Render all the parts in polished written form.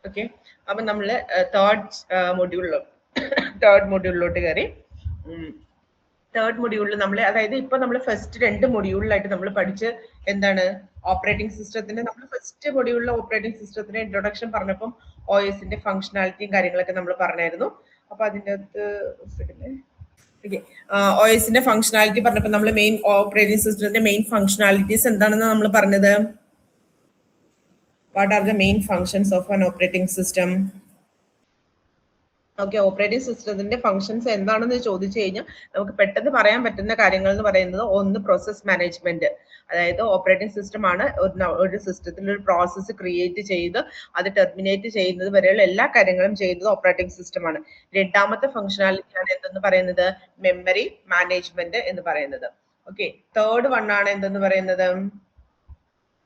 Okay, അപ്പൊ നമ്മള് third മൊഡ്യൂളിലോട്ട് കയറി. തേർഡ് മൊഡ്യൂളിൽ നമ്മൾ, അതായത് ഇപ്പൊ നമ്മൾ ഫസ്റ്റ് 2 മൊഡ്യൂളിലായിട്ട് നമ്മൾ പഠിച്ച് എന്താണ് ഓപ്പറേറ്റിംഗ് സിസ്റ്റത്തിന്റെ, നമ്മൾ ഫസ്റ്റ് മൊഡ്യൂളിലെ ഓപ്പറേറ്റിംഗ് സിസ്റ്റത്തിന്റെ ഇൻട്രൊഡക്ഷൻ പറഞ്ഞപ്പം OSന്റെ ഫംഗ്ഷനാലിറ്റിയും കാര്യങ്ങളൊക്കെ നമ്മൾ പറഞ്ഞായിരുന്നു. അപ്പൊ അതിൻ്റെ അകത്ത് ഓക്കെ, OSന്റെ ഫംഗ്ഷനാലിറ്റി പറഞ്ഞപ്പോൾ നമ്മൾ മെയിൻ ഓപ്പറേറ്റിംഗ് സിസ്റ്റത്തിന്റെ മെയിൻ ഫംഗ്ഷനാലിറ്റീസ് എന്താണെന്ന് നമ്മൾ പറഞ്ഞത്. What are the main functions of an operating system? Okay, operating സിസ്റ്റത്തിന്റെ ഫംഗ്ഷൻസ് എന്താണെന്ന് ചോദിച്ചു കഴിഞ്ഞാൽ നമുക്ക് പെട്ടെന്ന് പറയാൻ പറ്റുന്ന കാര്യങ്ങൾ എന്ന് പറയുന്നത്, ഒന്ന് പ്രോസസ് മാനേജ്മെന്റ്, അതായത് ഓപ്പറേറ്റിംഗ് സിസ്റ്റം ആണ് ഒരു സിസ്റ്റത്തിൽ ഒരു പ്രോസസ്സ് ക്രിയേറ്റ് ചെയ്ത് അത് ടെർമിനേറ്റ് ചെയ്യുന്നത് വരെയുള്ള എല്ലാ കാര്യങ്ങളും ചെയ്യുന്നത് ഓപ്പറേറ്റിംഗ് സിസ്റ്റം ആണ്. രണ്ടാമത്തെ ഫംഗ്ഷനാലിറ്റി ആണ് എന്തെന്ന് പറയുന്നത്, മെമ്മറി മാനേജ്മെന്റ് എന്ന് പറയുന്നത്. ഓക്കെ, തേർഡ് വൺ ആണ് എന്തെന്ന് പറയുന്നത്,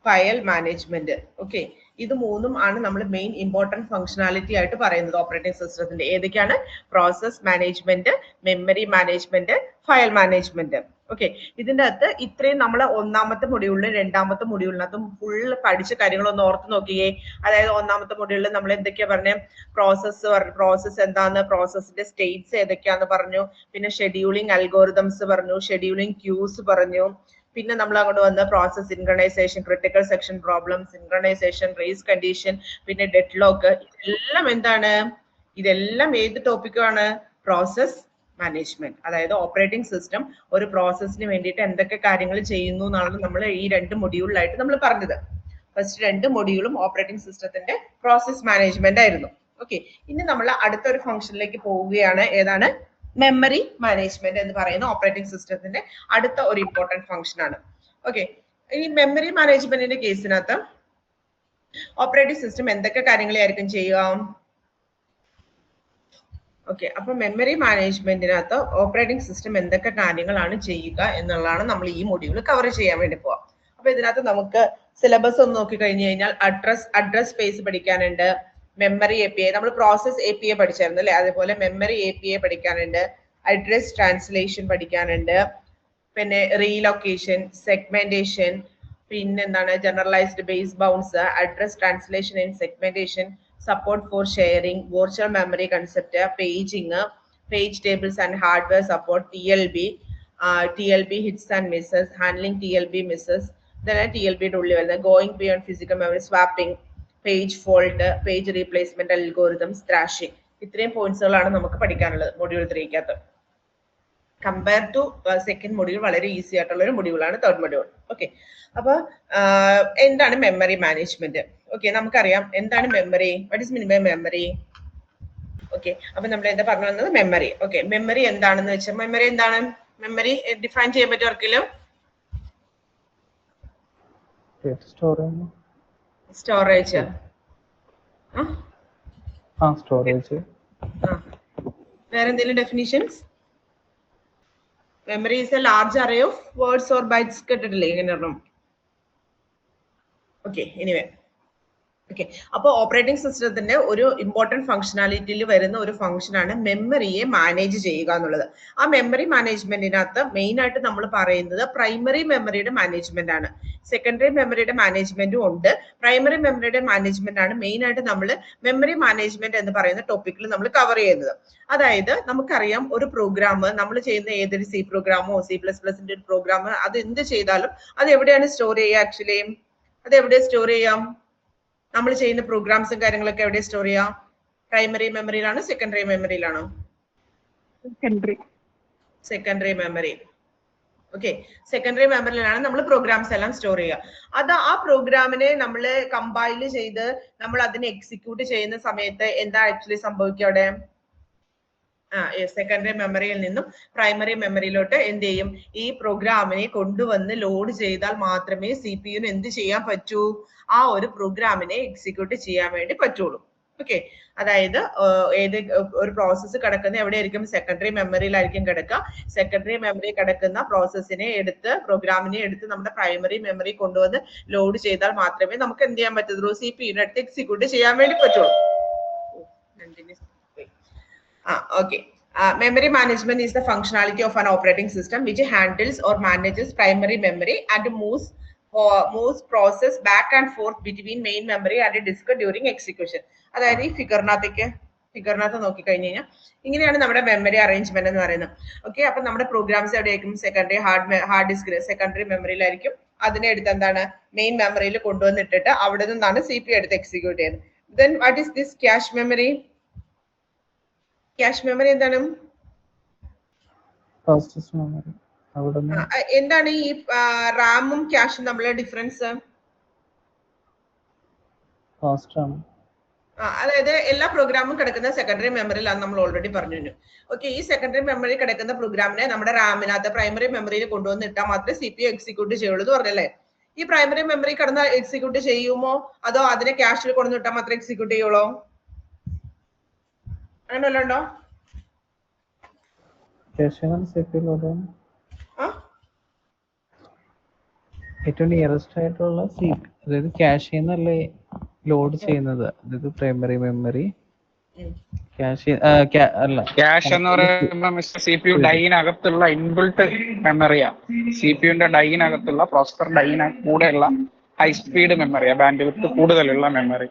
ഫയൽ മാനേജ്മെന്റ്. ഓക്കെ, ഇത് മൂന്നും ആണ് നമ്മൾ മെയിൻ ഇമ്പോർട്ടന്റ് ഫംഗ്ഷനാലിറ്റി ആയിട്ട് പറയുന്നത് ഓപ്പറേറ്റിംഗ് സിസ്റ്റത്തിന്റെ. ഏതൊക്കെയാണ്? Process management, memory management, file management. Okay, ഇതിന്റെ അകത്ത് ഇത്രയും നമ്മൾ ഒന്നാമത്തെ മൊഡ്യൂളിലും രണ്ടാമത്തെ മൊഡ്യൂളിനകത്തും ഫുൾ പഠിച്ച കാര്യങ്ങളൊന്ന് ഓർത്ത് നോക്കിയേ. അതായത് ഒന്നാമത്തെ മൊഡ്യൂളിൽ നമ്മൾ എന്തൊക്കെയാ പറഞ്ഞേ, പ്രോസസ്സ് എന്താന്ന്, പ്രോസസ്സിന്റെ സ്റ്റേറ്റ്സ് ഏതൊക്കെയാന്ന് പറഞ്ഞു, പിന്നെ ഷെഡ്യൂളിംഗ് അൽഗോറിതംസ് പറഞ്ഞു, ഷെഡ്യൂളിംഗ് ക്യൂസ് പറഞ്ഞു, പിന്നെ നമ്മൾ അങ്ങോട്ട് വന്ന process synchronisation, critical section problem, synchronisation, race condition, പിന്നെ ഡെഡ് ലോക്ക്. ഇതെല്ലാം എന്താണ്? ഇതെല്ലാം ഏത് ടോപ്പിക്കാണ്? Process management. അതായത് ഓപ്പറേറ്റിംഗ് സിസ്റ്റം ഒരു പ്രോസസ്സിന് വേണ്ടിയിട്ട് എന്തൊക്കെ കാര്യങ്ങൾ ചെയ്യുന്നു എന്നാണ് നമ്മൾ ഈ 2 മൊഡ്യൂളിലായിട്ട് നമ്മൾ പറഞ്ഞത്. ഫസ്റ്റ് 2 മൊഡ്യൂളും ഓപ്പറേറ്റിംഗ് സിസ്റ്റത്തിന്റെ പ്രോസസ് മാനേജ്മെന്റ് ആയിരുന്നു. ഓക്കെ, ഇനി നമ്മൾ അടുത്തൊരു ഫംഗ്ഷനിലേക്ക് പോവുകയാണ്. ഏതാണ്? മെമ്മറി മാനേജ്മെന്റ് എന്ന് പറയുന്ന ഓപ്പറേറ്റിംഗ് സിസ്റ്റത്തിന്റെ അടുത്ത ഒരു ഇമ്പോർട്ടന്റ് ഫംഗ്ഷൻ ആണ്. ഓക്കെ, ഈ മെമ്മറി മാനേജ്മെന്റിന്റെ കേസിനകത്ത് ഓപ്പറേറ്റിംഗ് സിസ്റ്റം എന്തൊക്കെ കാര്യങ്ങളായിരിക്കും ചെയ്യുക? ഓക്കെ, അപ്പൊ മെമ്മറി മാനേജ്മെന്റിനകത്ത് ഓപ്പറേറ്റിംഗ് സിസ്റ്റം എന്തൊക്കെ കാര്യങ്ങളാണ് ചെയ്യുക എന്നുള്ളതാണ് നമ്മൾ ഈ മൊഡ്യൂൾ കവർ ചെയ്യാൻ വേണ്ടി പോവാം. അപ്പൊ ഇതിനകത്ത് നമുക്ക് സിലബസ് ഒന്ന് നോക്കി കഴിഞ്ഞു കഴിഞ്ഞാൽ അഡ്രസ് സ്പേസ് പഠിക്കാനുണ്ട്, മെമ്മറി API, നമ്മൾ പ്രോസസ് API പഠിച്ചായിരുന്നു അല്ലെ, അതേപോലെ മെമ്മറി API പഠിക്കാനുണ്ട്, അഡ്രസ് ട്രാൻസ്ലേഷൻ പഠിക്കാനുണ്ട്, പിന്നെ റീലൊക്കേഷൻ, സെഗ്മെന്റേഷൻ, പിന്നെ എന്താണ് generalised base bounds, address translation and segmentation, support for sharing, virtual memory concept, paging, page tables and hardware support, TLB hits and misses, handling TLB misses, then TLB going beyond physical memory, swapping, page fault, page replacement algorithms, thrashing. ഇത്രയും പോയിന്റ്സുകളാണ് നമുക്ക് പഠിക്കാനുള്ളത് module 3ക്കകത്ത്. Compare to second module വളരെ easy ആയിട്ടുള്ള ഒരു മൊഡ്യൂളാണ് third module. Okay, അപ്പൊ എന്താണ് മെമ്മറി മാനേജ്മെന്റ്? ഓക്കെ, നമുക്കറിയാം എന്താണ് memory, what is mean by memory. Okay, അപ്പൊ നമ്മൾ എന്താ പറഞ്ഞു വന്നത്, മെമ്മറി. ഓക്കെ, മെമ്മറി എന്താണെന്ന് വെച്ചാൽ, മെമ്മറി എന്താണ്, മെമ്മറി ഡിഫൈൻ ചെയ്യാൻ പറ്റും ആർക്കെങ്കിലും? സ്റ്റോറേജ്. വേറെന്തെങ്കിലും definitions? Memory is a large array of words or bytes. കേട്ടിട്ടില്ലേ ഇങ്ങനെ? Okay, anyway. ഓക്കെ, അപ്പോൾ ഓപ്പറേറ്റിംഗ് സിസ്റ്റത്തിന്റെ ഒരു ഇമ്പോർട്ടന്റ് ഫംഗ്ഷനാലിറ്റിയിൽ വരുന്ന ഒരു ഫംഗ്ഷനാണ് മെമ്മറിയെ മാനേജ് ചെയ്യുക എന്നുള്ളത്. ആ മെമ്മറി മാനേജ്മെന്റിനകത്ത് മെയിൻ ആയിട്ട് നമ്മൾ പറയുന്നത് പ്രൈമറി മെമ്മറിയുടെ മാനേജ്മെന്റ് ആണ്. സെക്കൻഡറി മെമ്മറിയുടെ മാനേജ്മെന്റും ഉണ്ട്. പ്രൈമറി മെമ്മറിയുടെ മാനേജ്മെന്റ് ആണ് മെയിൻ ആയിട്ട് നമ്മൾ മെമ്മറി മാനേജ്മെന്റ് എന്ന് പറയുന്ന ടോപ്പിക്കിൽ നമ്മൾ കവർ ചെയ്യുന്നത്. അതായത് നമുക്കറിയാം ഒരു പ്രോഗ്രാം നമ്മൾ ചെയ്യുന്ന ഏതൊരു C പ്രോഗ്രാമോ C++ന്റെ ഒരു പ്രോഗ്രാം, അത് എന്ത് ചെയ്താലും അത് എവിടെയാണ് സ്റ്റോർ ചെയ്യുക? ആക്ച്വലി അത് എവിടെ സ്റ്റോർ ചെയ്യാം? നമ്മൾ ചെയ്യുന്ന പ്രോഗ്രാംസും കാര്യങ്ങളൊക്കെ എവിടെ സ്റ്റോർ ചെയ്യാം? പ്രൈമറി മെമ്മറിയിലാണോ സെക്കൻഡറി മെമ്മറിയിലാണോ? Secondary memory. ഓക്കെ, സെക്കൻഡറി മെമ്മറിയിലാണ് നമ്മൾ പ്രോഗ്രാംസ് എല്ലാം സ്റ്റോർ ചെയ്യുക. അത് ആ പ്രോഗ്രാമിനെ നമ്മൾ കമ്പൈൽ ചെയ്ത് നമ്മൾ അതിനെ എക്സിക്യൂട്ട് ചെയ്യുന്ന സമയത്ത് എന്താ ആക്ച്വലി സംഭവിക്കുക അവിടെ? സെക്കൻഡറി മെമ്മറിയിൽ നിന്നും പ്രൈമറി മെമ്മറിയിലോട്ട് എന്ത് ചെയ്യും? ഈ പ്രോഗ്രാമിനെ കൊണ്ടുവന്ന് ലോഡ് ചെയ്താൽ മാത്രമേ CPU എന്ത് ചെയ്യാൻ പറ്റൂ? ആ ഒരു പ്രോഗ്രാമിനെ എക്സിക്യൂട്ട് ചെയ്യാൻ വേണ്ടി പറ്റുള്ളൂ. ഓക്കെ, അതായത് ഏത് ഒരു പ്രോസസ്സ് കിടക്കുന്ന എവിടെയായിരിക്കും? സെക്കൻഡറി മെമ്മറിയിലായിരിക്കും കിടക്കുക. സെക്കൻഡറി മെമ്മറി കിടക്കുന്ന പ്രോസസ്സിനെ എടുത്ത്, പ്രോഗ്രാമിനെ എടുത്ത് നമ്മുടെ പ്രൈമറി മെമ്മറി കൊണ്ടുവന്ന് ലോഡ് ചെയ്താൽ മാത്രമേ നമുക്ക് എന്ത് ചെയ്യാൻ പറ്റുള്ളൂ? CPU എടുത്ത് എക്സിക്യൂട്ട് ചെയ്യാൻ വേണ്ടി പറ്റുള്ളൂ. Okay. Memory management is the functionality of an operating system which handles or manages primary memory and moves moves process back and forth between main memory and disk during execution. അതായത് ഈ ഫിഗറിനകത്ത് നോക്കിക്കഴിഞ്ഞ് കഴിഞ്ഞാൽ ഇങ്ങനെയാണ് നമ്മുടെ memory arrangement എന്ന് പറയുന്നത്. Okay, അപ്പൊ നമ്മുടെ programmes എവിടെയായിരിക്കും? സെക്കൻഡറി ഹാർഡ് ഡിസ്കിൽ, സെക്കൻഡറി മെമ്മറിയിലായിരിക്കും. അതിനെ എടുത്ത് എന്താണ് മെയിൻ മെമ്മറിയിൽ കൊണ്ടുവന്നിട്ടിട്ട് അവിടെ നിന്നാണ് CPU എടുത്ത് എക്സിക്യൂട്ട് ചെയ്യുന്നത്. Then what is this cache memory? Cache memory എന്താണ്? എന്താണ് ഈ റാമും ക്യാഷും തമ്മിലുള്ള ഡിഫറൻസ്? അതായത് എല്ലാ പ്രോഗ്രാമും കിടക്കുന്ന സെക്കൻഡറി മെമ്മറിയിലാണ് നമ്മൾ ഓൾറെഡി പറഞ്ഞു. ഓക്കെ, ഈ സെക്കൻഡറി മെമ്മറി കിടക്കുന്ന പ്രോഗ്രാമിനെ നമ്മുടെ റാമിനകത്ത് പ്രൈമറി മെമ്മറിയിൽ കൊണ്ടുവന്ന് ഇട്ടാൽ മാത്രമേ CPU എക്സിക്യൂട്ട് ചെയ്യുള്ളൂ എന്ന് പറഞ്ഞല്ലേ. ഈ പ്രൈമറി മെമ്മറി കിടന്ന് എക്സിക്യൂട്ട് ചെയ്യുമോ അതോ അതിനെ ക്യാഷിൽ കൊണ്ടുവന്ന് ഇട്ടാൽ മാത്രമേ എക്സിക്യൂട്ട് ചെയ്യുള്ളൂ? അങ്ങനെ വല്ലതും ഉണ്ടോ? ഏറ്റവും നിയറസ്റ്റ് ആയിട്ടുള്ള അതായത് ക്യാഷ് എന്നല്ലേ ലോഡ് ചെയ്യുന്നത്, അതായത് പ്രൈമറി മെമ്മറി ക്യാഷ് എന്ന് പറയുമ്പോൾ CPU ഡൈനകത്തുള്ള ഇൻബിൽട്ട് മെമ്മറിയാ. CPUന്റെ ഡൈനകത്തുള്ള പ്രോസസർ കൂടെയുള്ള ഹൈ സ്പീഡ് മെമ്മറിയാ, ബാൻഡ് വിഡ്ത്ത് കൂടുതലുള്ള മെമ്മറി.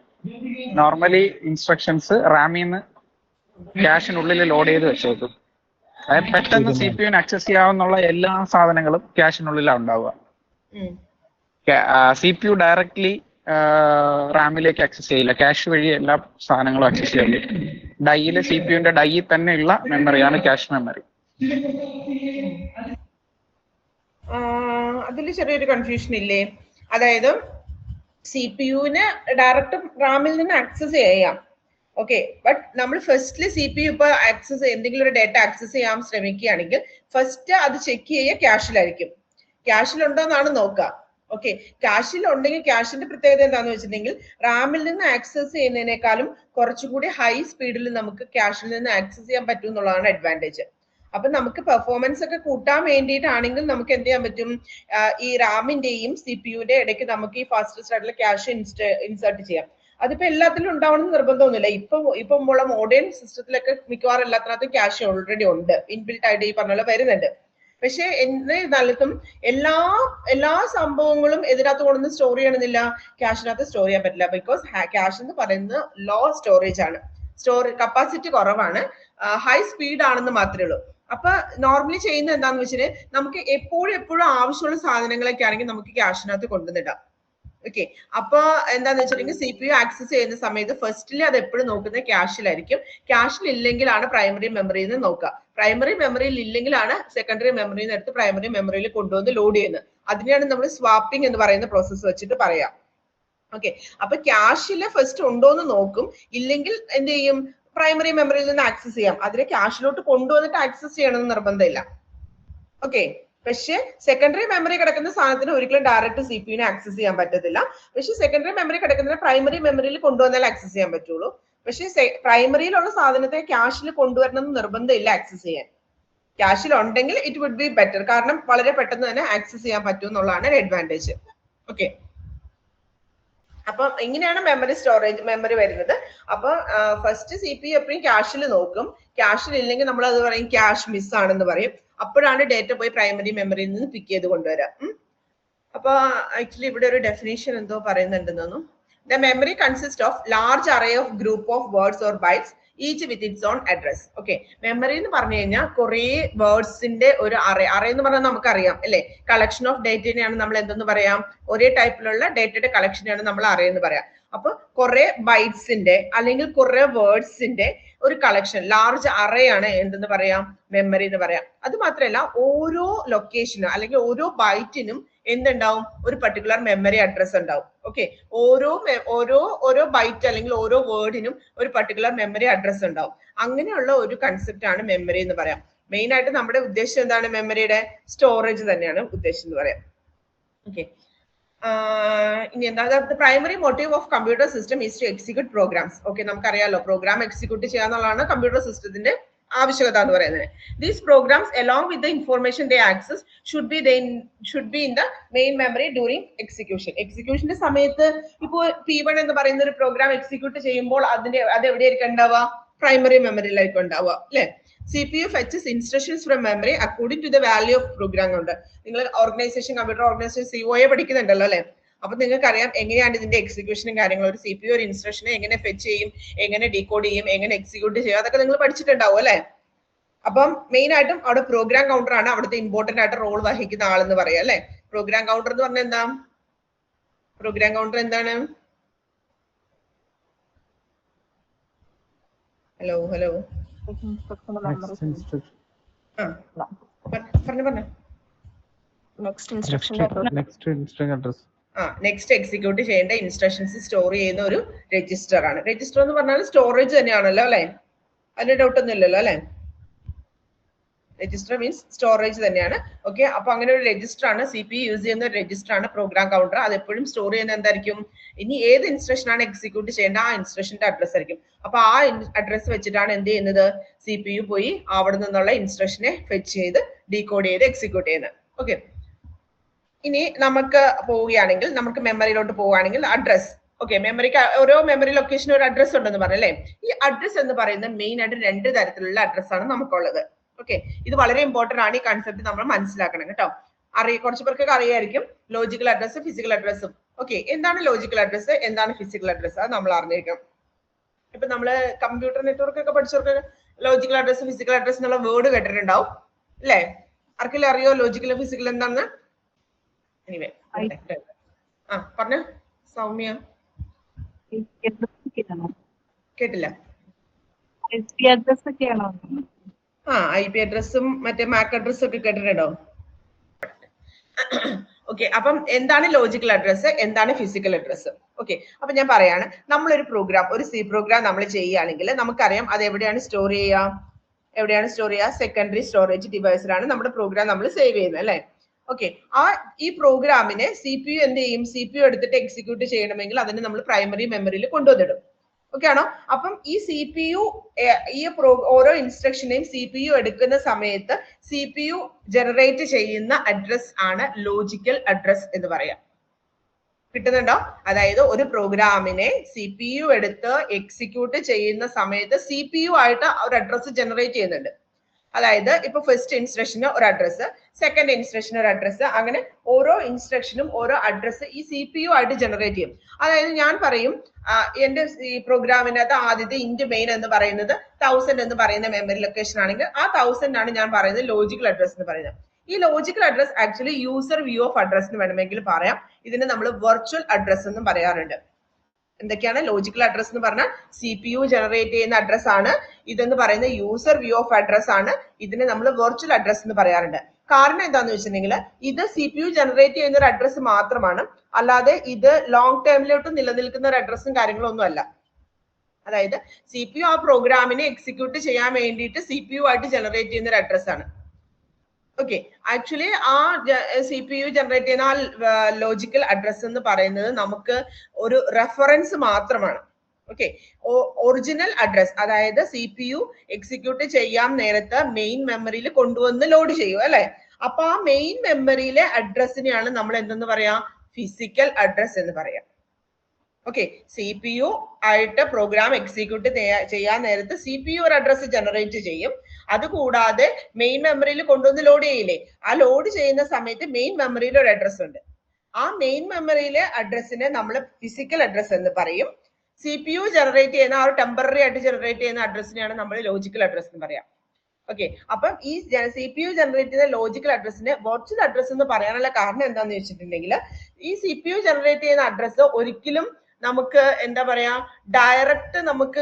നോർമലി ഇൻസ്ട്രക്ഷൻസ് റാമിന്ന് ക്യാഷിനുള്ളിൽ ലോഡ് ചെയ്ത് വെച്ചേക്കും. അതായത് പെട്ടെന്ന് CPUവിന് ആക്സസ് ചെയ്യാവുന്ന എല്ലാ സാധനങ്ങളും ക്യാഷിനുള്ളിലാണ് ഉണ്ടാവുക. CPU ഡയറക്ട്ലി റാമിലേക്ക് ആക്സസ് ചെയ്യില്ല, ക്യാഷ് വഴി എല്ലാ സാധനങ്ങളും ആക്സസ് ചെയ്യുള്ളൂ. ഡൈയില് CPUവിന്റെ ഡൈയിൽ തന്നെയുള്ള മെമ്മറിയാണ് ക്യാഷ് മെമ്മറി. അതിൽ ചെറിയൊരു കൺഫ്യൂഷൻ ഇല്ലേ? അതായത് CPUവിന് ഡയറക്റ്റ് റാമിൽ നിന്ന് ആക്സസ് ചെയ്യാം. ഓക്കെ, ബട്ട് നമ്മൾ ഫസ്റ്റ്ലി CPU ഇപ്പൊ എന്തെങ്കിലും ഒരു ഡേറ്റ ആക്സസ് ചെയ്യാൻ ശ്രമിക്കുകയാണെങ്കിൽ ഫസ്റ്റ് അത് ചെക്ക് ചെയ്യുക ക്യാഷിലായിരിക്കും. ക്യാഷിലുണ്ടോ എന്നാണ് നോക്കുക. ഓക്കെ, ക്യാഷിൽ ഉണ്ടെങ്കിൽ ക്യാഷിന്റെ പ്രത്യേകത എന്താണെന്ന് വെച്ചിട്ടുണ്ടെങ്കിൽ റാമിൽ നിന്ന് ആക്സസ് ചെയ്യുന്നതിനേക്കാളും കുറച്ചുകൂടി ഹൈ സ്പീഡിൽ നമുക്ക് ക്യാഷിൽ നിന്ന് ആക്സസ് ചെയ്യാൻ പറ്റും എന്നുള്ളതാണ് അഡ്വാൻറ്റേജ്. അപ്പൊ നമുക്ക് പെർഫോമൻസ് ഒക്കെ കൂട്ടാൻ വേണ്ടിയിട്ടാണെങ്കിൽ നമുക്ക് എന്ത് ചെയ്യാൻ പറ്റും? ഈ റാമിന്റെയും CPUവിന്റെ ഇടയ്ക്ക് നമുക്ക് ഈ ഫാസ്റ്റസ്റ്റ് ആയിട്ടുള്ള ക്യാഷ് ഇൻസേർട്ട് ചെയ്യാം. അതിപ്പോ എല്ലാത്തിലും ഉണ്ടാവണം നിർബന്ധമൊന്നുമില്ല. ഇപ്പൊ ഉള്ള മോഡേൺ സിസ്റ്റത്തിലൊക്കെ മിക്കവാറും എല്ലാത്തിനകത്തും ക്യാഷ് ഓൾറെഡി ഉണ്ട്, ഇൻബിൽട്ട് ആയിട്ട് ഈ പറഞ്ഞ വരുന്നുണ്ട്. പക്ഷെ എന്നിരുന്നാലും എല്ലാ സംഭവങ്ങളും ഇതിനകത്ത് കൊണ്ടൊന്നും സ്റ്റോർ ചെയ്യണമെന്നില്ല, ക്യാഷിനകത്ത് സ്റ്റോർ ചെയ്യാൻ പറ്റില്ല. ബിക്കോസ് ക്യാഷ് എന്ന് പറയുന്നത് ലോ സ്റ്റോറേജ് ആണ്, കപ്പാസിറ്റി കുറവാണ്, ഹൈ സ്പീഡ് ആണെന്ന് മാത്രമേ ഉള്ളൂ. അപ്പൊ നോർമലി ചെയ്യുന്നത് എന്താണെന്ന് വെച്ചാൽ നമുക്ക് എപ്പോഴും ആവശ്യമുള്ള സാധനങ്ങളൊക്കെ ആണെങ്കിൽ നമുക്ക് ക്യാഷിനകത്ത് കൊണ്ടുവന്നിടാം. ഓക്കെ, അപ്പൊ എന്താന്ന് വെച്ചിട്ടുണ്ടെങ്കിൽ CPU ആക്സസ് ചെയ്യുന്ന സമയത്ത് ഫസ്റ്റ്ലി അത് എപ്പോഴും നോക്കുന്നത് ക്യാഷിലായിരിക്കും. ക്യാഷിൽ ഇല്ലെങ്കിലാണ് പ്രൈമറി മെമ്മറിയിൽ നിന്ന് നോക്കുക. പ്രൈമറി മെമ്മറിയിൽ ഇല്ലെങ്കിലാണ് സെക്കൻഡറി മെമ്മറിയിൽ നിന്ന് എടുത്ത് പ്രൈമറി മെമ്മറിയിൽ കൊണ്ടുവന്ന് ലോഡ് ചെയ്യുന്നത്. അതിനെയാണ് നമ്മൾ സ്വാപ്പിംഗ് എന്ന് പറയുന്ന പ്രോസസ്സ് വെച്ചിട്ട് പറയാം. ഓക്കെ, അപ്പൊ ക്യാഷില് ഫസ്റ്റ് ഉണ്ടോന്ന് നോക്കും, ഇല്ലെങ്കിൽ എന്ത് ചെയ്യും? പ്രൈമറി മെമ്മറിയിൽ നിന്ന് ആക്സസ് ചെയ്യാം. അതിനെ ക്യാഷിലോട്ട് കൊണ്ടുവന്നിട്ട് ആക്സസ് ചെയ്യണമെന്ന് നിർബന്ധമില്ല. ഓക്കെ, പക്ഷെ സെക്കൻഡറി മെമ്മറി കിടക്കുന്ന സാധനത്തിന് ഒരിക്കലും ഡയറക്റ്റ് CPUവിനെ ആക്സസ് ചെയ്യാൻ പറ്റത്തില്ല. പക്ഷെ സെക്കൻഡറി മെമ്മറി കിടക്കുന്നതിന് പ്രൈമറി മെമ്മറിയിൽ കൊണ്ടുവന്നാൽ ആക്സസ് ചെയ്യാൻ പറ്റുള്ളൂ. പക്ഷെ പ്രൈമറിയിലുള്ള സാധനത്തെ ക്യാഷിൽ കൊണ്ടുവരണം എന്ന് നിർബന്ധമില്ല ആക്സസ് ചെയ്യാൻ. ക്യാഷിൽ ഉണ്ടെങ്കിൽ ഇറ്റ് വുഡ് ബി ബെറ്റർ, കാരണം വളരെ പെട്ടെന്ന് തന്നെ ആക്സസ് ചെയ്യാൻ പറ്റും എന്നുള്ളതാണ് ഒരു അഡ്വാൻറ്റേജ്. ഓക്കെ, അപ്പൊ ഇങ്ങനെയാണ് മെമ്മറി വരുന്നത്. അപ്പൊ ഫസ്റ്റ് CPU എപ്പോഴും ക്യാഷിൽ നോക്കും. ക്യാഷിൽ ഇല്ലെങ്കിൽ നമ്മൾ അത് പറയും ക്യാഷ് മിസ് ആണെന്ന് പറയും. അപ്പോഴാണ് ഡേറ്റ പോയി പ്രൈമറി മെമ്മറിയിൽ നിന്ന് പിക്ക് ചെയ്ത് കൊണ്ടുവരാം. അപ്പൊ ആക്ച്വലി ഇവിടെ ഒരു ഡെഫിനേഷൻ എന്തോ പറയുന്നുണ്ടെന്നു. The memory consists of large array of group of words or bytes each with its own address. Okay, memory എന്ന് പറഞ്ഞു കഴിഞ്ഞാൽ കുറെ വേർഡ്സിന്റെ ഒരു അറേ എന്ന് പറഞ്ഞാൽ നമുക്കറിയാം അല്ലെ, കളക്ഷൻ ഓഫ് ഡേറ്റയാണ് നമ്മൾ എന്തെന്ന് പറയാം, ഒരേ ടൈപ്പിലുള്ള ഡേറ്റയുടെ കളക്ഷനെയാണ് നമ്മൾ അറേ എന്ന് പറയാം. അപ്പൊ കുറെ ബൈറ്റ്സിന്റെ അല്ലെങ്കിൽ കുറെ വേർഡ്സിന്റെ ഒരു കളക്ഷൻ, ലാർജ് അറേ ആണ് എന്തെന്ന് പറയാം, മെമ്മറി എന്ന് പറയാം. അത് മാത്രമല്ല ഓരോ ലൊക്കേഷനും അല്ലെങ്കിൽ ഓരോ ബൈറ്റിനും എന്തുണ്ടാവും, ഒരു പർട്ടിക്കുലർ മെമ്മറി അഡ്രസ് ഉണ്ടാവും. ഓക്കെ, ഓരോ ബൈറ്റ് അല്ലെങ്കിൽ ഓരോ വേർഡിനും ഒരു പർട്ടിക്കുലർ മെമ്മറി അഡ്രസ് ഉണ്ടാവും. അങ്ങനെയുള്ള ഒരു കൺസെപ്റ്റ് ആണ് മെമ്മറി എന്ന് പറയാം. മെയിൻ ആയിട്ട് നമ്മുടെ ഉദ്ദേശം എന്താണ്? മെമ്മറിയുടെ സ്റ്റോറേജ് തന്നെയാണ് ഉദ്ദേശം എന്ന് പറയാം. ഓക്കെ, ഇനി എന്താ, primary motive of computer system is to execute programs. Okay, നമുക്കറിയാലോ പ്രോഗ്രാം എക്സിക്യൂട്ട് ചെയ്യാന്നുള്ളതാണ് കമ്പ്യൂട്ടർ സിസ്റ്റത്തിന്റെ ആവശ്യകത എന്ന് പറയുന്നത്. These programs along with the information they access should be in the main memory during execution. എക്സിക്യൂഷന്റെ സമയത്ത് ഇപ്പോ P1 എന്ന് പറയുന്ന ഒരു പ്രോഗ്രാം എക്സിക്യൂട്ട് ചെയ്യുമ്പോൾ അത് എവിടെയായിരിക്കും ഉണ്ടാവുക? പ്രൈമറി മെമ്മറിയിലായിരിക്കും ഉണ്ടാവുക അല്ലെ. CPU fetches instructions from memory according to the value of program counter. നിങ്ങൾ ഓർഗനൈസേഷൻ കമ്പ്യൂട്ടർ ഓർഗനൈസേഷൻ COA പഠിക്കുന്നുണ്ടല്ലോ അല്ലെ? അപ്പൊ നിങ്ങൾക്ക് അറിയാം എങ്ങനെയാണ് ഇതിന്റെ എക്സിക്യൂഷനും കാര്യങ്ങളും. ഒരു CPU ഒരു ഇൻസ്ട്രക്ഷനെ എങ്ങനെ ഫെച്ച് ചെയ്യും, എങ്ങനെ ഡീകോഡ് ചെയ്യും, എങ്ങനെ എക്സിക്യൂട്ട് ചെയ്യും, അതൊക്കെ നിങ്ങൾ പഠിച്ചിട്ടുണ്ടാവും അല്ലെ? അപ്പം മെയിൻ ആയിട്ടും അവിടെ പ്രോഗ്രാം കൗണ്ടർ ആണ് അവിടുത്തെ ഇമ്പോർട്ടന്റ് ആയിട്ട് റോൾ വഹിക്കുന്ന ആളെന്ന് പറയാം അല്ലെ? പ്രോഗ്രാം കൗണ്ടർ എന്ന് പറഞ്ഞാൽ എന്താ? പ്രോഗ്രാം കൗണ്ടർ എന്താണ്? ഹലോ ഹലോ നെക്സ്റ്റ് എക്സിക്യൂട്ട് ചെയ്യേണ്ട ഇൻസ്ട്രക്ഷൻസ് സ്റ്റോർ ചെയ്യുന്ന ഒരു രജിസ്റ്റർ ആണ്. രജിസ്റ്റർ എന്ന് പറഞ്ഞാൽ സ്റ്റോറേജ് തന്നെയാണല്ലോ അല്ലെ? അതിന്റെ ഡൗട്ട് ഒന്നും ഇല്ലല്ലോ അല്ലെ? രജിസ്റ്റർ മീൻസ് സ്റ്റോറേജ് തന്നെയാണ്. ഓക്കെ, അപ്പൊ അങ്ങനെ ഒരു രജിസ്റ്റർ ആണ് CPU യൂസ് ചെയ്യുന്ന ഒരു രജിസ്റ്റർ ആണ് പ്രോഗ്രാം കൗണ്ടർ. അത് എപ്പോഴും സ്റ്റോർ ചെയ്യുന്ന എന്തായിരിക്കും? ഇനി ഏത് ഇൻസ്ട്രക്ഷൻ ആണ് എക്സിക്യൂട്ട് ചെയ്യേണ്ട ആ ഇൻസ്ട്രക്ഷന്റെ അഡ്രസ് ആയിരിക്കും. അപ്പൊ ആ അഡ്രസ് വെച്ചിട്ടാണ് എന്ത് ചെയ്യുന്നത്? CPU പോയി അവിടെ നിന്നുള്ള ഇൻസ്ട്രക്ഷനെ ഫെച്ച് ചെയ്ത് ഡീകോഡ് ചെയ്ത് എക്സിക്യൂട്ട് ചെയ്യുന്നത്. ഓക്കെ, ഇനി നമുക്ക് പോവുകയാണെങ്കിൽ, നമുക്ക് മെമ്മറിയിലോട്ട് പോവുകയാണെങ്കിൽ അഡ്രസ്. ഓക്കെ, മെമ്മറിക്ക് ഓരോ മെമ്മറി ലൊക്കേഷന് ഒരു അഡ്രസ് ഉണ്ടെന്ന് പറഞ്ഞല്ലേ? ഈ അഡ്രസ് എന്ന് പറയുന്നത് മെയിൻ ആയിട്ട് 2 തരത്തിലുള്ള അഡ്രസ് ആണ് നമുക്കുള്ളത്. ഓക്കെ, ഇത് വളരെ ഇമ്പോർട്ടന്റ് ആണ്. ഈ കൺസെപ്റ്റ് നമ്മൾ മനസ്സിലാക്കണം കേട്ടോ. കുറച്ച് പേർക്കൊക്കെ അറിയായിരിക്കും ലോജിക്കൽ അഡ്രസ്, ഫിസിക്കൽ അഡ്രസ്സും. ഓക്കെ, എന്താണ് ലോജിക്കൽ അഡ്രസ്, എന്താണ് ഫിസിക്കൽ അഡ്രസ്, അത് നമ്മൾ അറിഞ്ഞിരിക്കണം. ഇപ്പൊ നമ്മള് കമ്പ്യൂട്ടർ നെറ്റ്വർക്ക് ഒക്കെ പഠിച്ചവർക്ക് ലോജിക്കൽ അഡ്രസ്, ഫിസിക്കൽ അഡ്രസ് എന്നുള്ള വേർഡ് കേട്ടിട്ടുണ്ടാവും അല്ലേ? ആർക്കെങ്കിലും അറിയോ ലോജിക്കൽ ഫിസിക്കൽ എന്താണെന്ന്? എനിവേ, പറഞ്ഞോ സൗമ്യ. കേട്ടില്ല. IP അഡ്രസ്സും മറ്റേ മാക് അഡ്രസ്സും ഒക്കെ കേട്ടിട്ടുണ്ടോ? ഓക്കെ, അപ്പം എന്താണ് ലോജിക്കൽ അഡ്രസ്, എന്താണ് ഫിസിക്കൽ അഡ്രസ്? ഓക്കെ, അപ്പൊ ഞാൻ പറയാണ്, നമ്മളൊരു പ്രോഗ്രാം, ഒരു C പ്രോഗ്രാം നമ്മൾ ചെയ്യുകയാണെങ്കിൽ നമുക്കറിയാം അത് എവിടെയാണ് സ്റ്റോർ ചെയ്യുക? സെക്കൻഡറി സ്റ്റോറേജ് ഡിവൈസിലാണ് നമ്മുടെ പ്രോഗ്രാം നമ്മൾ സേവ് ചെയ്യുന്നത് അല്ലെ? ഓക്കെ, ഈ പ്രോഗ്രാമിനെ CPU എന്ത് ചെയ്യും? CPU എടുത്തിട്ട് എക്സിക്യൂട്ട് ചെയ്യണമെങ്കിൽ അതിന് നമ്മൾ പ്രൈമറി മെമ്മറിയിൽ കൊണ്ടുവന്നിടും. ഓക്കെ ആണോ? അപ്പം ഈ CPU ഓരോ ഇൻസ്ട്രക്ഷനെയും CPU എടുക്കുന്ന സമയത്ത് CPU ജനറേറ്റ് ചെയ്യുന്ന അഡ്രസ് ആണ് ലോജിക്കൽ അഡ്രസ് എന്ന് പറയാം. കിട്ടുന്നുണ്ടോ? അതായത് ഒരു പ്രോഗ്രാമിനെ CPU എടുത്ത് എക്സിക്യൂട്ട് ചെയ്യുന്ന സമയത്ത് CPU ആയിട്ട് ഒരു അഡ്രസ് ജനറേറ്റ് ചെയ്യുന്നുണ്ട്. അതായത് ഇപ്പൊ ഫസ്റ്റ് ഇൻസ്ട്രക്ഷന് ഒരു അഡ്രസ്, സെക്കൻഡ് ഇൻസ്ട്രക്ഷന് ഒരു അഡ്രസ്, അങ്ങനെ ഓരോ ഇൻസ്ട്രക്ഷനും ഓരോ അഡ്രസ് ഈ CPU ആയിട്ട് ജനറേറ്റ് ചെയ്യും. അതായത് ഞാൻ പറയും എന്റെ ഈ പ്രോഗ്രാമിനകത്ത് ആദ്യത്തെ ഇന്റ് മെയിൻ എന്ന് പറയുന്നത് 1000 എന്ന് പറയുന്ന മെമ്മറി ലൊക്കേഷൻ ആണെങ്കിൽ ആ 1000 ആണ് ഞാൻ പറയുന്നത് ലോജിക്കൽ അഡ്രസ് എന്ന് പറയുന്നത്. ഈ logical address actually user view of address എന്ന് വേണമെങ്കിൽ പറയാം. ഇതിന് നമ്മൾ വെർച്വൽ അഡ്രസ് എന്നും പറയാറുണ്ട്. എന്തൊക്കെയാണ് ലോജിക്കൽ അഡ്രസ് എന്ന് പറഞ്ഞാൽ? CPU ജനറേറ്റ് ചെയ്യുന്ന അഡ്രസ് ആണ്. ഇതെന്ന് പറയുന്ന യൂസർ വ്യൂ ഓഫ് അഡ്രസ് ആണ്. ഇതിനെ നമ്മൾ വെർച്വൽ അഡ്രസ് എന്ന് പറയാറുണ്ട്. കാരണം എന്താന്ന് വെച്ചിട്ടുണ്ടെങ്കിൽ ഇത് CPU ജനറേറ്റ് ചെയ്യുന്ന ഒരു അഡ്രസ് മാത്രമാണ്, അല്ലാതെ ഇത് ലോങ് ടേമിലോട്ട് നിലനിൽക്കുന്ന ഒരു അഡ്രസ്സും കാര്യങ്ങളും ഒന്നും അല്ല. അതായത് CPU ആ പ്രോഗ്രാമിനെ എക്സിക്യൂട്ട് ചെയ്യാൻ വേണ്ടിയിട്ട് CPU ആയിട്ട് ജനറേറ്റ് ചെയ്യുന്ന ഒരു അഡ്രസ് ആണ്. ഓക്കെ, ആക്ച്വലി ആ CPU ജനറേറ്റ് ചെയ്യുന്ന ആ ലോജിക്കൽ അഡ്രസ് എന്ന് പറയുന്നത് നമുക്ക് ഒരു റെഫറൻസ് മാത്രമാണ്. ഓക്കെ, ഒറിജിനൽ അഡ്രസ്, അതായത് CPU എക്സിക്യൂട്ട് ചെയ്യാൻ നേരത്ത് മെയിൻ മെമ്മറിയിൽ കൊണ്ടുവന്ന് ലോഡ് ചെയ്യും അല്ലെ? അപ്പൊ ആ മെയിൻ മെമ്മറിയിലെ അഡ്രസ്സിനെയാണ് നമ്മൾ എന്തെന്ന് പറയാ? ഫിസിക്കൽ അഡ്രസ് എന്ന് പറയാം. ഓക്കെ, CPU ആയിട്ട് പ്രോഗ്രാം എക്സിക്യൂട്ട് ചെയ്യാൻ നേരത്ത് CPU ഒരു അഡ്രസ് ജനറേറ്റ് ചെയ്യും. അതുകൂടാതെ മെയിൻ മെമ്മറിയിൽ കൊണ്ടുവന്ന് ലോഡ് ചെയ്യില്ലേ? ആ ലോഡ് ചെയ്യുന്ന സമയത്ത് മെയിൻ മെമ്മറിയിൽ ഒരു അഡ്രസ് ഉണ്ട്. ആ മെയിൻ മെമ്മറിയിലെ അഡ്രസ്സിനെ നമ്മൾ ഫിസിക്കൽ അഡ്രസ് എന്ന് പറയും. CPU ജനറേറ്റ് ചെയ്യുന്ന ആ ഒരു ടെമ്പററി ആയിട്ട് ജനറേറ്റ് ചെയ്യുന്ന അഡ്രസ്സിനെയാണ് നമ്മൾ ലോജിക്കൽ അഡ്രസ് എന്ന് പറയാം. ഓക്കെ, അപ്പം ഈ CPU ജനറേറ്റ് ചെയ്യുന്ന ലോജിക്കൽ അഡ്രസ്സിനെ വെർച്വൽ അഡ്രസ് എന്ന് പറയാനുള്ള കാരണം എന്താന്ന് വെച്ചിട്ടുണ്ടെങ്കിൽ ഈ CPU ജനറേറ്റ് ചെയ്യുന്ന അഡ്രസ് ഒരിക്കലും നമുക്ക് എന്താ പറയാ ഡയറക്റ്റ് നമുക്ക്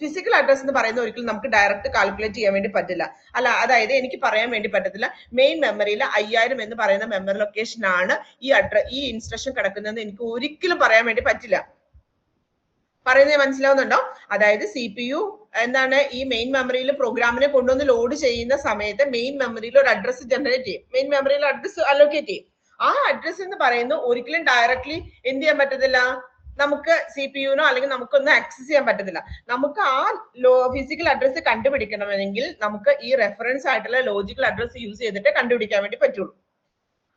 ഫിസിക്കൽ അഡ്രസ് എന്ന് പറയുന്ന ഒരിക്കലും നമുക്ക് ഡയറക്റ്റ് കാൽക്കുലേറ്റ് ചെയ്യാൻ വേണ്ടി പറ്റില്ല. അല്ല, അതായത് എനിക്ക് പറയാൻ വേണ്ടി പറ്റത്തില്ല മെയിൻ മെമ്മറിയിൽ 5000 എന്ന് പറയുന്ന മെമ്മറി ലൊക്കേഷൻ ആണ് ഈ ഇൻസ്ട്രക്ഷൻ കിടക്കുന്നതെന്ന് എനിക്ക് ഒരിക്കലും പറയാൻ വേണ്ടി പറ്റില്ല. പറയുന്നത് മനസ്സിലാവുന്നുണ്ടോ? അതായത് CPU എന്താണ് ഈ മെയിൻ മെമ്മറിയിൽ പ്രോഗ്രാമിനെ കൊണ്ടുവന്ന് ലോഡ് ചെയ്യുന്ന സമയത്ത് മെയിൻ മെമ്മറിയിൽ ഒരു അഡ്രസ് ജനറേറ്റ് ചെയ്യും, മെയിൻ മെമ്മറിയിൽ അഡ്രസ് അലോക്കേറ്റ് ചെയ്യും. ആ അഡ്രസ് എന്ന് പറയുന്നത് ഒരിക്കലും ഡയറക്ട്ലി എന്ത് ചെയ്യാൻ പറ്റത്തില്ല, നമുക്ക് CPU-നോ അല്ലെങ്കിൽ നമുക്കൊന്നും ആക്സസ് ചെയ്യാൻ പറ്റത്തില്ല. നമുക്ക് ആ ഫിസിക്കൽ അഡ്രസ് കണ്ടുപിടിക്കണമെങ്കിൽ നമുക്ക് ഈ റെഫറൻസ് ആയിട്ടുള്ള ലോജിക്കൽ അഡ്രസ് യൂസ് ചെയ്തിട്ട് കണ്ടുപിടിക്കാൻ വേണ്ടി പറ്റുള്ളൂ.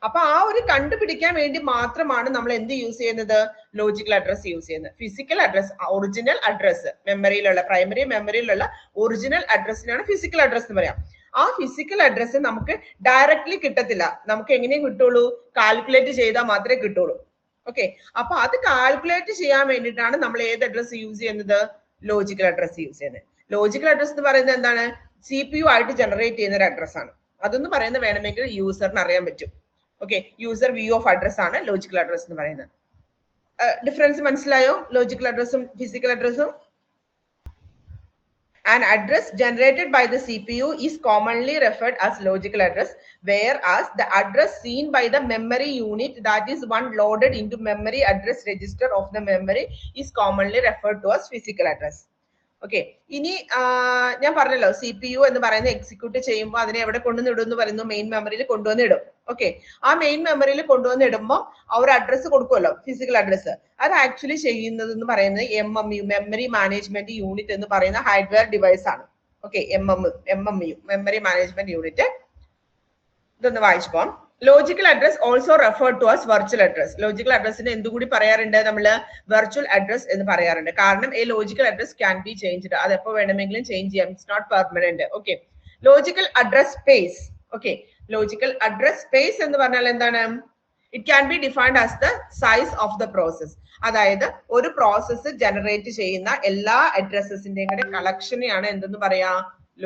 അപ്പൊ ആ ഒരു കണ്ടുപിടിക്കാൻ വേണ്ടി മാത്രമാണ് നമ്മൾ എന്ത് യൂസ് ചെയ്യുന്നത്? ലോജിക്കൽ അഡ്രസ് യൂസ് ചെയ്യുന്നത്. ഫിസിക്കൽ അഡ്രസ്, ഒറിജിനൽ അഡ്രസ്, മെമ്മറിയിലുള്ള പ്രൈമറി മെമ്മറിയിലുള്ള ഒറിജിനൽ അഡ്രസ്സിനാണ് ഫിസിക്കൽ അഡ്രസ് എന്ന് പറയാം. ആ ഫിസിക്കൽ അഡ്രസ് നമുക്ക് ഡയറക്ട്ലി കിട്ടത്തില്ല. നമുക്ക് എങ്ങനെയും കിട്ടുള്ളൂ? കാൽക്കുലേറ്റ് ചെയ്താൽ മാത്രമേ കിട്ടുള്ളൂ. ഓക്കെ, അപ്പൊ അത് കാൽക്കുലേറ്റ് ചെയ്യാൻ വേണ്ടിയിട്ടാണ് നമ്മൾ ഏത് അഡ്രസ് യൂസ് ചെയ്യുന്നത്? ലോജിക്കൽ അഡ്രസ് യൂസ് ചെയ്യുന്നത്. ലോജിക്കൽ അഡ്രസ് എന്ന് പറയുന്നത് എന്താണ്? CPU ആയിട്ട് ജനറേറ്റ് ചെയ്യുന്ന ഒരു അഡ്രസ് ആണ്. അതൊന്ന് പറയുന്നത് വേണമെങ്കിൽ യൂസറിന് അറിയാൻ പറ്റും. Okay, user view of address ആണ് ലോജിക്കൽ അഡ്രസ് എന്ന് പറയുന്നത്. ഡിഫറൻസ് മനസ്സിലായോ? ലോജിക്കൽ അഡ്രസ്സും ഫിസിക്കൽ അഡ്രസ്സും. An address generated by the CPU is commonly referred as logical address, whereas the address seen by the memory unit, that is one loaded into memory address register of the memory, is commonly referred to as physical address. Okay, ഇനി ഞാൻ പറഞ്ഞല്ലോ CPU എന്ന് പറയുന്നത് execute ചെയ്യുമ്പോൾ അതിനെ എവിടെ കൊണ്ടുവന്ന് ഇടും എന്ന് പറയുന്നു? മെയിൻ മെമ്മറിയിൽ കൊണ്ടുവന്ന് ഇടും. ഓക്കെ, ആ മെയിൻ മെമ്മറിയിൽ കൊണ്ടുവന്ന് ഇടുമ്പോൾ ആ ഒരു അഡ്രസ് കൊടുക്കുമല്ലോ, ഫിസിക്കൽ അഡ്രസ്. അത് ആക്ച്വലി ചെയ്യുന്നത് എന്ന് പറയുന്നത് MMU, മെമ്മറി മാനേജ്മെന്റ് യൂണിറ്റ് എന്ന് പറയുന്ന ഹാർഡ്വെയർ ഡിവൈസ് ആണ്. Okay, MMU, memory management unit. ഇതൊന്ന് വായിച്ചപ്പോ logical address also refer to as virtual address. Logical അഡ്രസ്സിന് എന്തുകൂടി പറയാറുണ്ട്? നമ്മള് വെർച്വൽ അഡ്രസ് എന്ന് പറയാറുണ്ട്. കാരണം ഈ logical address can be changed. അത് എപ്പോ വേണമെങ്കിലും ചേഞ്ച് ചെയ്യാം. It's not permanent. Okay, logical address space. Okay, logical address space എന്ന് പറഞ്ഞാൽ എന്താണ്? It can be defined as the size of the process. അതായത് ഒരു പ്രോസസ്സ് ജനറേറ്റ് ചെയ്യുന്ന എല്ലാ അഡ്രസ്സസിന്റെയും കൂടെ കളക്ഷനെയാണ് എന്തെന്ന് പറയാ?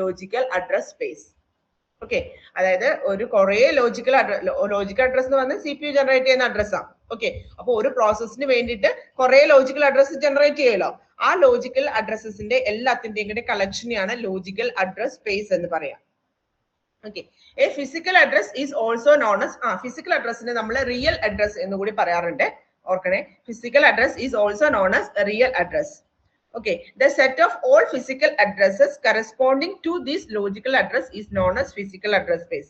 Logical address space. ഓക്കെ, അതായത് ഒരു കുറെ ലോജിക്കൽ അഡ്രസ് എന്ന് പറഞ്ഞാൽ CPU ജനറേറ്റ് ചെയ്യുന്ന അഡ്രസ്സാണ്. ഓക്കെ, അപ്പൊ ഒരു പ്രോസസ്സിന് വേണ്ടിയിട്ട് കുറെ ലോജിക്കൽ അഡ്രസ് ജനറേറ്റ് ചെയ്യലോ. ആ ലോജിക്കൽ അഡ്രസ്സസിന്റെ എല്ലാത്തിന്റെയും കൂടെ കളക്ഷനെയാണ് ലോജിക്കൽ അഡ്രസ് സ്പേസ് എന്ന് പറയാം. Okay, a physical address is also known as physical അഡ്രസ്സിനെ നമ്മൾ റിയൽ അഡ്രസ് എന്ന് കൂടി പറയാറുണ്ട്. ഓർക്കണേ, physical address is also known as real address. Okay, the set of all physical addresses corresponding to this logical address is known as physical address space.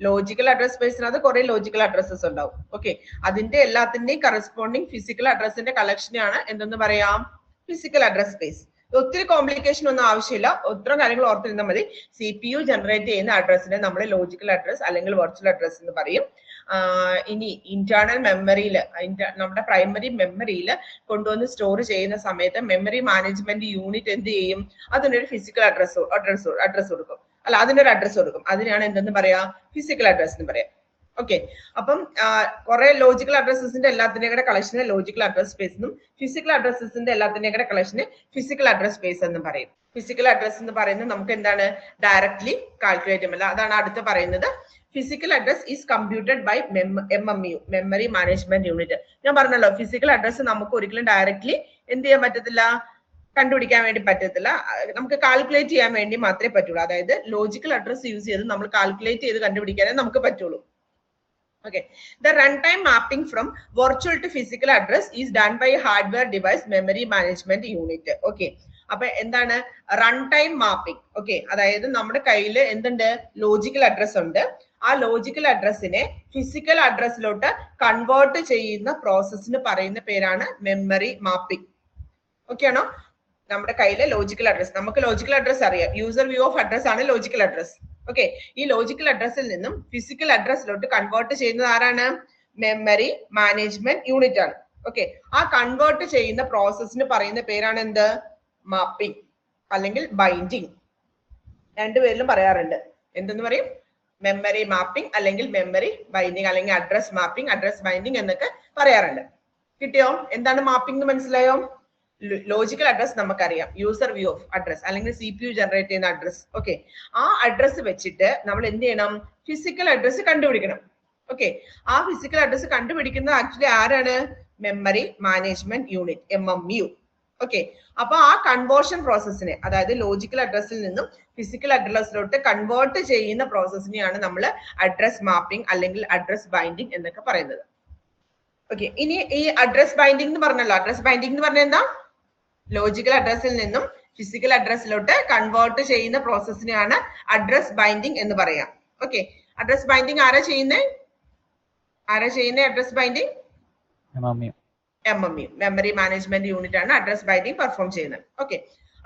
Logical address space Nath കുറെ logical addresses ഉണ്ടാവും. Okay, അതിന്റെ എല്ലാത്തിന്റെയും corresponding physical അഡ്രസ്സിന്റെ കളക്ഷനെയാണ് എന്തെന്ന് പറയാം? Physical address space. ഒത്തിരി complication ഒന്നും ആവശ്യമില്ല. ഒത്തിരി കാര്യങ്ങൾ ഓർത്തിരുന്നാൽ മതി. CPU ജനറേറ്റ് ചെയ്യുന്ന അഡ്രസ്സിനെ നമ്മൾ ലോജിക്കൽ അഡ്രസ് അല്ലെങ്കിൽ വെർച്വൽ അഡ്രസ് എന്ന് പറയും. ഇനി ഇന്റേണൽ മെമ്മറിയിൽ, നമ്മുടെ പ്രൈമറി മെമ്മറിയിൽ കൊണ്ടുവന്ന് സ്റ്റോർ ചെയ്യുന്ന സമയത്ത് മെമ്മറി മാനേജ്മെന്റ് യൂണിറ്റ് എന്ത് ചെയ്യും? അതിനൊരു ഫിസിക്കൽ അഡ്രസ് കൊടുക്കും. അല്ല, അതിനൊരു അഡ്രസ് കൊടുക്കും. അതിനാണ് എന്തെന്ന് പറയാ? ഫിസിക്കൽ അഡ്രസ് എന്ന് പറയാം. ഓക്കെ, അപ്പം കുറെ ലോജിക്കൽ അഡ്രസ്സസിന്റെ എല്ലാത്തിന്റെയും കൂടെ കളക്ഷന് ലോജിക്കൽ അഡ്രസ് സ്പേസ് എന്നും ഫിസിക്കൽ അഡ്രസ്സസിന്റെ എല്ലാത്തിന്റെയും കൂടെ കളക്ഷന് ഫിസിക്കൽ അഡ്രസ് സ്പേസ് എന്നും പറയും. ഫിസിക്കൽ അഡ്രസ് എന്ന് പറയുന്നത് നമുക്ക് എന്താണ്? ഡയറക്ട്ലി കാൽക്കുലേറ്റ് ചെയ്യാൻ. അതാണ് അടുത്ത് പറയുന്നത്. Physical address is computed by MMU, memory management unit. ഞാൻ പറഞ്ഞല്ലോ, ഫിസിക്കൽ അഡ്രസ് നമുക്ക് ഒരിക്കലും ഡയറക്ട്ലി എന്ത് ചെയ്യാൻ പറ്റത്തില്ല? കണ്ടുപിടിക്കാൻ വേണ്ടി പറ്റത്തില്ല. നമുക്ക് കാൽക്കുലേറ്റ് ചെയ്യാൻ വേണ്ടി മാത്രമേ പറ്റുള്ളൂ. അതായത് ലോജിക്കൽ അഡ്രസ് യൂസ് ചെയ്ത് നമ്മൾ കാൽക്കുലേറ്റ് ചെയ്ത് കണ്ടുപിടിക്കാനേ നമുക്ക് പറ്റുള്ളൂ. Okay, the runtime mapping from virtual to physical address is done by a hardware device memory management unit. Okay, അപ്പൊ എന്താണ് റൺ ടൈം മാപ്പിംഗ്? ഓക്കെ, അതായത് നമ്മുടെ കയ്യിൽ എന്തുണ്ട്? ലോജിക്കൽ അഡ്രസ് ഉണ്ട്. ആ ലോജിക്കൽ അഡ്രസ്സിനെ ഫിസിക്കൽ അഡ്രസ്സിലോട്ട് കൺവേർട്ട് ചെയ്യുന്ന പ്രോസസ്സിന് പറയുന്ന പേരാണ് മെമ്മറി മാപ്പിംഗ്. ഓക്കെ ആണോ? നമ്മുടെ കയ്യിലെ ലോജിക്കൽ അഡ്രസ്, നമുക്ക് ലോജിക്കൽ അഡ്രസ് അറിയാം. യൂസർ വ്യൂ ഓഫ് അഡ്രസ് ആണ് ലോജിക്കൽ അഡ്രസ്. ഓക്കെ, ഈ ലോജിക്കൽ അഡ്രസ്സിൽ നിന്നും ഫിസിക്കൽ അഡ്രസ്സിലോട്ട് കൺവേർട്ട് ചെയ്യുന്നത് ആരാണ്? മെമ്മറി മാനേജ്മെന്റ് യൂണിറ്റ് ആണ്. ഓക്കെ, ആ കൺവേർട്ട് ചെയ്യുന്ന പ്രോസസ്സിന് പറയുന്ന പേരാണ് എന്ത്? മാപ്പിംഗ് അല്ലെങ്കിൽ ബൈൻഡിങ്. രണ്ടുപേരിലും പറയാറുണ്ട്. എന്തെന്ന് പറയും? മെമ്മറി മാപ്പിംഗ് അല്ലെങ്കിൽ മെമ്മറി ബൈൻഡിങ് അല്ലെങ്കിൽ അഡ്രസ് മാപ്പിംഗ്, അഡ്രസ് ബൈൻഡിങ് എന്നൊക്കെ പറയാറുണ്ട്. കിട്ടിയോ? എന്താണ് മാപ്പിംഗ് എന്ന് മനസ്സിലായോ? ലോജിക്കൽ അഡ്രസ് നമുക്കറിയാം, യൂസർ വ്യൂ ഓഫ് അഡ്രസ് അല്ലെങ്കിൽ CPU ജനറേറ്റ് ചെയ്യുന്ന അഡ്രസ്. ഓക്കെ, ആ അഡ്രസ് വെച്ചിട്ട് നമ്മൾ എന്ത് ചെയ്യണം? ഫിസിക്കൽ അഡ്രസ് കണ്ടുപിടിക്കണം. ഓക്കെ, ആ ഫിസിക്കൽ അഡ്രസ് കണ്ടുപിടിക്കുന്നത് ആക്ച്വലി ആരാണ്? Memory management unit, MMU. Okay, അപ്പൊ ആ കൺവേർഷൻ പ്രോസസ്സിനെ, അതായത് ലോജിക്കൽ അഡ്രസ്സിൽ നിന്നും ഫിസിക്കൽ അഡ്രസ്സിലോട്ട് കൺവേർട്ട് ചെയ്യുന്ന പ്രോസസ്സിനെയാണ് നമ്മൾ അഡ്രസ് മാപ്പിംഗ് അല്ലെങ്കിൽ അഡ്രസ് ബൈൻഡിങ് എന്നൊക്കെ പറയുന്നത്. ഓക്കെ, ഇനി ഈ അഡ്രസ് ബൈൻഡിങ് എന്ന് പറഞ്ഞല്ലോ, അഡ്രസ് ബൈൻഡിങ് എന്ന് പറഞ്ഞാൽ എന്താ? ലോജിക്കൽ അഡ്രസ്സിൽ നിന്നും ഫിസിക്കൽ അഡ്രസ്സിലോട്ട് കൺവേർട്ട് ചെയ്യുന്ന പ്രോസസ്സിനെയാണ് അഡ്രസ് ബൈൻഡിങ് എന്ന് പറയാം. ഓക്കെ, അഡ്രസ് ബൈൻഡിങ് ആരാ ചെയ്യുന്നേ? Address binding MMU, memory management unit ആണ് അഡ്രസ് ബൈൻഡിങ് പെർഫോം ചെയ്യുന്നത്. ഓക്കെ,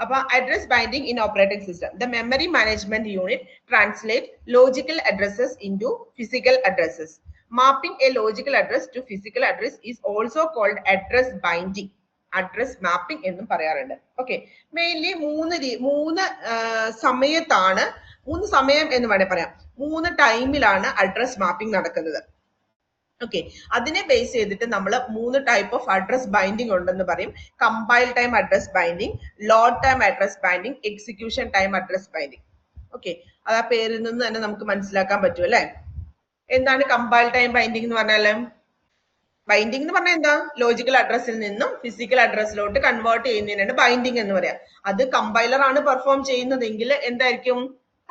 അപ്പൊ address binding in operating system, the memory management unit translate logical addresses into physical addresses Mapping a logical address to physical address is also called address binding. Address mapping എന്നും പറയാറുണ്ട്. Okay, mainly മൂന്ന് സമയത്താണ്, മൂന്ന് സമയം എന്ന് വേണേൽ പറയാം, 3 ടൈമിലാണ് അഡ്രസ് മാപ്പിംഗ് നടക്കുന്നത്. ഓക്കെ, അതിനെ ബേസ് ചെയ്തിട്ട് നമ്മൾ 3 ടൈപ്പ് ഓഫ് അഡ്രസ് ബൈൻഡിങ് ഉണ്ടെന്ന് പറയും. Compile time address binding, load time address binding, execution time address binding. Okay, അത് ആ പേരിൽ നിന്ന് തന്നെ നമുക്ക് മനസ്സിലാക്കാൻ പറ്റും അല്ലെ. എന്താണ് കമ്പൈൽ ടൈം ബൈൻഡിങ് എന്ന് പറഞ്ഞാല്? ബൈൻഡിങ് എന്ന് പറഞ്ഞാൽ എന്താ? ലോജിക്കൽ അഡ്രസ്സിൽ നിന്നും ഫിസിക്കൽ അഡ്രസ്സിലോട്ട് കൺവേർട്ട് ചെയ്യുന്നതിനാണ് ബൈൻഡിങ് എന്ന് പറയാം. അത് കമ്പൈലർ ആണ് പെർഫോം ചെയ്യുന്നതെങ്കിൽ എന്തായിരിക്കും?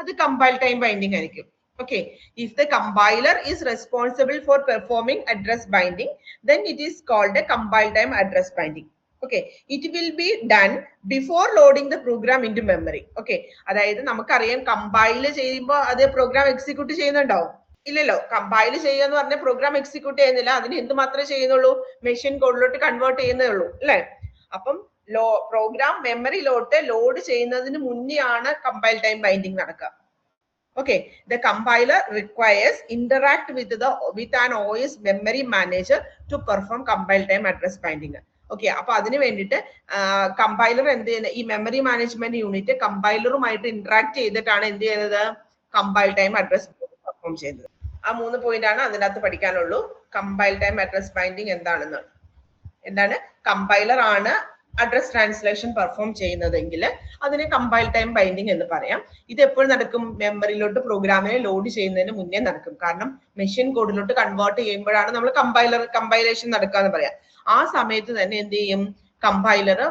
അത് കമ്പൈൽ ടൈം ബൈൻഡിങ് ആയിരിക്കും. Okay, if the compiler is responsible for performing address binding, then it is called a compile time address binding. Okay, it will be done before loading the program into memory. Okay, അതായത് നമുക്കറിയാം compile ചെയ്യുമ്പോൾ അത് program execute ചെയ്യുന്നുണ്ടാവും ഇല്ലല്ലോ. Compile ചെയ്യാന്ന് പറഞ്ഞ program execute ചെയ്യുന്നില്ല, അതിന് എന്ത് മാത്രമേ ചെയ്യുന്നുള്ളൂ? മെഷീൻ കോഡിലോട്ട് കൺവേർട്ട് ചെയ്യുന്നേ ഉള്ളൂ അല്ലെ. അപ്പം പ്രോഗ്രാം മെമ്മറിയിലോട്ട് ലോഡ് ചെയ്യുന്നതിന് മുന്നെയാണ് കമ്പൈൽ ടൈം ബൈൻഡിങ് നടക്കുക. Okay, the compiler requires interact with an OS memory manager to perform compile time address binding. Okay, അപ്പൊ അതിന് വേണ്ടിയിട്ട് കമ്പൈലർ എന്ത് ചെയ്യുന്നത്? ഈ മെമ്മറി മാനേജ്മെന്റ് യൂണിറ്റ് കമ്പൈലറുമായിട്ട് ഇന്ററാക്ട് ചെയ്തിട്ടാണ് എന്ത് ചെയ്യുന്നത്? കമ്പൈൽ ടൈം അഡ്രസ് പെർഫോം ചെയ്യുന്നത്. ആ 3 പോയിന്റ് ആണ് അതിനകത്ത് പഠിക്കാനുള്ളൂ. കമ്പൈൽ ടൈം അഡ്രസ് ബൈൻഡിങ് എന്താണെന്ന്. എന്താണ്? കമ്പൈലർ ആണ് അഡ്രസ് ട്രാൻസ്ലേഷൻ പെർഫോം ചെയ്യുന്നതെങ്കിൽ അതിനെ കമ്പൈൽ ടൈം ബൈൻഡിങ് എന്ന് പറയാം. ഇത് എപ്പോഴും നടക്കും? മെമ്മറിയിലോട്ട് പ്രോഗ്രാമിനെ ലോഡ് ചെയ്യുന്നതിന് മുന്നേ നടക്കും. കാരണം മെഷീൻ കോഡിലോട്ട് കൺവേർട്ട് ചെയ്യുമ്പോഴാണ് നമ്മൾ കമ്പൈലേഷൻ നടക്കുക എന്ന് പറയാം. ആ സമയത്ത് തന്നെ എന്ത് ചെയ്യും? കമ്പൈലർ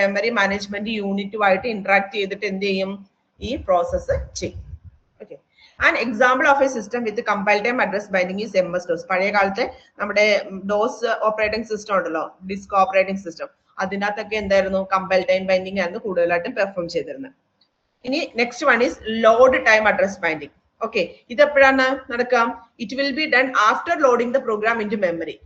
മെമ്മറി മാനേജ്മെന്റ് യൂണിറ്റുമായിട്ട് ഇന്ററാക്ട് ചെയ്തിട്ട് എന്ത് ചെയ്യും? ഈ പ്രോസസ്സ് ചെയ്യും. Okay, and example of A system with compile time address binding is MS-DOS. പഴയ കാലത്തെ നമ്മുടെ ഡോസ് ഓപ്പറേറ്റിംഗ് സിസ്റ്റം ഉണ്ടല്ലോ, ഡിസ്ക് ഓപ്പറേറ്റിംഗ് സിസ്റ്റം, അതിനകത്തൊക്കെ എന്തായിരുന്നു? കമ്പൈൽ ടൈം ബൈൻഡിങ് ആയിരുന്നു കൂടുതലായിട്ടും പെർഫോം ചെയ്തിരുന്നത്. ഇനി next one is load time address binding. Okay, ഇത് എപ്പോഴാണ് നടക്കുക? It will be done after loading the program into memory.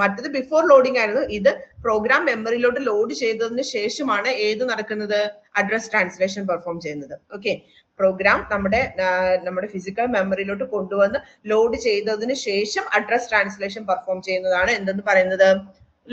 മറ്റത് ബിഫോർ ലോഡിംഗ് ആയിരുന്നു, ഇത് പ്രോഗ്രാം മെമ്മറിയിലോട്ട് ലോഡ് ചെയ്തതിന് ശേഷമാണ് ഏത് നടക്കുന്നത്? അഡ്രസ് ട്രാൻസ്ലേഷൻ പെർഫോം ചെയ്യുന്നത്. ഓക്കെ, പ്രോഗ്രാം നമ്മുടെ ഫിസിക്കൽ മെമ്മറിയിലോട്ട് കൊണ്ടുവന്ന് ലോഡ് ചെയ്തതിന് ശേഷം അഡ്രസ് ട്രാൻസ്ലേഷൻ പെർഫോം ചെയ്യുന്നതാണ് എന്തെന്ന് പറയുന്നത്?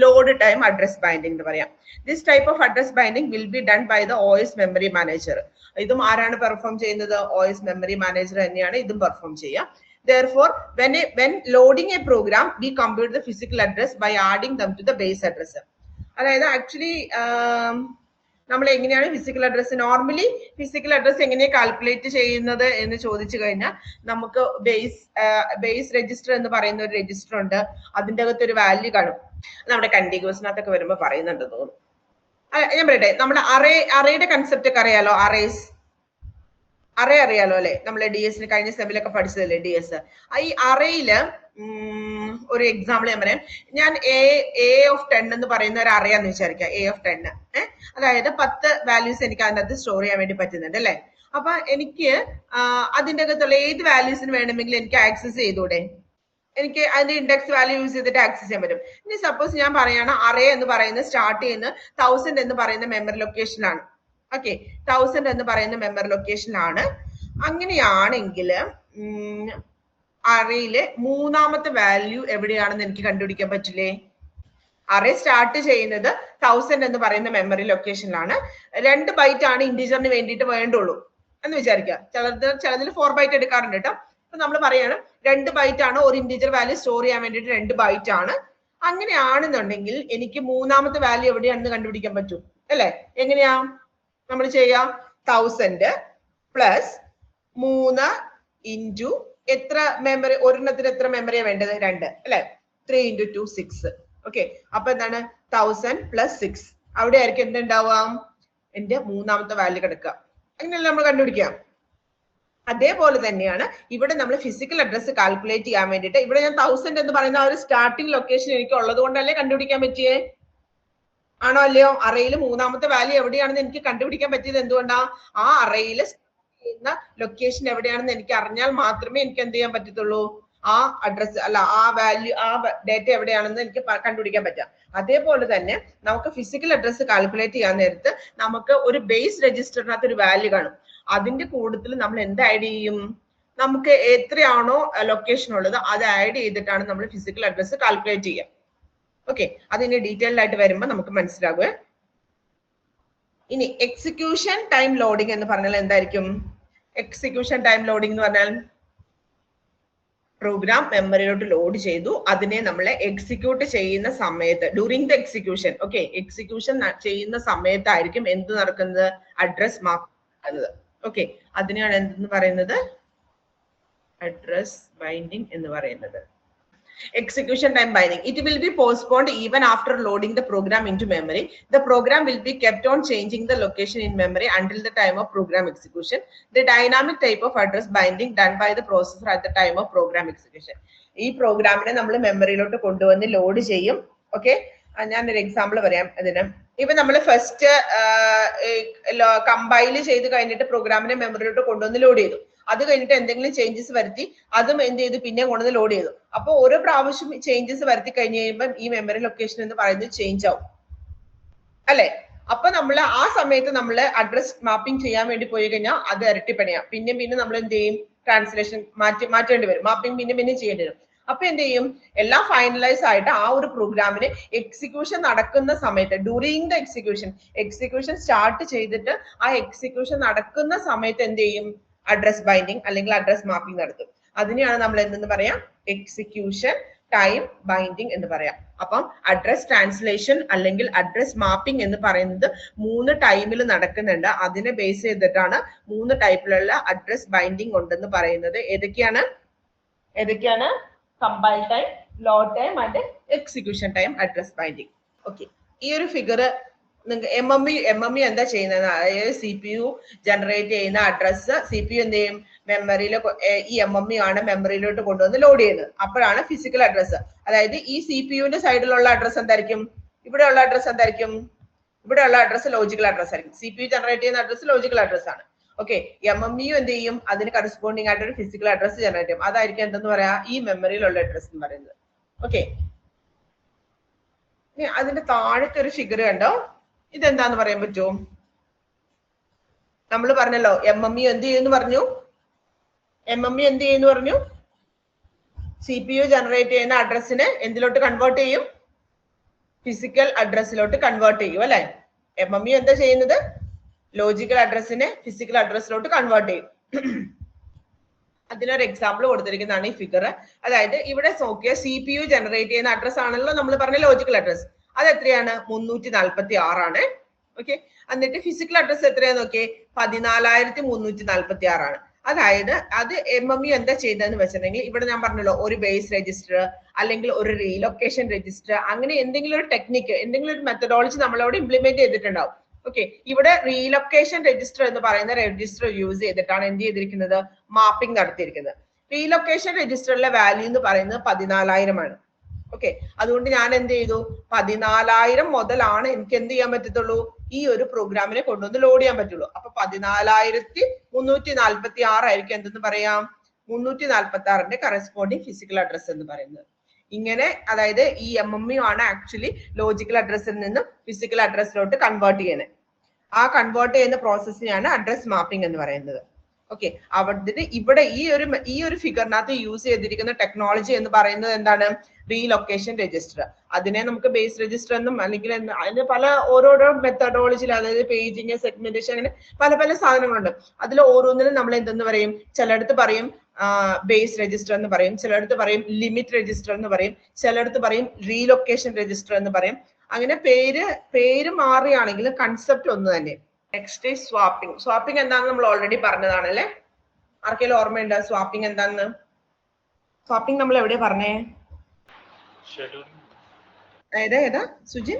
ലോഡ് ടൈം അഡ്രസ് ബൈൻഡിംഗ് എന്ന് പറയാം. This type of address binding will be done by the OS memory manager. ഇതും ആരാണ് പെർഫോം ചെയ്യുന്നത്? OS മെമ്മറി മാനേജർ തന്നെയാണ് ഇതും പെർഫോം ചെയ്യുക. Therefore, when loading a program, we compute the physical address by adding them to the base address. അതായത് actually നമ്മൾ എങ്ങനെയാണ് physical address, normally physical address എങ്ങനെയാണ് കാൽക്കുലേറ്റ് ചെയ്യുന്നത് എന്ന് ചോദിച്ചു കഴിഞ്ഞാൽ നമുക്ക് ബേസ് രജിസ്റ്റർ എന്ന് പറയുന്ന ഒരു രജിസ്റ്റർ ഉണ്ട്. അതിൻ്റെ അകത്ത് ഒരു വാല്യൂ കാണും. നമ്മുടെ കണ്ടിഗ്യൂസിനകത്തൊക്കെ വരുമ്പോൾ പറയുന്നുണ്ട് തോന്നുന്നു. ഞാൻ പറയട്ടെ, നമ്മുടെ അറേയുടെ കൺസെപ്റ്റ് ഒക്കെ അറിയാലോ? അറേ അറിയാലോ അല്ലെ? നമ്മളെ DS കഴിഞ്ഞ സെമിലൊക്കെ പഠിച്ചതല്ലേ DS. ഈ അറേയില് ഒരു എക്സാമ്പിൾ ഞാൻ പറയാം. ഞാൻ A of 10 എന്ന് പറയുന്ന ഒരു അറയാന്ന് വിചാരിക്കാം. A of 10, അതായത് 10 വാല്യൂസ് എനിക്ക് അതിനകത്ത് സ്റ്റോർ ചെയ്യാൻ വേണ്ടി പറ്റുന്നുണ്ട് അല്ലെ. അപ്പൊ എനിക്ക് അതിൻ്റെ അകത്തുള്ള ഏത് വാല്യൂസിന് വേണമെങ്കിലും എനിക്ക് ആക്സസ് ചെയ്തൂടെ? എനിക്ക് അതിന്റെ ഇൻഡെക്സ് വാല്യൂ യൂസ് ചെയ്തിട്ട് ആക്സസ് ചെയ്യാൻ പറ്റും. ഇനി സപ്പോസ് ഞാൻ പറയാണ് അറേ എന്ന് പറയുന്നത് സ്റ്റാർട്ട് ചെയ്യുന്ന 1000 എന്ന് പറയുന്ന മെമ്മറി ലൊക്കേഷനിലാണ്. ഓക്കെ, 1000 എന്ന് പറയുന്ന മെമ്മറി ലൊക്കേഷനിലാണ്. അങ്ങനെയാണെങ്കിൽ അറേയിലെ 3ാമത്തെ വാല്യൂ എവിടെയാണെന്ന് എനിക്ക് കണ്ടുപിടിക്കാൻ പറ്റില്ലേ? അറേ സ്റ്റാർട്ട് ചെയ്യുന്നത് 1000 എന്ന് പറയുന്ന മെമ്മറി ലൊക്കേഷനിലാണ്. 2 ബൈറ്റ് ആണ് ഇന്റിജറിന് വേണ്ടിയിട്ട് വേണ്ടുള്ളൂ എന്ന് വിചാരിക്കുക. ചിലതിൽ 4 ബൈറ്റ് എടുക്കാറുണ്ട് കേട്ടോ. അപ്പൊ നമ്മൾ പറയാണ് 2 ബൈറ്റ് ആണ് ഒരു ഇന്റിജർ വാല്യൂ സ്റ്റോർ ചെയ്യാൻ വേണ്ടിയിട്ട് 2 ബൈറ്റ് ആണ്. അങ്ങനെയാണെന്നുണ്ടെങ്കിൽ എനിക്ക് 3ാമത്തെ വാല്യൂ എവിടെയാണെന്ന് കണ്ടുപിടിക്കാൻ പറ്റും അല്ലെ? എങ്ങനെയാ നമ്മൾ ചെയ്യാം? 1000 പ്ലസ് 3 ഇൻറ്റു എത്ര മെമ്മറി, ഒരെണ്ണത്തിന് എത്ര മെമ്മറിയാണ് വേണ്ടത്? 2 അല്ലെ? 3 × 2 6. ഓക്കെ, അപ്പൊ എന്താണ്? 1000 പ്ലസ് 6. അവിടെ ആയിരിക്കും എന്തുണ്ടാവുക? എന്റെ 3ാമത്തെ വാല്യൂ കിടക്കുക. അങ്ങനെയല്ല നമ്മൾ കണ്ടുപിടിക്കാം. അതേപോലെ തന്നെയാണ് ഇവിടെ നമ്മൾ ഫിസിക്കൽ അഡ്രസ് കാൽക്കുലേറ്റ് ചെയ്യാൻ വേണ്ടിയിട്ട് ഇവിടെ ഞാൻ 1000 എന്ന് പറയുന്ന ആ ഒരു സ്റ്റാർട്ടിംഗ് ലൊക്കേഷൻ എനിക്ക് ഉള്ളത് കൊണ്ടല്ലേ കണ്ടുപിടിക്കാൻ പറ്റിയേ? ആണോ അല്ലയോ? അറേയിൽ 3ാമത്തെ വാല്യൂ എവിടെയാണെന്ന് എനിക്ക് കണ്ടുപിടിക്കാൻ പറ്റിയത് എന്തുകൊണ്ടാ? ആ അറേയിൽ ചെയ്യുന്ന ലൊക്കേഷൻ എവിടെയാണെന്ന് എനിക്ക് അറിഞ്ഞാൽ മാത്രമേ എനിക്ക് എന്ത് ചെയ്യാൻ പറ്റത്തുള്ളൂ? ആ അഡ്രസ് അല്ല ആ വാല്യൂ, ആ ഡേറ്റ എവിടെയാണെന്ന് എനിക്ക് കണ്ടുപിടിക്കാൻ പറ്റാം. അതേപോലെ തന്നെ നമുക്ക് ഫിസിക്കൽ അഡ്രസ് കാൽക്കുലേറ്റ് ചെയ്യാൻ നേരത്ത് നമുക്ക് ഒരു ബേസ് രജിസ്റ്ററിനകത്ത് ഒരു വാല്യൂ കാണും. അതിന്റെ കൂട്ടത്തിൽ നമ്മൾ എന്ത് ആഡ് ചെയ്യും? നമുക്ക് എത്രയാണോ ലൊക്കേഷൻ ഉള്ളത് അത് ആഡ് ചെയ്തിട്ടാണ് നമ്മൾ ഫിസിക്കൽ അഡ്രസ് കാൽക്കുലേറ്റ് ചെയ്യുക. ഓക്കെ, അതിന്റെ ഡീറ്റെയിൽഡ് ആയിട്ട് വരുമ്പോൾ നമുക്ക് മനസ്സിലാകുക. ഇനി എക്സിക്യൂഷൻ ടൈം ലോഡിംഗ് എന്ന് പറഞ്ഞാൽ എന്തായിരിക്കും? എക്സിക്യൂഷൻ ടൈം ലോഡിംഗ് എന്ന് പറഞ്ഞാൽ പ്രോഗ്രാം മെമ്മറിയിലോട്ട് ലോഡ് ചെയ്തു, അതിനെ നമ്മൾ എക്സിക്യൂട്ട് ചെയ്യുന്ന സമയത്ത് during the execution, okay, execution ചെയ്യുന്ന സമയത്തായിരിക്കും എന്ത് നടക്കുന്നത്? അഡ്രസ് മാപ്പ് നടക്കുന്നത്. ഓക്കെ, അതിനെയാണ് എന്തെന്ന് പറയുന്നത്? അഡ്രസ് ബൈൻഡിങ് എന്ന് പറയുന്നത്. Execution time binding. It will be postponed even after loading the program into memory. The program will be kept on changing the location in memory until the time of program execution. The dynamic type of address binding done by the processor at the time of program execution. ഈ പ്രോഗ്രാമിനെ നമ്മൾ മെമ്മറിയിലോട്ട് കൊണ്ടുവന്ന് load ചെയ്യും. Okay, ഞാനൊരു example പറയാം അതിന്. ഇപ്പൊ നമ്മൾ ഫസ്റ്റ് കമ്പൈൽ ചെയ്ത് കഴിഞ്ഞിട്ട് പ്രോഗ്രാമിനെ മെമ്മറിയിലോട്ട് കൊണ്ടുവന്ന് ലോഡ് ചെയ്തു. അത് കഴിഞ്ഞിട്ട് എന്തെങ്കിലും ചേഞ്ചസ് വരുത്തി അതും എന്ത് ചെയ്തു? പിന്നെ കൊണ്ടുവന്ന് ലോഡ് ചെയ്തു. അപ്പൊ ഓരോ പ്രാവശ്യം ചേഞ്ചസ് വരുത്തി കഴിഞ്ഞ് കഴിയുമ്പോൾ ഈ മെമ്മറി ലൊക്കേഷൻ എന്ന് പറയുന്നത് ചേഞ്ച് ആവും അല്ലെ? അപ്പൊ നമ്മൾ ആ സമയത്ത് നമ്മൾ അഡ്രസ് മാപ്പിംഗ് ചെയ്യാൻ വേണ്ടി പോയി കഴിഞ്ഞാൽ അത് ഇരട്ടിപ്പണിയാം. പിന്നെ നമ്മൾ എന്ത് ചെയ്യും? ട്രാൻസ്ലേഷൻ മാറ്റേണ്ടി വരും. മാപ്പിംഗ് പിന്നെ ചെയ്യേണ്ടി വരും. അപ്പൊ എന്ത് ചെയ്യും? എല്ലാം ഫൈനലൈസ് ആയിട്ട് ആ ഒരു പ്രോഗ്രാമിന് എക്സിക്യൂഷൻ നടക്കുന്ന സമയത്ത് ഡ്യൂറിങ് ദ എക്സിക്യൂഷൻ സ്റ്റാർട്ട് ചെയ്തിട്ട് ആ എക്സിക്യൂഷൻ നടക്കുന്ന സമയത്ത് എന്ത് ചെയ്യും? അഡ്രസ് ബൈൻഡിങ് അല്ലെങ്കിൽ അഡ്രസ് മാപ്പിംഗ് നടത്തും. അതിനെയാണ് നമ്മൾ എന്തെന്ന് പറയാം? എക്സിക്യൂഷൻ ടൈം ബൈൻഡിങ് എന്ന് പറയാം. അപ്പം അഡ്രസ് ട്രാൻസ്ലേഷൻ അല്ലെങ്കിൽ അഡ്രസ് മാപ്പിംഗ് എന്ന് പറയുന്നത് 3 ടൈമിൽ നടക്കുന്നുണ്ട്. അതിനെ ബേസ് ചെയ്തിട്ടാണ് 3 ടൈപ്പിലുള്ള അഡ്രസ് ബൈൻഡിങ് ഉണ്ടെന്ന് പറയുന്നത്. ഏതൊക്കെയാണ്? Compile time, load time and execution time address binding. Okay, ഈ ഒരു ഫിഗർ നിങ്ങൾക്ക് എം എന്താ ചെയ്യുന്നത്? അതായത് CPU ജനറേറ്റ് ചെയ്യുന്ന അഡ്രസ് CPU എന്ത് ചെയ്യും? മെമ്മറിയിൽ ഈ ആണ് മെമ്മറിയിലോട്ട് കൊണ്ടുവന്ന് ലോഡ് ചെയ്യുന്നത്. അപ്പോഴാണ് ഫിസിക്കൽ അഡ്രസ്. അതായത് ഈ CPUന്റെ സൈഡിലുള്ള അഡ്രസ് എന്തായിരിക്കും? ഇവിടെയുള്ള അഡ്രസ് എന്തായിരിക്കും? ഇവിടെയുള്ള അഡ്രസ് ലോജിക്കൽ അഡ്രസ് ആയിരിക്കും. CPU ജനറേറ്റ് ചെയ്യുന്ന അഡ്രസ് ലോജിക്കൽ അഡ്രസ് ആണ്. ഓക്കെ, MMU എന്ത് ചെയ്യും? അതിന് കറസ്പോണ്ടിങ് ആയിട്ട് ഒരു ഫിസിക്കൽ അഡ്രസ് ജനറേറ്റ് ചെയ്യും. അതായിരിക്കും എന്തെന്ന് പറയാ? ഈ മെമ്മറിയിലുള്ള അഡ്രസ് എന്ന് പറയുന്നത്. ഓക്കെ, അതിന്റെ താഴത്തെ ഒരു ഫിഗർ കണ്ടോ? ഇതെന്താന്ന് പറയാൻ പറ്റുമോ? നമ്മൾ പറഞ്ഞല്ലോ MMU എന്ത് ചെയ്യുന്നു പറഞ്ഞു? MMU എന്ത് ചെയ്യുന്നു പറഞ്ഞു? CPU ജനറേറ്റ് ചെയ്യുന്ന അഡ്രസ്സിനെ എന്തിലോട്ട് കൺവേർട്ട് ചെയ്യും? ഫിസിക്കൽ അഡ്രസ്സിലോട്ട് കൺവേർട്ട് ചെയ്യും അല്ലെ? MMU എന്താ ചെയ്യുന്നത്? ലോജിക്കൽ അഡ്രസ്സിനെ ഫിസിക്കൽ അഡ്രസ്സിലോട്ട് കൺവേർട്ട് ചെയ്യും. അതിനൊരു എക്സാമ്പിൾ കൊടുത്തിരിക്കുന്നതാണ് ഈ ഫിഗർ. അതായത് ഇവിടെ നോക്കിയ CPU ജനറേറ്റ് ചെയ്യുന്ന അഡ്രസ് ആണല്ലോ നമ്മൾ പറഞ്ഞ ലോജിക്കൽ അഡ്രസ്. അത് എത്രയാണ്? 346 ആണ്. ഓക്കെ, എന്നിട്ട് ഫിസിക്കൽ അഡ്രസ് എത്രയാന്ന് നോക്കിയേ? 14346 ആണ്. അതായത് അത് MMU എന്താ ചെയ്തതെന്ന് വെച്ചിട്ടുണ്ടെങ്കിൽ ഇവിടെ ഞാൻ പറഞ്ഞല്ലോ ഒരു ബേസ് രജിസ്റ്റർ അല്ലെങ്കിൽ ഒരു റീലൊക്കേഷൻ രജിസ്റ്റർ, അങ്ങനെ എന്തെങ്കിലും ഒരു ടെക്നിക്ക്, എന്തെങ്കിലും ഒരു മെത്തഡോളജി നമ്മളവിടെ ഇംപ്ലിമെന്റ് ചെയ്തിട്ടുണ്ടാവും. ഓക്കെ, ഇവിടെ റീലൊക്കേഷൻ രജിസ്റ്റർ എന്ന് പറയുന്ന രജിസ്റ്റർ യൂസ് ചെയ്തിട്ടാണ് എന്ത് ചെയ്തിരിക്കുന്നത്? മാപ്പിംഗ് നടത്തിയിരിക്കുന്നത്. റീലൊക്കേഷൻ രജിസ്റ്ററിലെ വാല്യൂ എന്ന് പറയുന്നത് 14000 ആണ്. ഓക്കെ, അതുകൊണ്ട് ഞാൻ എന്ത് ചെയ്തു? 14000 മുതലാണ് എനിക്ക് എന്ത് ചെയ്യാൻ പറ്റത്തുള്ളൂ? ഈ ഒരു പ്രോഗ്രാമിനെ കൊണ്ടുവന്ന് ലോഡ് ചെയ്യാൻ പറ്റുള്ളൂ. അപ്പൊ 14346 ആയിരിക്കും എന്തെന്ന് പറയാം? 346ന്റെ കറസ്പോണ്ടിങ് ഫിസിക്കൽ അഡ്രസ് എന്ന് പറയുന്നത്. ഇങ്ങനെ, അതായത് ഈ MMU ആണ് ആക്ച്വലി ലോജിക്കൽ അഡ്രസ്സിൽ നിന്ന് ഫിസിക്കൽ അഡ്രസ്സിലോട്ട് കൺവേർട്ട് ചെയ്യുന്നത്. ആ കൺവേർട്ട് ചെയ്യുന്ന പ്രോസസ്സിനെയാണ് അഡ്രസ് മാപ്പിംഗ് എന്ന് പറയുന്നത്. ഓക്കെ, അവിടെ ഇവിടെ ഈ ഒരു ഫിഗറിനകത്ത് യൂസ് ചെയ്തിരിക്കുന്ന ടെക്നോളജി എന്ന് പറയുന്നത് എന്താണ്? Relocation register. അതിനെ നമുക്ക് ബേസ് രജിസ്റ്റർ എന്നും അല്ലെങ്കിൽ അതിന് പല ഓരോരോ മെത്തഡോളജിയിൽ, അതായത് പേജിങ്, സെഗ്മെന്റേഷൻ, അങ്ങനെ പല പല സാധനങ്ങളുണ്ട്. അതിൽ ഓരോന്നിനും നമ്മൾ എന്തെന്ന് പറയും? ചിലടത്ത് പറയും ബേസ് രജിസ്റ്റർ എന്ന് പറയും, ചിലടത്ത് പറയും ലിമിറ്റ് രജിസ്റ്റർ എന്ന് പറയും, ചിലടത്ത് പറയും റീലൊക്കേഷൻ രജിസ്റ്റർ എന്ന് പറയും. അങ്ങനെ പേര് മാറിയാണെങ്കിൽ കൺസെപ്റ്റ് ഒന്ന് തന്നെ. Next swapping. സ്വാപ്പിംഗ് എന്താണെന്ന് നമ്മൾ ഓൾറെഡി പറഞ്ഞതാണ് അല്ലെ? ആർക്കെങ്കിലും ഓർമ്മയുണ്ടോ സ്വാപ്പിംഗ് എന്താന്ന്? സ്വാപ്പിംഗ് നമ്മൾ എവിടെ പറഞ്ഞേ? ഏതാ സുജിൻ?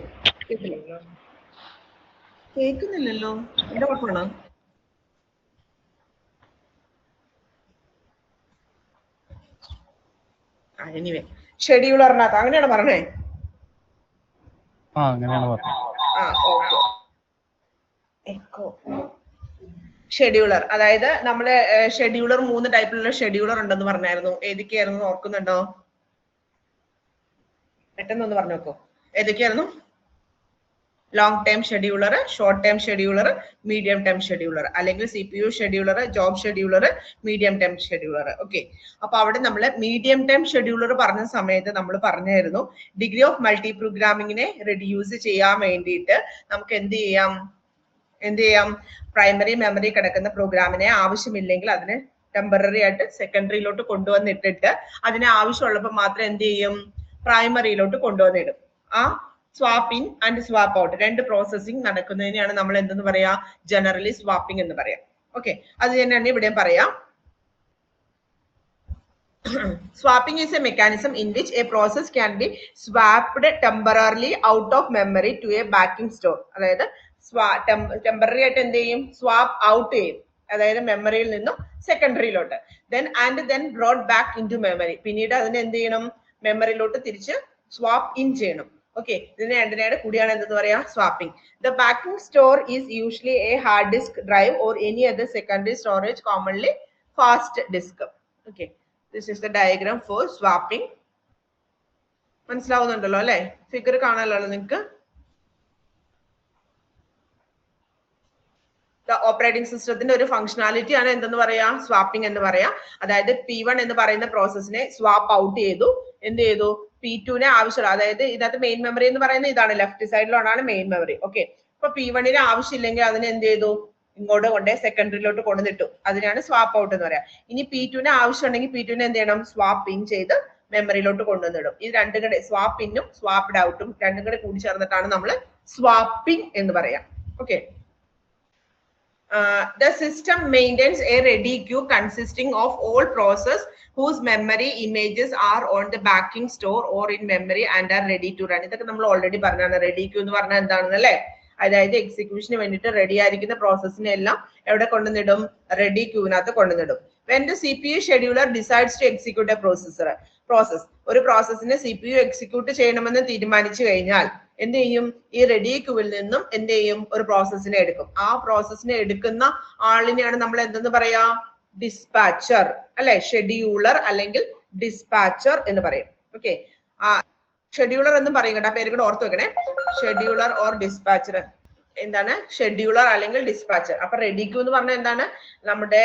കേൾക്കുന്നില്ലല്ലോ, എന്റെ കുഴപ്പമാണോ? എനിവേ, ഷെഡ്യൂളറിനകത്ത് അങ്ങനെയാണ് പറഞ്ഞേ. ഷെഡ്യൂളർ, അതായത് നമ്മള് ഷെഡ്യൂളർ 3 ടൈപ്പിലുള്ള ഷെഡ്യൂളർ ഉണ്ടെന്ന് പറഞ്ഞായിരുന്നു. ഏതൊക്കെയായിരുന്നു ഓർക്കുന്നുണ്ടോ? പെട്ടെന്നൊന്ന് പറഞ്ഞു നോക്കൂ, ഏതൊക്കെയായിരുന്നു? Long time scheduler, short time scheduler, medium time scheduler, അല്ലെങ്കിൽ CPU scheduler, job scheduler, medium time scheduler. Okay, അപ്പൊ അവിടെ നമ്മൾ മീഡിയം ടൈം ഷെഡ്യൂളർ പറഞ്ഞ സമയത്ത് നമ്മൾ പറഞ്ഞായിരുന്നു ഡിഗ്രി ഓഫ് മൾട്ടി പ്രോഗ്രാമിങ്ങിനെ റെഡ്യൂസ് ചെയ്യാൻ വേണ്ടിയിട്ട് നമുക്ക് എന്ത് ചെയ്യാം, പ്രൈമറി മെമ്മറി കിടക്കുന്ന പ്രോഗ്രാമിനെ ആവശ്യമില്ലെങ്കിൽ അതിനെ ടെമ്പററി ആയിട്ട് സെക്കൻഡറിയിലോട്ട് കൊണ്ടുവന്നിട്ടിട്ട് അതിനെ ആവശ്യമുള്ളപ്പോൾ മാത്രം എന്ത് ചെയ്യും, പ്രൈമറിയിലോട്ട് കൊണ്ടുവന്നിടും. ആ swap in and swap out രണ്ട് പ്രോസസ്സിംഗ് നടക്കുന്നതിനെയാണ് നമ്മൾ എന്തെന്ന് പറയാ, ജനറലി സ്വാപ്പിംഗ് എന്ന് പറയാം. ഓക്കെ, അത് തന്നെയാണ് ഇവിടെ പറയാം. Swapping is a mechanism in which a process can be swapped temporarily out of memory to a backing store. അതായത് ടെമ്പററി ആയിട്ട് എന്ത് ചെയ്യും, സ്വാപ്പ് ഔട്ട് ചെയ്യും, അതായത് മെമ്മറിയിൽ നിന്നും സെക്കൻഡറിയിലോട്ട്, then brought back into memory. പിന്നീട് അതിനെ എന്ത് ചെയ്യണം, മെമ്മറിയിലോട്ട് തിരിച്ച് സ്വാപ്പ് ഇൻ ചെയ്യണം. ഓക്കെ, ഇതിനെ രണ്ടിനെയുടെ കൂടിയാണ് എന്തെന്ന് പറയാ, swapping. The backing store is usually a hard disk drive or any other secondary storage, commonly fast disk. Okay, this is the diagram for swapping. മനസ്സിലാവുന്നുണ്ടല്ലോ അല്ലെ, ഫിഗർ കാണാലോ നിങ്ങൾക്ക്. ഓപ്പറേറ്റിംഗ് സിസ്റ്റത്തിന്റെ ഒരു ഫംഗ്ഷനാലിറ്റി ആണ് എന്തെന്ന് പറയാ, സ്വാപ്പിംഗ് എന്ന് പറയാ. അതായത് P1 എന്ന് പറയുന്ന പ്രോസസ്സിനെ സ്വാപ്പ് ഔട്ട് ചെയ്തു, എന്ത് ചെയ്തു, P2നെ ആവശ്യമുള്ള, അതായത് ഇതിനകത്ത് മെയിൻ മെമ്മറി എന്ന് പറയുന്നത് ഇതാണ്, ലെഫ്റ്റ് സൈഡിലാണ് മെയിൻ മെമ്മറി. ഓക്കെ, അപ്പൊ P1ന് ആവശ്യമില്ലെങ്കിൽ അതിനെ എന്ത് ചെയ്തു, ഇങ്ങോട്ട് കൊണ്ടേ സെക്കൻഡറിയിലോട്ട് കൊണ്ടുവന്നിട്ടു, അതിനാണ് സ്വാപ്പ് ഔട്ട് എന്ന് പറയാം. ഇനി P2ന് ആവശ്യമുണ്ടെങ്കിൽ P2നെ എന്ത് ചെയ്യണം, സ്വാപ്പ് ഇൻ ചെയ്ത് മെമ്മറിയിലോട്ട് കൊണ്ടുവന്നിടും. ഇത് രണ്ടും കൂടെ, സ്വാപ്പ് ഇന്നും സ്വാപ്ഡ് ഔട്ടും രണ്ടും കൂടെ കൂടി ചേർന്നിട്ടാണ് നമ്മൾ സ്വാപ്പിംഗ് എന്ന് പറയാം. Okay, the system maintains a ready queue consisting of all process whose memory images are on the backing store or in memory and are ready to run. ഇതൊക്കെ നമ്മൾ ഓൾറെഡി പറഞ്ഞാണ്. റെഡി ക്യൂ എന്ന് പറഞ്ഞാൽ എന്താണെന്ന് അല്ലേ, അതായത് എക്സിക്യൂഷന് വേണ്ടിയിട്ട് റെഡി ആയിരിക്കുന്ന പ്രോസസ്സിനെ എല്ലാം എവിടെ കൊണ്ടുവന്നിടും, ready ക്യൂവിനകത്ത് കൊണ്ടുവന്നിടും. When the CPU scheduler decides to execute a process, ഒരു പ്രോസസ്സിനെ CPU എക്സിക്യൂട്ട് ചെയ്യണമെന്ന് തീരുമാനിച്ചു കഴിഞ്ഞാൽ എന്ത് ചെയ്യും, ഈ റെഡി ക്യൂവിൽ നിന്നും എന്ത് ചെയ്യും, ഒരു പ്രോസസ്സിനെ എടുക്കും. ആ പ്രോസസ്സിനെ എടുക്കുന്ന ആളിനെയാണ് നമ്മൾ എന്തെന്ന് പറയാ, ഡിസ്പാച്ചർ അല്ലെ, ഷെഡ്യൂളർ അല്ലെങ്കിൽ ഡിസ്പാച്ചർ എന്ന് പറയും. ഓക്കെ, ഷെഡ്യൂളർ എന്നും പറയും കേട്ടോ, പേര് കൂടെ ഓർത്ത് വെക്കണേ, ഷെഡ്യൂളർ ഓർ ഡിസ്പാച്ചർ. എന്താണ് ഷെഡ്യൂളർ അല്ലെങ്കിൽ ഡിസ്പാച്ചർ. അപ്പൊ റെഡി ക്യൂ എന്ന് പറഞ്ഞാൽ എന്താണ്, നമ്മുടെ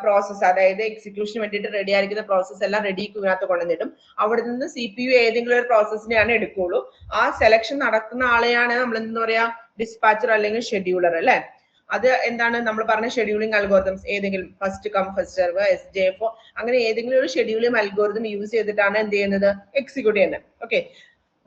പ്രോസസ്, അതായത് എക്സിക്യൂഷന് വേണ്ടിയിട്ട് റെഡി ആയിരിക്കുന്ന പ്രോസസ് എല്ലാം റെഡി ക്യൂവിനകത്ത് കൊണ്ടുവന്നിടും. അവിടെ നിന്ന് CPU ഏതെങ്കിലും ഒരു പ്രോസസ്സിനെയാണ് എടുക്കുള്ളൂ. ആ സെലക്ഷൻ നടക്കുന്ന ആളെയാണ് നമ്മൾ എന്താ പറയാ, ഡിസ്പാച്ചർ അല്ലെങ്കിൽ ഷെഡ്യൂളർ അല്ലെ. അത് എന്താണ്, നമ്മൾ പറഞ്ഞ ഷെഡ്യൂളിംഗ് അൽഗോരിതംസ്, ഏതെങ്കിലും first come first serve, SJF, അങ്ങനെ ഏതെങ്കിലും ഒരു ഷെഡ്യൂളിംഗ് അൽഗോരിതം യൂസ് ചെയ്തിട്ടാണ് എന്ത് ചെയ്യുന്നത്, എക്സിക്യൂട്ട് ചെയ്യുന്നത്. Okay,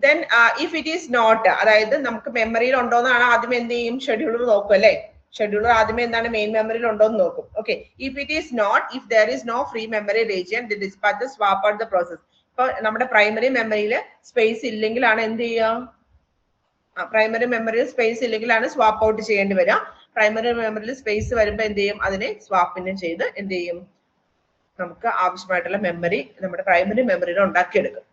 then if it is not, അതായത് നമുക്ക് മെമ്മറിയിൽ ഉണ്ടോന്നാണ് ആദ്യം എന്ത് ചെയ്യും, ഷെഡ്യൂളർ നോക്കും അല്ലെ. ഷെഡ്യൂളർ ആദ്യമേ എന്താണ്, മെയിൻ മെമ്മറിയിൽ ഉണ്ടോന്ന് നോക്കും. Okay, if it is not, if there is no free memory region, the dispatcher swap out the process. ഇപ്പൊ നമ്മുടെ പ്രൈമറി മെമ്മറിയിൽ സ്പേസ് ഇല്ലെങ്കിലാണ് എന്ത് ചെയ്യുക, പ്രൈമറി മെമ്മറിയിൽ സ്പേസ് ഇല്ലെങ്കിലാണ് സ്വാപ്പ് ഔട്ട് ചെയ്യേണ്ടി വരിക. പ്രൈമറി മെമ്മറിയിൽ സ്പേസ് വരുമ്പോൾ എന്ത് ചെയ്യും, അതിനെ സ്വാപ്പിന് ചെയ്ത് എന്ത് ചെയ്യും, നമുക്ക് ആവശ്യമായിട്ടുള്ള മെമ്മറി നമ്മുടെ പ്രൈമറി മെമ്മറിയിൽ ഉണ്ടാക്കിയെടുക്കും.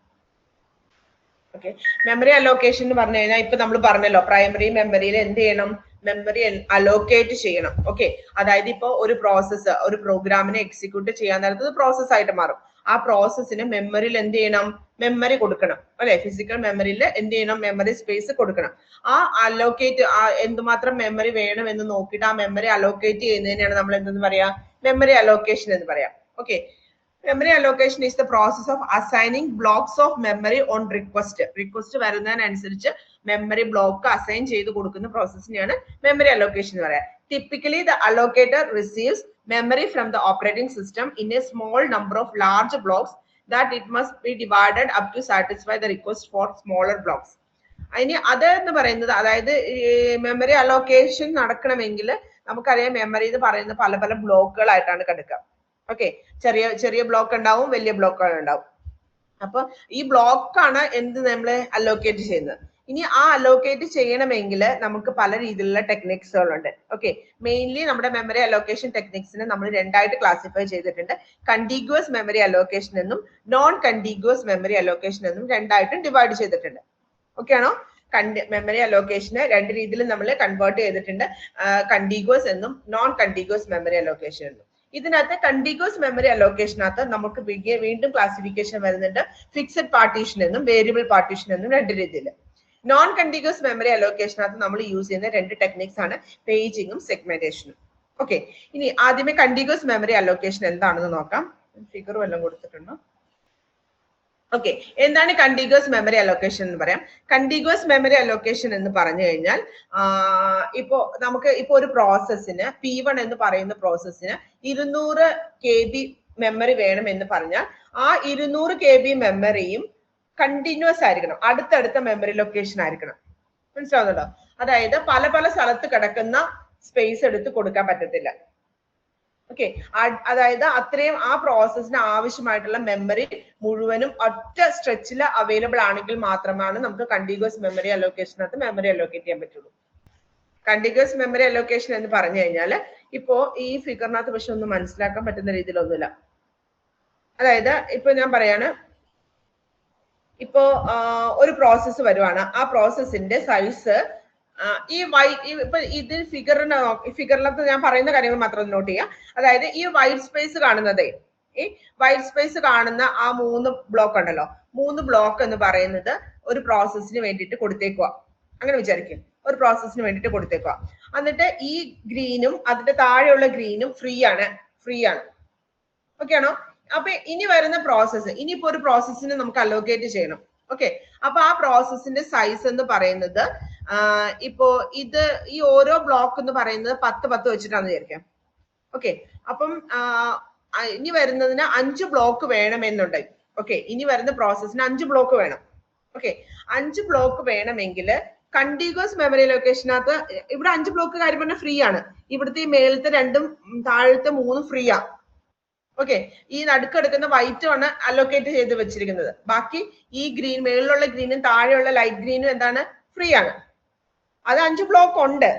ഓക്കെ, മെമ്മറി അലോക്കേഷൻ എന്ന് പറഞ്ഞു കഴിഞ്ഞാൽ ഇപ്പൊ നമ്മൾ പറഞ്ഞല്ലോ, പ്രൈമറി മെമ്മറിയിൽ എന്ത് ചെയ്യണം, മെമ്മറി അലോക്കേറ്റ് ചെയ്യണം. ഓക്കെ, അതായത് ഇപ്പൊ ഒരു പ്രോസസ്സ് ഒരു പ്രോഗ്രാമിനെ എക്സിക്യൂട്ട് ചെയ്യാൻ നേരത്ത് പ്രോസസ് ആയിട്ട് മാറും. ആ പ്രോസസ്സിന് മെമ്മറിയിൽ എന്ത് ചെയ്യണം, മെമ്മറി കൊടുക്കണം അല്ലെ. ഫിസിക്കൽ മെമ്മറിയിൽ എന്ത് ചെയ്യണം, മെമ്മറി സ്പേസ് കൊടുക്കണം. ആ അലോക്കേറ്റ്, എന്തുമാത്രം മെമ്മറി വേണം എന്ന് നോക്കിയിട്ട് ആ മെമ്മറി അലോക്കേറ്റ് ചെയ്യുന്നതിനാണ് നമ്മൾ എന്തെന്ന് പറയാ, മെമ്മറി അലോക്കേഷൻ എന്ന് പറയാം. Okay, memory allocation is the process of assigning blocks of memory on request. Request വരുന്നതിനനുസരിച്ച് മെമ്മറി ബ്ലോക്ക് അസൈൻ ചെയ്ത് കൊടുക്കുന്ന പ്രോസസ്സിനെയാണ് മെമ്മറി അലോക്കേഷൻ എന്ന് പറയാം. Typically the allocator receives memory from the operating system in a small number of large blocks that it must be divided up to satisfy the request for smaller blocks. അതിന് അത് എന്ന് പറയുന്നത്, അതായത് memory allocation നടക്കണമെങ്കിൽ നമുക്കറിയാം memory എന്ന് പറയുന്നത് പല പല ബ്ലോക്കുകളായിട്ടാണ് കിടക്കുക. ഓക്കെ, ചെറിയ ചെറിയ ബ്ലോക്ക് ഉണ്ടാവും, വലിയ ബ്ലോക്കുകൾ ഉണ്ടാവും. അപ്പൊ ഈ ബ്ലോക്കാണ് എന്ത് നമ്മൾ അലോക്കേറ്റ് ചെയ്യുന്നത്. ഇനി ആ അലോക്കേറ്റ് ചെയ്യണമെങ്കിൽ നമുക്ക് പല രീതിയിലുള്ള ടെക്നിക്സുകളുണ്ട്. ഓക്കെ, മെയിൻലി നമ്മുടെ മെമ്മറി അലോക്കേഷൻ ടെക്നിക്സിനെ നമ്മൾ രണ്ടായിട്ട് ക്ലാസിഫൈ ചെയ്തിട്ടുണ്ട്. കണ്ടിഗ്യുവസ് മെമ്മറി അലോക്കേഷൻ എന്നും നോൺ കണ്ടിഗ്യുവസ് മെമ്മറി അലോക്കേഷൻ എന്നും രണ്ടായിട്ടും ഡിവൈഡ് ചെയ്തിട്ടുണ്ട്. ഓക്കെ ആണോ? മെമ്മറി അലോക്കേഷന് രണ്ട് രീതിയിൽ നമ്മൾ കൺവേർട്ട് ചെയ്തിട്ടുണ്ട്, കണ്ടിഗ്യുവസ് എന്നും നോൺ കണ്ടിഗ്യുവസ് മെമ്മറി അലോക്കേഷൻ എന്നും. ഇതിനകത്ത് കണ്ടിഗ്യുവസ് മെമ്മറി അലോക്കേഷനകത്ത് നമുക്ക് വീണ്ടും ക്ലാസിഫിക്കേഷൻ വരുന്നുണ്ട്, ഫിക്സഡ് പാർട്ടീഷൻ എന്നും വേരിയബിൾ പാർട്ടീഷൻ എന്നും രണ്ട് രീതിയിൽ. നോൺ കണ്ടിന്യൂസ് മെമ്മറി അലോക്കേഷനകത്ത് നമ്മൾ യൂസ് ചെയ്യുന്ന രണ്ട് ടെക്നിക്സ് ആണ് പേജിങ്ങും സെഗ്മെന്റേഷനും. ഓക്കെ, ഇനി ആദ്യമേ കണ്ടിന്യൂസ് മെമ്മറി അലോക്കേഷൻ എന്താണെന്ന് നോക്കാം. ഫിഗർ വല്ലതും കൊടുത്തിട്ടുണ്ടോ? ഓക്കെ, എന്താണ് കണ്ടിന്യൂസ് മെമ്മറി അലോക്കേഷൻ എന്ന് പറയാം. കണ്ടിന്യൂസ് മെമ്മറി അലോക്കേഷൻ എന്ന് പറഞ്ഞു കഴിഞ്ഞാൽ ഇപ്പോ നമുക്ക് ഇപ്പൊ ഒരു പ്രോസസ്സിന് P1 എന്ന് പറയുന്ന പ്രോസസ്സിന് 200 KB മെമ്മറി വേണം എന്ന് പറഞ്ഞാൽ ആ 200 KB മെമ്മറിയും കണ്ടിന്യൂസ് ആയിരിക്കണം, അടുത്തടുത്ത മെമ്മറി ലൊക്കേഷൻ ആയിരിക്കണം. മനസ്സിലാവുന്നുണ്ടോ? അതായത് പല പല സ്ഥലത്ത് കിടക്കുന്ന സ്പേസ് എടുത്ത് കൊടുക്കാൻ പറ്റത്തില്ല. ഓക്കെ, അതായത് അത്രയും ആ പ്രോസസ്സിന് ആവശ്യമായിട്ടുള്ള മെമ്മറി മുഴുവനും ഒറ്റ സ്ട്രെച്ചിൽ അവൈലബിൾ ആണെങ്കിൽ മാത്രമാണ് നമുക്ക് കണ്ടിന്യൂസ് മെമ്മറി അലോക്കേഷനകത്ത് മെമ്മറി അലോക്കേറ്റ് ചെയ്യാൻ പറ്റുള്ളൂ. കണ്ടിന്യൂസ് മെമ്മറി അലോക്കേഷൻ എന്ന് പറഞ്ഞു കഴിഞ്ഞാൽ ഇപ്പോ ഈ ഫിഗറിനകത്ത് പക്ഷെ ഒന്നും മനസ്സിലാക്കാൻ പറ്റുന്ന രീതിയിലൊന്നുമില്ല. അതായത് ഇപ്പൊ ഞാൻ പറയാണ്, ഇപ്പോ ഒരു പ്രോസസ്സ് വരുവാണ്, ആ പ്രോസസ്സിന്റെ സൈസ് ഇപ്പൊ ഇത് ഫിഗറിനകത്ത് ഞാൻ പറയുന്ന കാര്യങ്ങൾ മാത്രം നോട്ട് ചെയ്യാം. അതായത് ഈ വൈറ്റ് സ്പേസ് കാണുന്നതേ, ഈ വൈറ്റ് സ്പേസ് കാണുന്ന ആ 3 ബ്ലോക്ക് ഉണ്ടല്ലോ, 3 ബ്ലോക്ക് എന്ന് പറയുന്നത് ഒരു പ്രോസസ്സിന് വേണ്ടിയിട്ട് കൊടുത്തേക്കുക. അങ്ങനെ വിചാരിക്കും, ഒരു പ്രോസസ്സിന് വേണ്ടിയിട്ട് കൊടുത്തേക്കുക. എന്നിട്ട് ഈ ഗ്രീനും അതിന്റെ താഴെയുള്ള ഗ്രീനും ഫ്രീ ആണ്. ഓക്കെ ആണോ? അപ്പൊ ഇനി വരുന്ന പ്രോസസ്സ്, ഇനിയിപ്പോ ഒരു പ്രോസസ്സിന് നമുക്ക് അലോക്കേറ്റ് ചെയ്യണം. ഓക്കെ, അപ്പൊ ആ പ്രോസസ്സിന്റെ സൈസ് എന്ന് പറയുന്നത് ഇപ്പോ ഇത് ഈ ഓരോ ബ്ലോക്ക് എന്ന് പറയുന്നത് 10 വെച്ചിട്ടാന്ന് വിചാരിക്കാം. ഓക്കെ, അപ്പം ഇനി വരുന്നതിന് 5 ബ്ലോക്ക് വേണമെന്നുണ്ടെങ്കിൽ, ഓക്കെ, ഇനി വരുന്ന പ്രോസസ്സിന് 5 ബ്ലോക്ക് വേണം. ഓക്കെ, 5 ബ്ലോക്ക് വേണമെങ്കിൽ കണ്ടിന്യൂസ് മെമ്മറി ലൊക്കേഷനകത്ത് ഇവിടെ 5 ബ്ലോക്ക് കാര്യം പറഞ്ഞാൽ ഫ്രീ ആണ്. ഇവിടുത്തെ ഈ മേളത്തെ 2ഉം താഴത്തെ 3ഉം ഫ്രീ ആ. ഓക്കെ, ഈ നടുക്കെടുക്കുന്ന വൈറ്റ് ആണ് അലോക്കേറ്റ് ചെയ്ത് വെച്ചിരിക്കുന്നത്. ബാക്കി ഈ ഗ്രീൻ, മേളിലുള്ള ഗ്രീനും താഴെയുള്ള ലൈറ്റ് ഗ്രീനും എന്താണ്, ഫ്രീ ആണ്. അത് 5 ബ്ലോക്ക് ഉണ്ട്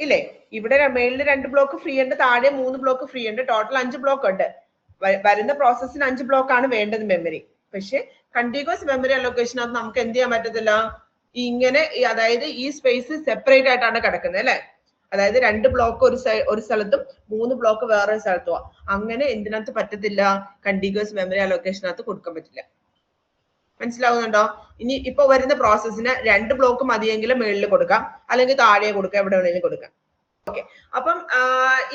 ഇല്ലേ? ഇവിടെ മേളിൽ 2 ബ്ലോക്ക് ഫ്രീ ഉണ്ട്, താഴെ 3 ബ്ലോക്ക് ഫ്രീ ഉണ്ട്, ടോട്ടൽ 5 ബ്ലോക്ക് ഉണ്ട്. വരുന്ന പ്രോസസ്സിന് 5 ബ്ലോക്ക് ആണ് വേണ്ടത് മെമ്മറി. പക്ഷെ കണ്ടിന്യൂസ് മെമ്മറി അലോക്കേഷനകത്ത് നമുക്ക് എന്ത് ചെയ്യാൻ പറ്റത്തില്ല, ഇങ്ങനെ അതായത് ഈ സ്പേസ് സെപ്പറേറ്റ് ആയിട്ടാണ് കിടക്കുന്നത് അല്ലെ. അതായത് 2 ബ്ലോക്ക് ഒരു സ്ഥലത്തും 3 ബ്ലോക്ക് വേറൊരു സ്ഥലത്തും. അങ്ങനെ എന്തിനകത്ത് പറ്റത്തില്ല, കണ്ടിന്യൂസ് മെമ്മറി അലോക്കേഷനകത്ത് കൊടുക്കാൻ പറ്റില്ല. മനസ്സിലാവുന്നുണ്ടോ? ഇനി ഇപ്പൊ വരുന്ന പ്രോസസ്സിന് 2 ബ്ലോക്ക് മതിയെങ്കിലും മേളിൽ കൊടുക്കാം, അല്ലെങ്കിൽ താഴെ കൊടുക്കാം, എവിടെ വേണമെങ്കിലും കൊടുക്കാം. ഓക്കെ, അപ്പം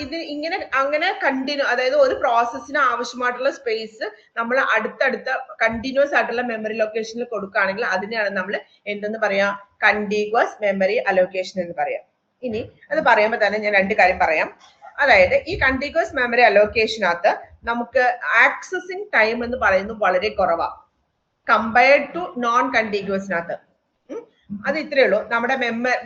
ഇത് ഇങ്ങനെ അങ്ങനെ കണ്ടിന്യൂ, അതായത് ഒരു പ്രോസസ്സിന് ആവശ്യമായിട്ടുള്ള സ്പേസ് നമ്മൾ അടുത്തടുത്ത കണ്ടിന്യൂസ് ആയിട്ടുള്ള മെമ്മറി ലൊക്കേഷനിൽ കൊടുക്കുകയാണെങ്കിൽ അതിനെയാണ് നമ്മൾ എന്തെന്ന് പറയാ, കണ്ടിന്യൂസ് മെമ്മറി അലോക്കേഷൻ എന്ന് പറയാം. ഇനി അത് പറയുമ്പോൾ തന്നെ ഞാൻ 2 കാര്യം പറയാം. അതായത് ഈ കണ്ടിന്യൂസ് മെമ്മറി അലോക്കേഷനകത്ത് നമുക്ക് ആക്സസിങ് ടൈം എന്ന് പറയുന്നത് വളരെ കുറവാണ് കമ്പയർഡ് ടു നോൺ കണ്ടിന്യൂസിനകത്ത്. അത് ഇത്രയേ ഉള്ളൂ.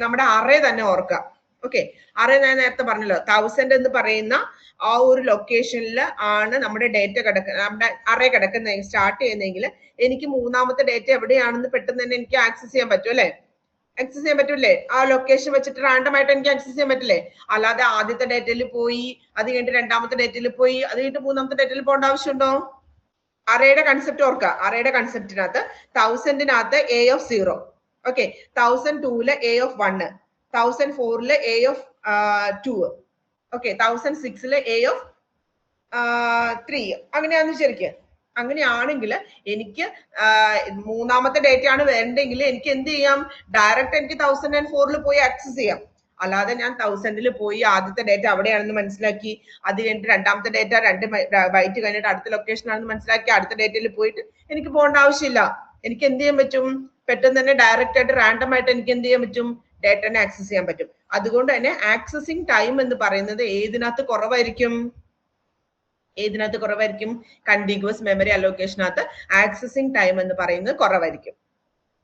നമ്മുടെ അറേ തന്നെ ഓർക്കുക. ഓക്കെ, അറേ ഞാൻ നേരത്തെ പറഞ്ഞല്ലോ, 1000 എന്ന് പറയുന്ന ആ ഒരു ലൊക്കേഷനിൽ ആണ് നമ്മുടെ ഡേറ്റ നമ്മുടെ അറേ കിടക്കുന്ന സ്റ്റാർട്ട് ചെയ്യുന്നതെങ്കിൽ എനിക്ക് 3ാമത്തെ ഡേറ്റ എവിടെയാണെന്ന് പെട്ടെന്ന് തന്നെ എനിക്ക് ആക്സസ് ചെയ്യാൻ പറ്റും അല്ലെ? ആക്സസ് ചെയ്യാൻ പറ്റൂല്ലേ? ആ ലൊക്കേഷൻ വെച്ചിട്ട് റാൻഡം ആയിട്ട് എനിക്ക് ആക്സസ് ചെയ്യാൻ പറ്റില്ലേ? അല്ലാതെ ആദ്യത്തെ ഡേറ്റയിൽ പോയി, അത് കഴിഞ്ഞിട്ട് 2ാമത്തെ ഡേറ്റയിൽ പോയി, അത് കഴിഞ്ഞിട്ട് 3ാമത്തെ ഡേറ്റയിൽ പോകേണ്ട ആവശ്യമുണ്ടോ? അറേയുടെ കൺസെപ്റ്റ് ഓർക്കുക. അറേയുടെ കൺസെപ്റ്റിനകത്ത് 1000-നകത്ത് A of 0, ഓക്കെ, 1002-ല് A of 1, 1004-ല് A of 2, ഓക്കെ, 1006-ല് A of 3, അങ്ങനെയാന്ന് ശരിക്കും. അങ്ങനെയാണെങ്കിൽ എനിക്ക് 3ാമത്തെ ഡേറ്റ ആണ് വേണ്ടെങ്കിൽ എനിക്ക് എന്ത് ചെയ്യാം, ഡയറക്റ്റ് എനിക്ക് 1004-ല് പോയി ആക്സസ് ചെയ്യാം. അല്ലാതെ ഞാൻ 1000-ല് പോയി ആദ്യത്തെ ഡേറ്റ അവിടെയാണെന്ന് മനസ്സിലാക്കി, അത് കഴിഞ്ഞിട്ട് 2ാമത്തെ ഡേറ്റ 2 ബൈറ്റ് കഴിഞ്ഞിട്ട് അടുത്ത ലൊക്കേഷൻ ആണെന്ന് മനസ്സിലാക്കി അടുത്ത ഡേറ്റയിൽ പോയിട്ട് എനിക്ക് പോകേണ്ട ആവശ്യമില്ല. എനിക്ക് എന്ത് ചെയ്യാൻ പറ്റും, പെട്ടെന്ന് തന്നെ ഡയറക്റ്റ് ആയിട്ട് റാൻഡം ആയിട്ട് എനിക്ക് എന്ത് ചെയ്യാൻ പറ്റും, ഡേറ്റനെ ആക്സസ് ചെയ്യാൻ പറ്റും. അതുകൊണ്ട് തന്നെ ആക്സസിങ് ടൈം എന്ന് പറയുന്നത് ഏതിനകത്ത് കുറവായിരിക്കും, കണ്ടിന്യൂസ് മെമ്മറി അലോക്കേഷനകത്ത് ആക്സസിങ് ടൈം എന്ന് പറയുന്നത് കുറവായിരിക്കും.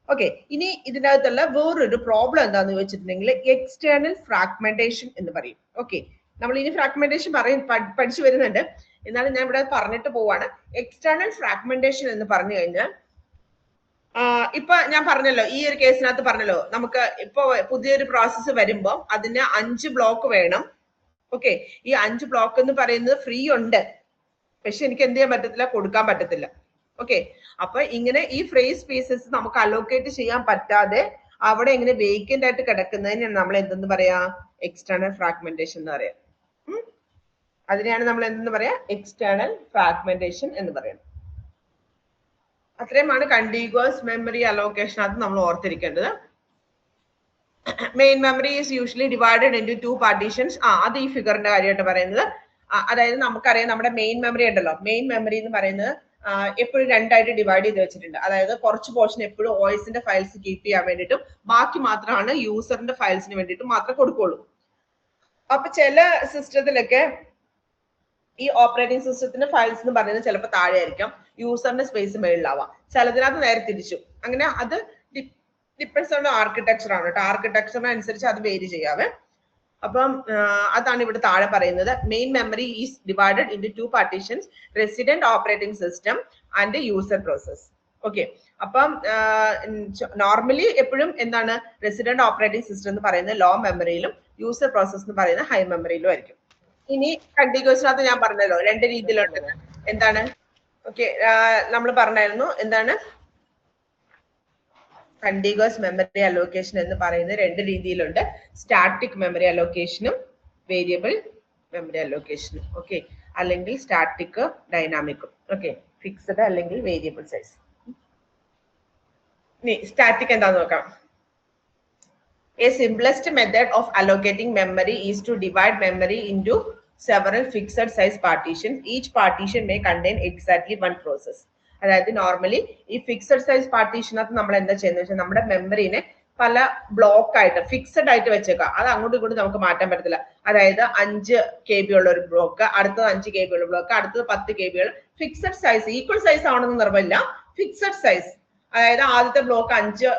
ഓക്കെ, ഇനി ഇതിനകത്തുള്ള വേറൊരു പ്രോബ്ലം എന്താന്ന് വെച്ചിട്ടുണ്ടെങ്കിൽ എക്സ്റ്റേണൽ ഫ്രാഗ്മെന്റേഷൻ എന്ന് പറയും. ഓക്കെ, നമ്മൾ ഇനി ഫ്രാഗ്മെന്റേഷൻ പഠിച്ചു വരുന്നുണ്ട്, എന്നാലും ഞാൻ ഇവിടെ പറഞ്ഞിട്ട് പോവാണ്. എക്സ്റ്റേണൽ ഫ്രാഗ്മെന്റേഷൻ എന്ന് പറഞ്ഞു കഴിഞ്ഞാൽ ഇപ്പൊ ഞാൻ പറഞ്ഞല്ലോ, ഈ ഒരു കേസിനകത്ത് പറഞ്ഞല്ലോ, നമുക്ക് ഇപ്പൊ പുതിയൊരു പ്രോസസ്സ് വരുമ്പോ അതിന് 5 ബ്ലോക്ക് വേണം. ഓക്കെ, ഈ 5 ബ്ലോക്ക് എന്ന് പറയുന്നത് ഫ്രീ ഉണ്ട്, പക്ഷെ എനിക്ക് എന്ത് ചെയ്യാൻ പറ്റത്തില്ല, കൊടുക്കാൻ പറ്റത്തില്ല. ഓക്കെ, അപ്പൊ ഇങ്ങനെ ഈ ഫ്രീ സ്പേസസ് നമുക്ക് അലോക്കേറ്റ് ചെയ്യാൻ പറ്റാതെ അവിടെ ഇങ്ങനെ വേക്കന്റ് ആയിട്ട് കിടക്കുന്നതിനാണ് നമ്മൾ എന്തെന്ന് പറയാ, എക്സ്റ്റേണൽ ഫ്രാഗ്മെന്റേഷൻ എന്ന് പറയാം. അതിനെയാണ് നമ്മൾ എന്തെന്ന് പറയാ, എക്സ്റ്റേണൽ ഫ്രാഗ്മെന്റേഷൻ എന്ന് പറയുന്നത്. അത്രയുമാണ് കണ്ടിന്യൂസ് മെമ്മറി അലോക്കേഷനകത്ത് നമ്മൾ ഓർത്തിരിക്കേണ്ടത്. Main memory is usually divided into 2 partitions. അത് ഈ ഫിഗറിന്റെ കാര്യമായിട്ട് പറയുന്നത്. അതായത് നമുക്കറിയാം നമ്മുടെ മെയിൻ മെമ്മറി ഉണ്ടല്ലോ, മെയിൻ മെമ്മറി എന്ന് പറയുന്നത് എപ്പോഴും രണ്ടായിട്ട് ഡിവൈഡ് ചെയ്ത് വെച്ചിട്ടുണ്ട്. അതായത് കുറച്ച് പോർഷൻ എപ്പോഴും OSന്റെ ഫയൽസ് കീപ്പ് ചെയ്യാൻ വേണ്ടിയിട്ടും ബാക്കി മാത്രമാണ് യൂസറിന്റെ ഫയൽസിന് വേണ്ടിയിട്ടും മാത്രമേ കൊടുക്കുള്ളൂ. അപ്പൊ ചില സിസ്റ്റത്തിലൊക്കെ ഈ ഓപ്പറേറ്റിംഗ് സിസ്റ്റത്തിന്റെ ഫയൽസ് എന്ന് പറയുന്നത് ചിലപ്പോൾ താഴെ ആയിരിക്കാം, യൂസറിന്റെ സ്പേസ് മേളിലാവാം, ചിലതിനകത്ത് നേരെ തിരിച്ചു. അങ്ങനെ അത് ഡിപ്പെൻസ് ഓൺ ആർക്കിടെക്ചർ ആണ് കേട്ടോ. ആർക്കിടെക്ചറിനനുസരിച്ച് അത് വേരി ചെയ്യാവേ. അപ്പം അതാണ് ഇവിടെ താഴെ പറയുന്നത്. Main memory is divided into 2 partitions, resident operating system and user process. Okay, അപ്പം നോർമലി എപ്പോഴും എന്താണ് റെസിഡന്റ് ഓപ്പറേറ്റിംഗ് സിസ്റ്റം എന്ന് പറയുന്നത് ലോ മെമ്മറിയിലും യൂസർ പ്രോസസ് എന്ന് പറയുന്നത് ഹൈ മെമ്മറിയിലും ആയിരിക്കും. ഇനി കണ്ടിന്യൂസിനകത്ത് ഞാൻ പറഞ്ഞല്ലോ 2 രീതിയിലുണ്ട്. എന്താണ്? ഓക്കെ, നമ്മൾ പറഞ്ഞായിരുന്നു എന്താണ് കണ്ടിന്യൂസ് മെമ്മറി അലോക്കേഷൻ എന്ന് പറയുന്നത് 2 രീതിയിലുണ്ട്. സ്റ്റാറ്റിക് മെമ്മറി അലോക്കേഷനും വേരിയബിൾ മെമ്മറി അലോക്കേഷനും. ഓക്കെ, അല്ലെങ്കിൽ സ്റ്റാറ്റിക് ഡൈനാമിക്കും. ഓക്കെ, ഫിക്സ്ഡ് അല്ലെങ്കിൽ വേരിയബിൾ സൈസ്. ഇനി സ്റ്റാറ്റിക് എന്താന്ന് നോക്കാം. A simplest method of allocating memory is to divide memory into several fixed size partitions. Each partition may contain exactly one process. അതായത് normally ഈ fixed size പാർട്ടീഷനകത്ത് നമ്മൾ എന്താ ചെയ്യുന്നത് വെച്ചാൽ നമ്മുടെ മെമ്മറിനെ പല ബ്ലോക്ക് ആയിട്ട് ഫിക്സഡ് ആയിട്ട് വെച്ചേക്കാം. അത് അങ്ങോട്ടും ഇങ്ങോട്ടും നമുക്ക് മാറ്റാൻ പറ്റത്തില്ല. അതായത് 5 KB ഉള്ള ഒരു ബ്ലോക്ക്, അടുത്തത് 5 KB ഉള്ള ബ്ലോക്ക്, അടുത്തത് 10 KB ഉള്ള ഫിക്സഡ് സൈസ്. ഈക്വൽ സൈസ് ആണെന്ന് നിർബന്ധമില്ല, ഫിക്സഡ് സൈസ്. അതായത് ആദ്യത്തെ ബ്ലോക്ക് 5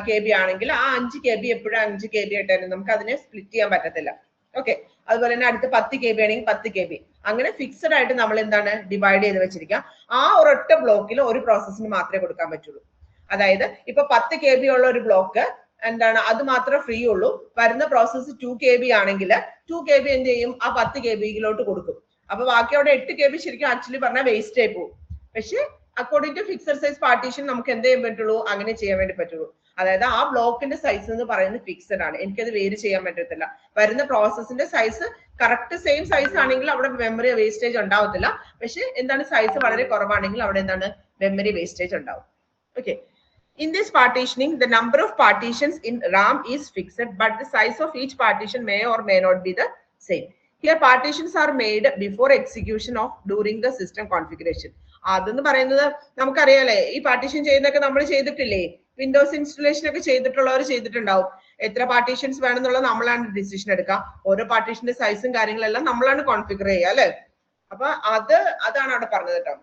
KB ആണെങ്കിൽ ആ 5 KB എപ്പോഴും 5 KB ആയിട്ടായിരുന്നു, നമുക്ക് അതിനെ സ്പ്ലിറ്റ് ചെയ്യാൻ പറ്റത്തില്ല. ഓക്കെ, അതുപോലെ തന്നെ അടുത്ത് 10 KB ആണെങ്കിൽ 10 KB, അങ്ങനെ ഫിക്സഡ് ആയിട്ട് നമ്മൾ എന്താണ് ഡിവൈഡ് ചെയ്ത് വെച്ചിരിക്കുക. ആ ഒരൊറ്റ ബ്ലോക്കിൽ ഒരു പ്രോസസ്സിന് മാത്രമേ കൊടുക്കാൻ പറ്റുള്ളൂ. അതായത് ഇപ്പൊ 10 KB ഉള്ള ഒരു ബ്ലോക്ക് എന്താണ് അത് മാത്രമേ ഫ്രീ ഉള്ളൂ. വരുന്ന പ്രോസസ്സ് 2 KB ആണെങ്കിൽ 2 KB എന്ത് ചെയ്യും, ആ 10 KB കൊടുക്കും. അപ്പൊ ബാക്കി അവിടെ 8 KB ശരിക്കും ആക്ച്വലി പറഞ്ഞാൽ വേസ്റ്റ് ആയി പോകും. പക്ഷെ according to fixed size partition നമുക്ക് എന്ത് ചെയ്യാൻ പറ്റുള്ളൂ, അങ്ങനെ ചെയ്യാൻ വേണ്ടി പറ്റുള്ളൂ. അതായത് ആ ബ്ലോക്കിന്റെ സൈസ് എന്ന് പറയുന്നത് ഫിക്സഡ് ആണ്, എനിക്കത് വേരി ചെയ്യാൻ പറ്റത്തില്ല. വരുന്ന പ്രോസസ്സിന്റെ സൈസ് കറക്റ്റ് സെയിം സൈസ് ആണെങ്കിൽ അവിടെ മെമ്മറി വേസ്റ്റേജ് ഉണ്ടാവത്തില്ല. പക്ഷെ എന്താണ് സൈസ് വളരെ കുറവാണെങ്കിൽ അവിടെ എന്താണ് മെമ്മറി വേസ്റ്റേജ് ഉണ്ടാവും. Okay, in this partitioning the number of partitions in RAM is fixed, but the size of each partition may or may not be the same. Here partitions are made before execution of during the system configuration. അതെന്ന് പറയുന്നത് നമുക്കറിയാലേ, ഈ partition ചെയ്യുന്നതൊക്കെ നമ്മൾ ചെയ്തിട്ടില്ലേ, Windows installation ഒക്കെ ചെയ്തിട്ടുള്ളവർ ചെയ്തിട്ടുണ്ടാവും. എത്ര partitions വേണമെന്നുള്ളത് നമ്മളാണ് ഡിസിഷൻ എടുക്കുക. ഓരോ പാർട്ടീഷന്റെ സൈസും കാര്യങ്ങളെല്ലാം നമ്മളാണ് കോൺഫിഗർ ചെയ്യുക അല്ലെ. അപ്പൊ അതാണ് അവിടെ പറഞ്ഞത് കേട്ടോ.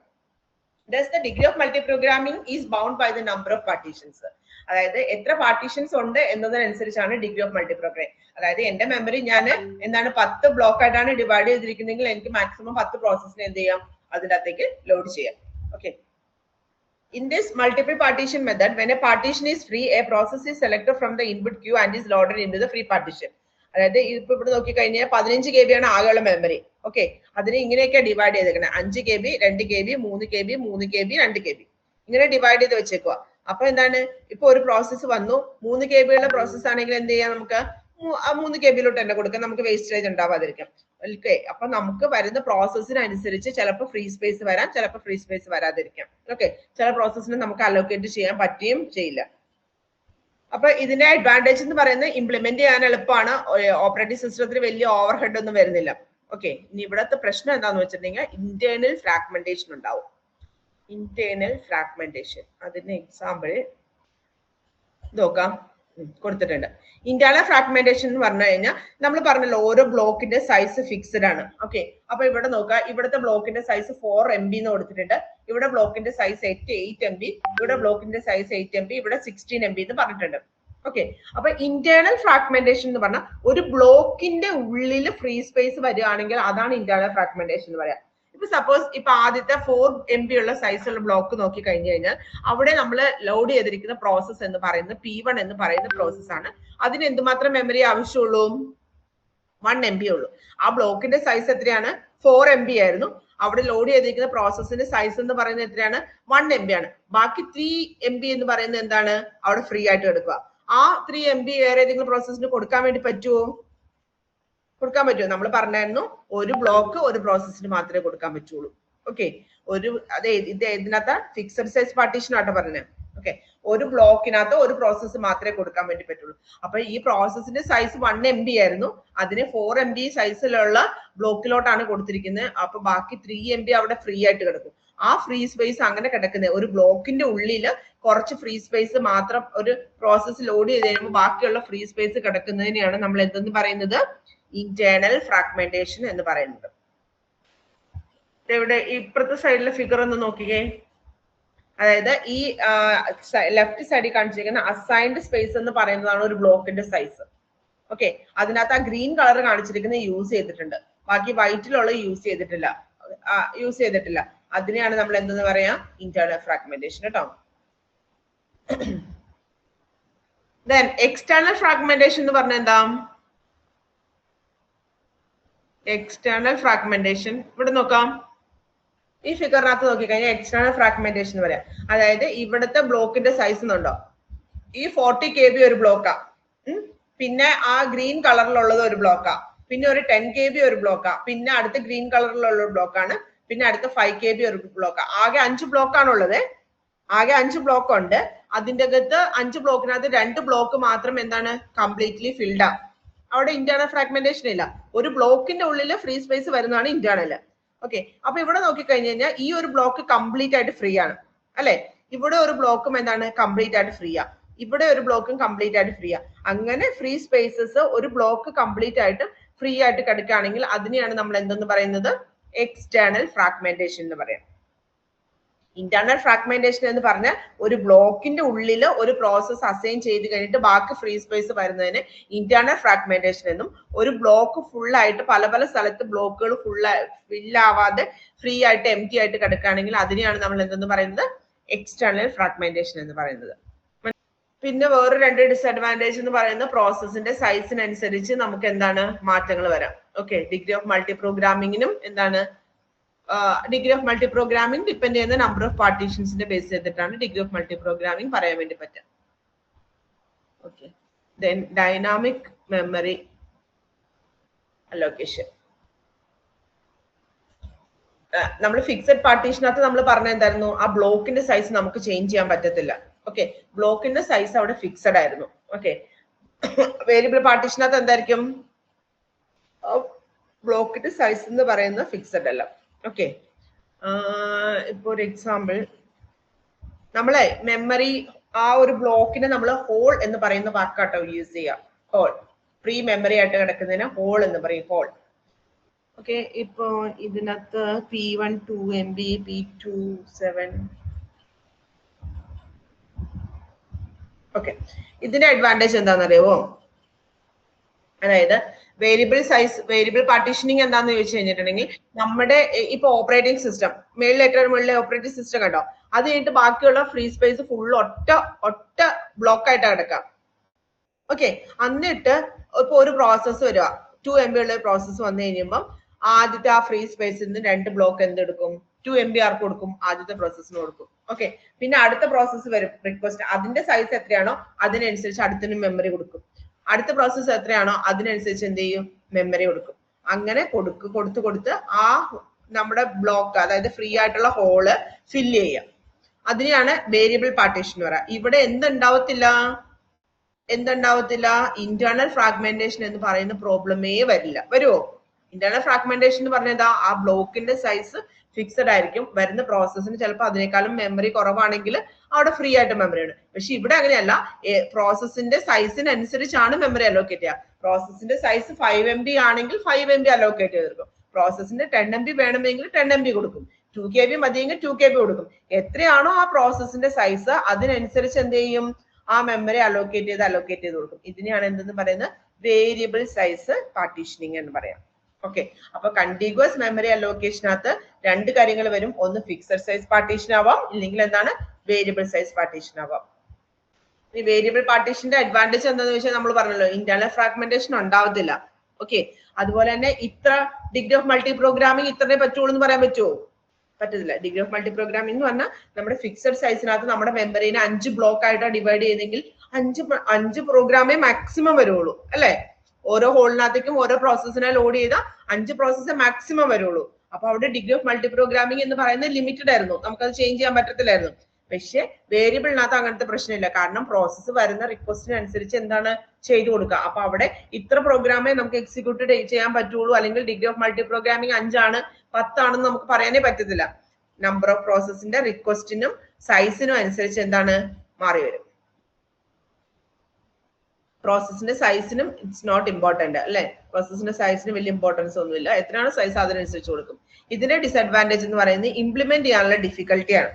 Thus the degree of multiprogramming is bound by the number of partitions. അതായത് എത്ര പാർട്ടീഷൻസ് ഉണ്ട് എന്നതിനനുസരിച്ചാണ് ഡിഗ്രി ഓഫ് മൾട്ടിപ്രോഗ്രാമിംഗ്. അതായത് എന്റെ മെമ്മറി ഞാൻ എന്താണ് 10 ബ്ലോക്ക് ആയിട്ടാണ് ഡിവൈഡ് ചെയ്തിരിക്കുന്നതെങ്കിൽ എനിക്ക് മാക്സിമം 10 പ്രോസസ്സിന് എന്ത് ചെയ്യാം, അതിന്റെ അകത്തേക്ക് ലോഡ് ചെയ്യാം. Okay, in this multiple partition method, when a partition is free, a process is selected from the input queue and is loaded into the free partition. അതായത് ഇപ്പൊ ഇവിടെ നോക്കി കഴിഞ്ഞാൽ 15 KB ആണ് ആകെയുള്ള മെമ്മറി. ഓക്കെ, അതിനെ ഇങ്ങനെയൊക്കെ ഡിവൈഡ് ചെയ്തേക്കണം. 5 KB, 2 KB, 3 KB, 3 KB, 2 KB ഇങ്ങനെ ഡിവൈഡ് ചെയ്ത് വെച്ചേക്കുക. അപ്പൊ എന്താണ്, ഇപ്പൊ ഒരു പ്രോസസ്സ് വന്നു, 3 KB ഉള്ള പ്രോസസ് ആണെങ്കിൽ എന്ത് ചെയ്യാം, നമുക്ക് 3 KB തന്നെ കൊടുക്കാം, നമുക്ക് വേസ്റ്റേജ് ഉണ്ടാവാതിരിക്കാം. ഓക്കെ, അപ്പൊ നമുക്ക് വരുന്ന പ്രോസസ്സിനനുസരിച്ച് ചിലപ്പോൾ ഫ്രീ സ്പേസ് വരാം, ചിലപ്പോൾ ഫ്രീ സ്പേസ് വരാതിരിക്കാം. ഓക്കെ, ചില പ്രോസസ്സിന് നമുക്ക് അലോക്കേറ്റ് ചെയ്യാൻ പറ്റുകയും ചെയ്യില്ല. അപ്പൊ ഇതിന്റെ അഡ്വാൻറ്റേജ് എന്ന് പറയുന്നത് ഇംപ്ലിമെന്റ് ചെയ്യാൻ എളുപ്പമാണ്, ഓപ്പറേറ്റിംഗ് സിസ്റ്റത്തിന് വലിയ ഓവർ ഹെഡ് ഒന്നും വരുന്നില്ല. ഓക്കെ, ഇനി ഇവിടത്തെ പ്രശ്നം എന്താന്ന് വെച്ചിട്ടുണ്ടെങ്കിൽ ഇന്റേണൽ ഫ്രാഗ്മെന്റേഷൻ ഉണ്ടാവും. ഇന്റേണൽ ഫ്രാഗ്മെന്റേഷൻ, അതിന് എക്സാമ്പിൾ നോക്കാം, കൊടുത്തിട്ടുണ്ട്. ഇന്റേണൽ ഫ്രാഗ്മെന്റേഷൻ എന്ന് പറഞ്ഞു കഴിഞ്ഞാൽ നമ്മൾ പറഞ്ഞല്ലോ ഓരോ ബ്ലോക്കിന്റെ സൈസ് ഫിക്സ്ഡ് ആണ്. ഓക്കെ, അപ്പൊ ഇവിടെ നോക്കാം, ഇവിടുത്തെ ബ്ലോക്കിന്റെ സൈസ് 4 MB എന്ന് കൊടുത്തിട്ടുണ്ട്. ഇവിടെ ബ്ലോക്കിന്റെ സൈസ് 8 MB, ഇവിടെ ബ്ലോക്കിന്റെ സൈസ് 8 MB, ഇവിടെ 16 MB എന്ന് പറഞ്ഞിട്ടുണ്ട്. ഓക്കെ, അപ്പൊ ഇന്റേണൽ ഫ്രാഗ്മെന്റേഷൻ എന്ന് പറഞ്ഞാൽ ഒരു ബ്ലോക്കിന്റെ ഉള്ളിൽ ഫ്രീ സ്പേസ് വരികയാണെങ്കിൽ അതാണ് ഇന്റേണൽ ഫ്രാഗ്മെന്റേഷൻ എന്ന് പറയാം. ഇപ്പൊ സപ്പോസ് ഇപ്പൊ ആദ്യത്തെ 4 MB ഉള്ള സൈസുള്ള ബ്ലോക്ക് നോക്കി കഴിഞ്ഞു കഴിഞ്ഞാൽ അവിടെ നമ്മൾ ലോഡ് ചെയ്തിരിക്കുന്ന പ്രോസസ് എന്ന് പറയുന്നത് P1 എന്ന് പറയുന്ന പ്രോസസ് ആണ്. അതിന് എന്തുമാത്രം മെമ്മറി ആവശ്യമുള്ളൂ, 1 MB ഉള്ളൂ. ആ ബ്ലോക്കിന്റെ സൈസ് എത്രയാണ്, 4 MB ആയിരുന്നു. അവിടെ ലോഡ് ചെയ്തിരിക്കുന്ന പ്രോസസ്സിന്റെ സൈസ് എന്ന് പറയുന്നത് എത്രയാണ്, 1 MB ആണ്. ബാക്കി 3 MB എന്ന് പറയുന്നത് എന്താണ്, അവിടെ ഫ്രീ ആയിട്ട് എടുക്കുക. ആ 3 MB വേറെ ഏതെങ്കിലും പ്രോസസ്സിന് കൊടുക്കാൻ വേണ്ടി പറ്റുമോ, കൊടുക്കാൻ പറ്റുമോ? നമ്മൾ പറഞ്ഞായിരുന്നു ഒരു ബ്ലോക്ക് ഒരു പ്രോസസ്സിന് മാത്രമേ കൊടുക്കാൻ പറ്റുള്ളൂ. ഓക്കെ, ഇത് ഇതിനകത്ത് ഫിക്സഡ് സൈസ് പാർട്ടീഷൻ ആട്ടോ പറഞ്ഞത്. ഓക്കെ, ഒരു ബ്ലോക്കിനകത്ത് ഒരു പ്രോസസ്സ് മാത്രമേ കൊടുക്കാൻ വേണ്ടി പറ്റുള്ളൂ. അപ്പൊ ഈ പ്രോസസ്സിന്റെ സൈസ് 1 MB ആയിരുന്നു, അതിനെ 4 MB സൈസിലുള്ള ബ്ലോക്കിലോട്ടാണ് കൊടുത്തിരിക്കുന്നത്. അപ്പൊ ബാക്കി 3 MB അവിടെ ഫ്രീ ആയിട്ട് കിടക്കും. ആ ഫ്രീ സ്പേസ് അങ്ങനെ കിടക്കുന്നത് ഒരു ബ്ലോക്കിന്റെ ഉള്ളില് കുറച്ച് ഫ്രീ സ്പേസ് മാത്രം ഒരു പ്രോസസ്സ് ലോഡ് ചെയ്ത് കഴിയുമ്പോൾ ബാക്കിയുള്ള ഫ്രീ സ്പേസ് കിടക്കുന്നതിനെയാണ് നമ്മൾ എന്തെന്ന് പറയുന്നത്, ഇന്റേണൽ ഫ്രാഗ്മെന്റേഷൻ എന്ന് പറയുന്നത്. ഇവിടെ ഇപ്പുറത്തെ സൈഡിലെ ഫിഗർ ഒന്ന് നോക്കിക്കേ. അതായത് ഈ ലെഫ്റ്റ് സൈഡിൽ കാണിച്ചിരിക്കുന്ന അസൈൻഡ് സ്പേസ് എന്ന് പറയുന്നതാണ് ഒരു ബ്ലോക്കിന്റെ സൈസ്. ഓക്കെ, അതിനകത്ത് ആ ഗ്രീൻ കളർ കാണിച്ചിരിക്കുന്നത് യൂസ് ചെയ്തിട്ടുണ്ട്, ബാക്കി വൈറ്റിലുള്ള യൂസ് ചെയ്തിട്ടില്ല. അതിനെയാണ് നമ്മൾ എന്തെന്ന് പറയാ, ഇന്റേണൽ ഫ്രാഗ്മെന്റേഷൻ കേട്ടോ. Then external fragmentation എന്ന് പറഞ്ഞാൽ എന്താ? എക്സ്റ്റേണൽ ഫ്രാഗ്മെന്റേഷൻ ഇവിടെ നോക്കാം. ഈ ഫിഗറിനകത്ത് നോക്കിക്കഴിഞ്ഞാൽ എക്സ്റ്റേണൽ ഫ്രാഗ്മെന്റേഷൻ എന്ന് പറയാം. അതായത് ഇവിടുത്തെ ബ്ലോക്കിന്റെ സൈസ് എന്നുണ്ടോ, ഈ 40 KB ഒരു ബ്ലോക്കാ, പിന്നെ ആ ഗ്രീൻ കളറിലുള്ളത് ഒരു ബ്ലോക്കാ, പിന്നെ ഒരു 10 KB ഒരു ബ്ലോക്കാ, പിന്നെ അടുത്ത ഗ്രീൻ കളറിലുള്ള ഒരു ബ്ലോക്കാണ്, പിന്നെ അടുത്ത 5 KB ഒരു ബ്ലോക്കാ. ആകെ 5 ബ്ലോക്കാണുള്ളത്. ആകെ 5 ബ്ലോക്ക് ഉണ്ട്. അതിൻ്റെ അകത്ത് 5 ബ്ലോക്കിനകത്ത് 2 ബ്ലോക്ക് മാത്രം എന്താണ് കംപ്ലീറ്റ്ലി ഫിൽഡ് ആ. അവിടെ ഇന്റേണൽ ഫ്രാഗ്മെന്റേഷൻ ഇല്ല. ഒരു ബ്ലോക്കിന്റെ ഉള്ളിൽ ഫ്രീ സ്പേസ് വരുന്നതാണ് ഇന്റേണൽ. ഓക്കെ, അപ്പൊ ഇവിടെ നോക്കിക്കഴിഞ്ഞ് കഴിഞ്ഞാൽ ഈ ഒരു ബ്ലോക്ക് കംപ്ലീറ്റ് ആയിട്ട് ഫ്രീ ആണ് അല്ലെ. ഇവിടെ ഒരു ബ്ലോക്കും എന്താണ് കംപ്ലീറ്റ് ആയിട്ട് ഫ്രീ ആ, ഇവിടെ ഒരു ബ്ലോക്കും കംപ്ലീറ്റ് ആയിട്ട് ഫ്രീ ആ. അങ്ങനെ ഫ്രീ സ്പേസസ് ഒരു ബ്ലോക്ക് കംപ്ലീറ്റ് ആയിട്ട് ഫ്രീ ആയിട്ട് കിടക്കുകയാണെങ്കിൽ അതിനെയാണ് നമ്മൾ എന്തെന്ന് പറയുന്നത്, എക്സ്റ്റേണൽ ഫ്രാഗ്മെന്റേഷൻ എന്ന് പറയാം. ഇന്റേണൽ ഫ്രാഗ്മെന്റേഷൻ എന്ന് പറഞ്ഞാൽ ഒരു ബ്ലോക്കിന്റെ ഉള്ളിൽ ഒരു പ്രോസസ് അസൈൻ ചെയ്ത് കഴിഞ്ഞിട്ട് ബാക്കി ഫ്രീ സ്പേസ് വരുന്നതിന് ഇന്റേണൽ ഫ്രാഗ്മെന്റേഷൻ എന്നും, ഒരു ബ്ലോക്ക് ഫുൾ ആയിട്ട് പല പല സ്ഥലത്ത് ബ്ലോക്കുകൾ ഫില്ലാവാതെ ഫ്രീ ആയിട്ട് എംറ്റി ആയിട്ട് കിടക്കുകയാണെങ്കിൽ അതിനെയാണ് നമ്മൾ എന്തെന്ന് പറയുന്നത്, എക്സ്റ്റേണൽ ഫ്രാഗ്മെന്റേഷൻ എന്ന് പറയുന്നത്. പിന്നെ വേറെ 2 ഡിസഡ്വാൻറ്റേജ് എന്ന് പറയുന്നത് പ്രോസസ്സിന്റെ സൈസിനനുസരിച്ച് നമുക്ക് എന്താണ് മാറ്റങ്ങൾ വരാം. ഓക്കെ, ഡിഗ്രി ഓഫ് മൾട്ടി പ്രോഗ്രാമിങ്ങിനും എന്താണ്, degree of multi programming depend ചെയ്യുന്ന നമ്പർ ഓഫ് പാർട്ടീഷൻസിന്റെ ബേസ് ചെയ്തിട്ടാണ് ഡിഗ്രി ഓഫ് മൾട്ടി പ്രോഗ്രാമിംഗ് പറയാൻ വേണ്ടി പറ്റുക. Okay, then dynamic memory allocation. നമ്മൾ ഫിക്സഡ് പാർട്ടീഷനകത്ത് നമ്മൾ പറഞ്ഞ എന്തായിരുന്നു, ആ ബ്ലോക്കിന്റെ സൈസ് നമുക്ക് ചേഞ്ച് ചെയ്യാൻ പറ്റത്തില്ല. ഓക്കെ, ബ്ലോക്കിന്റെ സൈസ് അവിടെ ഫിക്സഡ് ആയിരുന്നു. ഓക്കെ, വേരിയബിൾ പാർട്ടീഷനകത്ത് എന്തായിരിക്കും, ബ്ലോക്കിന്റെ സൈസ് എന്ന് പറയുന്നത് ഫിക്സഡ് അല്ല. ഓക്കെ, ഇപ്പൊ ഒരു എക്സാമ്പിൾ, നമ്മളെ മെമ്മറി ആ ഒരു ബ്ലോക്കിനെ നമ്മൾ ഹോൾ എന്ന് പറയുന്ന വാക്കാട്ടോ യൂസ് ചെയ്യാം. ഹോൾ, പ്രീ മെമ്മറി ആയിട്ട് കിടക്കുന്നതിന് ഹോൾ എന്ന് പറയും, ഹോൾ. ഓക്കെ, ഇപ്പൊ ഇതിനകത്ത് P1 2 MB, P2 7. ഓക്കെ, ഇതിന്റെ അഡ്വാൻറ്റേജ് എന്താണെന്ന് അറിയാവോ? അതായത് വേരിയബിൾ പാർട്ടീഷനിങ് എന്താന്ന് ചോദിച്ചു കഴിഞ്ഞിട്ടുണ്ടെങ്കിൽ, നമ്മുടെ ഇപ്പൊ ഓപ്പറേറ്റിംഗ് സിസ്റ്റം ഏറ്റവും മുകളിലെ ഓപ്പറേറ്റിംഗ് സിസ്റ്റം കണ്ടോ, അത് കഴിഞ്ഞിട്ട് ബാക്കിയുള്ള ഫ്രീ സ്പേസ് ഫുൾ ഒറ്റ ബ്ലോക്ക് ആയിട്ട് കിടക്കാം. ഓക്കെ, എന്നിട്ട് ഇപ്പൊ ഒരു പ്രോസസ്സ് വരിക, 2 MB ഉള്ള പ്രോസസ്സ് വന്നു കഴിയുമ്പോൾ ആദ്യത്തെ ആ ഫ്രീ സ്പേസിൽ നിന്ന് 2 ബ്ലോക്ക് എന്തെടുക്കും, 2 MB ആർക്ക് കൊടുക്കും, ആദ്യത്തെ പ്രോസസ്സിന് കൊടുക്കും. ഓക്കെ, പിന്നെ അടുത്ത പ്രോസസ്സ് വരും റിക്വസ്റ്റ്, അതിന്റെ സൈസ് എത്രയാണോ അതിനനുസരിച്ച് അടുത്തിന് മെമ്മറി കൊടുക്കും. അടുത്ത പ്രോസസ്സ് എത്രയാണോ അതിനനുസരിച്ച് എന്ത് ചെയ്യും, മെമ്മറി കൊടുക്കും. അങ്ങനെ കൊടുത്ത് ആ നമ്മുടെ ബ്ലോക്ക്, അതായത് ഫ്രീ ആയിട്ടുള്ള ഹോള് ഫില്ല് ചെയ്യാം. അതിനെയാണ് വേരിയബിൾ പാർട്ടീഷൻ എന്ന് പറയാം. ഇവിടെ എന്തുണ്ടാവത്തില്ല, ഇന്റേണൽ ഫ്രാഗ്മെന്റേഷൻ എന്ന് പറയുന്ന പ്രോബ്ലമേ വരില്ല. വരുമോ? ഇന്റേണൽ ഫ്രാഗ്മെന്റേഷൻ എന്ന് പറഞ്ഞാൽ ആ ബ്ലോക്കിന്റെ സൈസ് ഫിക്സഡ് ആയിരിക്കും. വരുന്ന പ്രോസസ്സിന് ചിലപ്പോൾ അതിനേക്കാളും മെമ്മറി കുറവാണെങ്കിൽ അവിടെ ഫ്രീ ആയിട്ട് മെമ്മറി ഉണ്ട്. പക്ഷെ ഇവിടെ അങ്ങനെയല്ല, പ്രോസസ്സിന്റെ സൈസിനനുസരിച്ചാണ് മെമ്മറി അലോക്കേറ്റ് ചെയ്യുക. പ്രോസസ്സിന്റെ സൈസ് 5 MB ആണെങ്കിൽ 5 MB അലോക്കേറ്റ് ചെയ്തെടുക്കും. പ്രോസസ്സിന്റെ 10 MB വേണമെങ്കിൽ 10 MB കൊടുക്കും. 2 KB മതിയെങ്കിൽ 2 KB കൊടുക്കും. എത്രയാണോ ആ പ്രോസസ്സിന്റെ സൈസ് അതിനനുസരിച്ച് എന്ത് ചെയ്യും, ആ മെമ്മറി അലോക്കേറ്റ് ചെയ്ത് കൊടുക്കും. ഇതിനെയാണ് എന്തെന്ന് പറയുന്നത്, വേരിയബിൾ സൈസ് പാർട്ടീഷനിങ് എന്ന് പറയാം. ഓക്കെ, അപ്പൊ കണ്ടിഗ്വസ് മെമ്മറി അലോക്കേഷനകത്ത് 2 കാര്യങ്ങൾ വരും. ഒന്ന് ഫിക്സഡ് സൈസ് പാർട്ടീഷൻ ആവാം, ഇല്ലെങ്കിൽ എന്താണ് വേരിയബിൾ സൈസ് പാർട്ടീഷൻ ആവാം. ഈ വേരിയബിൾ പാർട്ടീഷന്റെ അഡ്വാൻറ്റേജ് എന്താണെന്ന് വെച്ചാൽ നമ്മൾ പറഞ്ഞല്ലോ, ഇന്റേണൽ ഫ്രാഗ്മെന്റേഷൻ ഉണ്ടാവത്തില്ല. ഓക്കെ, അതുപോലെ തന്നെ ഇത്ര ഡിഗ്രി ഓഫ് മൾട്ടി പ്രോഗ്രാമിംഗ് ഇത്രേ പറ്റുള്ളൂ എന്ന് പറയാൻ പറ്റുമോ? പറ്റത്തില്ല. ഡിഗ്രി ഓഫ് മൾട്ടി പ്രോഗ്രാമിംഗ് എന്ന് പറഞ്ഞാൽ നമ്മുടെ ഫിക്സഡ് സൈസിനകത്ത് നമ്മുടെ മെമ്മറിനെ 5 ബ്ലോക്ക് ആയിട്ടാണ് ഡിവൈഡ് ചെയ്തെങ്കിൽ 5 പ്രോഗ്രാമേ മാക്സിമം വരുള്ളൂ അല്ലെ. ഓരോ ഹോളിനകത്തേക്കും ഓരോ പ്രോസസ്സിനെ ലോഡ് ചെയ്താൽ 5 പ്രോസസ്സേ മാക്സിമം വരുള്ളൂ. അപ്പൊ അവിടെ ഡിഗ്രി ഓഫ് മൾട്ടി പ്രോഗ്രാമിംഗ് എന്ന് പറയുന്നത് ലിമിറ്റഡ് ആയിരുന്നു, നമുക്കത് ചേഞ്ച് ചെയ്യാൻ പറ്റത്തില്ലായിരുന്നു. പക്ഷെ വേരിയബിളിനകത്ത് അങ്ങനത്തെ പ്രശ്നമില്ല. കാരണം പ്രോസസ്സ് വരുന്ന റിക്വസ്റ്റിനനുസരിച്ച് എന്താണ് ചെയ്തു കൊടുക്കുക. അപ്പൊ അവിടെ ഇത്ര പ്രോഗ്രാമേ നമുക്ക് എക്സിക്യൂട്ട് ചെയ്യാൻ പറ്റുള്ളൂ, അല്ലെങ്കിൽ ഡിഗ്രി ഓഫ് മൾട്ടി പ്രോഗ്രാമിംഗ് 5 10 ആണെന്ന് നമുക്ക് പറയാനേ പറ്റത്തില്ല. നമ്പർ ഓഫ് പ്രോസസ്സിന്റെ റിക്വസ്റ്റിനും സൈസിനും അനുസരിച്ച് എന്താണ് മാറി വരും. പ്രോസസ്സിന്റെ സൈസിനും ഇറ്റ്സ് നോട്ട് ഇമ്പോർട്ടന്റ് അല്ലെ, പ്രോസസ്സിന്റെ സൈസിന് വലിയ ഇമ്പോർട്ടൻസ് ഒന്നുമില്ല. എത്രയാണ് സൈസ് അതിനനുസരിച്ച് കൊടുക്കും. ഇതിന്റെ ഡിസഡ്വാൻറ്റേജ് എന്ന് പറയുന്നത് ഇംപ്ലിമെന്റ് ചെയ്യാനുള്ള ഡിഫിക്കൽട്ടിയാണ്.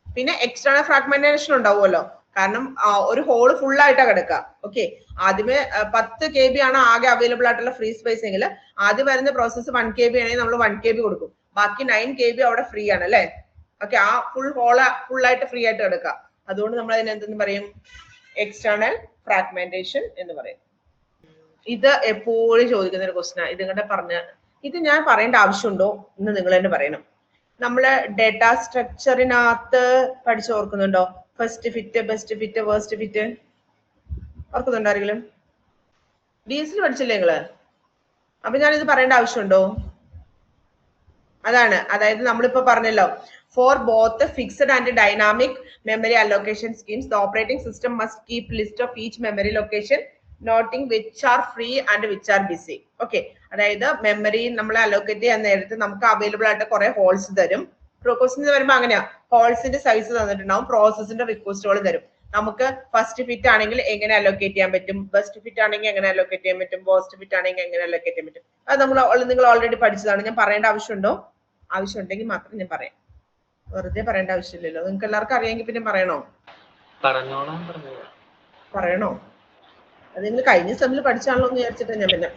പിന്നെ എക്സ്റ്റേണൽ ഫ്രാഗ്മെന്റേഷൻ ഉണ്ടാവുമല്ലോ, കാരണം ഒരു ഹോള് ഫുൾ ആയിട്ടാണ് കിടക്കുക. ഓക്കെ, ആദ്യമേ 10 KB ആണ് ആകെ അവൈലബിൾ ആയിട്ടുള്ള ഫ്രീ സ്പേസ് എങ്കിൽ ആദ്യം വരുന്ന പ്രോസസ്സ് 1 KB ആണെങ്കിൽ നമ്മൾ 1 KB കൊടുക്കും, ബാക്കി 9 KB അവിടെ ഫ്രീ ആണ് അല്ലെ. ഓക്കെ, ആ ഫുൾ ആയിട്ട് ഫ്രീ ആയിട്ട് കിടക്കുക. അതുകൊണ്ട് നമ്മൾ അതിന് എന്തെന്ന് പറയും, എക്സ്റ്റേണൽ ഫ്രാഗ്മെന്റേഷൻ എന്ന് പറയും. ഇത് എപ്പോഴും ചോദിക്കുന്ന ഒരു ക്വസ്റ്റ്യൻ. ഇത് ഇങ്ങനെ പറഞ്ഞ ഇത് ഞാൻ പറയേണ്ട ആവശ്യമുണ്ടോ എന്ന് നിങ്ങൾ തന്നെ പറയണം. നമ്മള് ഡേറ്റാ സ്ട്രക്ചറിനകത്ത് പഠിച്ചു ഓർക്കുന്നുണ്ടോ? First fit, best fit, waste fit ഓർക്കുന്നുണ്ടോ ആരെങ്കിലും? DSൽ പഠിച്ചില്ലേ നിങ്ങള്? അപ്പൊ ഞാനിത് പറയേണ്ട ആവശ്യമുണ്ടോ? അതാണ്, അതായത് നമ്മളിപ്പോ പറഞ്ഞല്ലോ, for both fixed and dynamic memory allocation schemes the operating system must keep list of each memory location noting which are free and which are BC. Okay, അതായത് മെമ്മറി നമ്മൾ അലോക്കേറ്റ് ചെയ്യാൻ നേരത്ത് നമുക്ക് അവൈലബിൾ ആയിട്ട് കുറെ ഹോൾസ് തരും. പ്രോസസ്സിന് വരുമ്പോൾ അങ്ങനെയാ, ഹോൾസിന്റെ സൈസ് തന്നിട്ടുണ്ടാവും, പ്രോസസ്സിന്റെ റിക്വസ്റ്റുകൾ തരും. നമുക്ക് ഫസ്റ്റ് ഫിറ്റ് ആണെങ്കിൽ എങ്ങനെ അലോക്കേറ്റ് ചെയ്യാൻ പറ്റും, ബെസ്റ്റ് ഫിറ്റ് ആണെങ്കിൽ എങ്ങനെ അലോക്കേറ്റ് ചെയ്യാൻ പറ്റും, വേസ്റ്റ് ഫിറ്റ് ആണെങ്കിൽ എങ്ങനെ അലോക്കേറ്റ് ചെയ്യാൻ പറ്റും. അത് നിങ്ങൾ ഓൾറെഡി പഠിച്ചതാണ്. ഞാൻ പറയേണ്ട ആവശ്യമുണ്ടോ? ആവശ്യമുണ്ടെങ്കിൽ മാത്രം ഞാൻ പറയാം, വെറുതെ പറയേണ്ട ആവശ്യമില്ലല്ലോ. നിങ്ങൾക്ക് എല്ലാവർക്കും അറിയാമെങ്കിൽ പിന്നെ പറയണോ? പറയണോ? അത് നിങ്ങൾ കഴിഞ്ഞ സെമ്മിൽ പഠിച്ചാണല്ലോ എന്ന് വിചാരിച്ചിട്ട് ഞാൻ പിന്നെ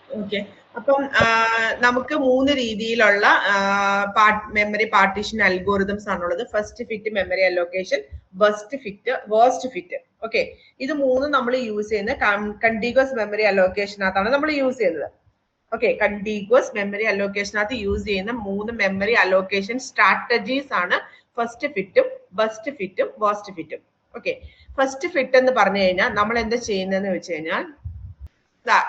ഓക്കെ. അപ്പം നമുക്ക് 3 രീതിയിലുള്ള മെമ്മറി പാർട്ടീഷൻ അൽഗോറിതംസ് ആണുള്ളത്. First fit memory allocation, best fit, waste fit. Okay, ഇത് 3 നമ്മൾ യൂസ് ചെയ്യുന്ന കണ്ടിഗ്വസ് മെമ്മറി അലോക്കേഷനകത്താണ് നമ്മൾ യൂസ് ചെയ്യുന്നത്. ഓക്കെ, കണ്ടിഗ്വസ് മെമ്മറി അലോക്കേഷനകത്ത് യൂസ് ചെയ്യുന്ന 3 മെമ്മറി അലോക്കേഷൻ സ്ട്രാറ്റജീസ് ആണ് ഫസ്റ്റ് ഫിറ്റും ബെസ്റ്റ് ഫിറ്റും വേസ്റ്റ് ഫിറ്റും. ഓക്കെ, ഫസ്റ്റ് ഫിറ്റ് എന്ന് പറഞ്ഞു കഴിഞ്ഞാൽ നമ്മൾ എന്താ ചെയ്യുന്നതെന്ന് വെച്ച് കഴിഞ്ഞാൽ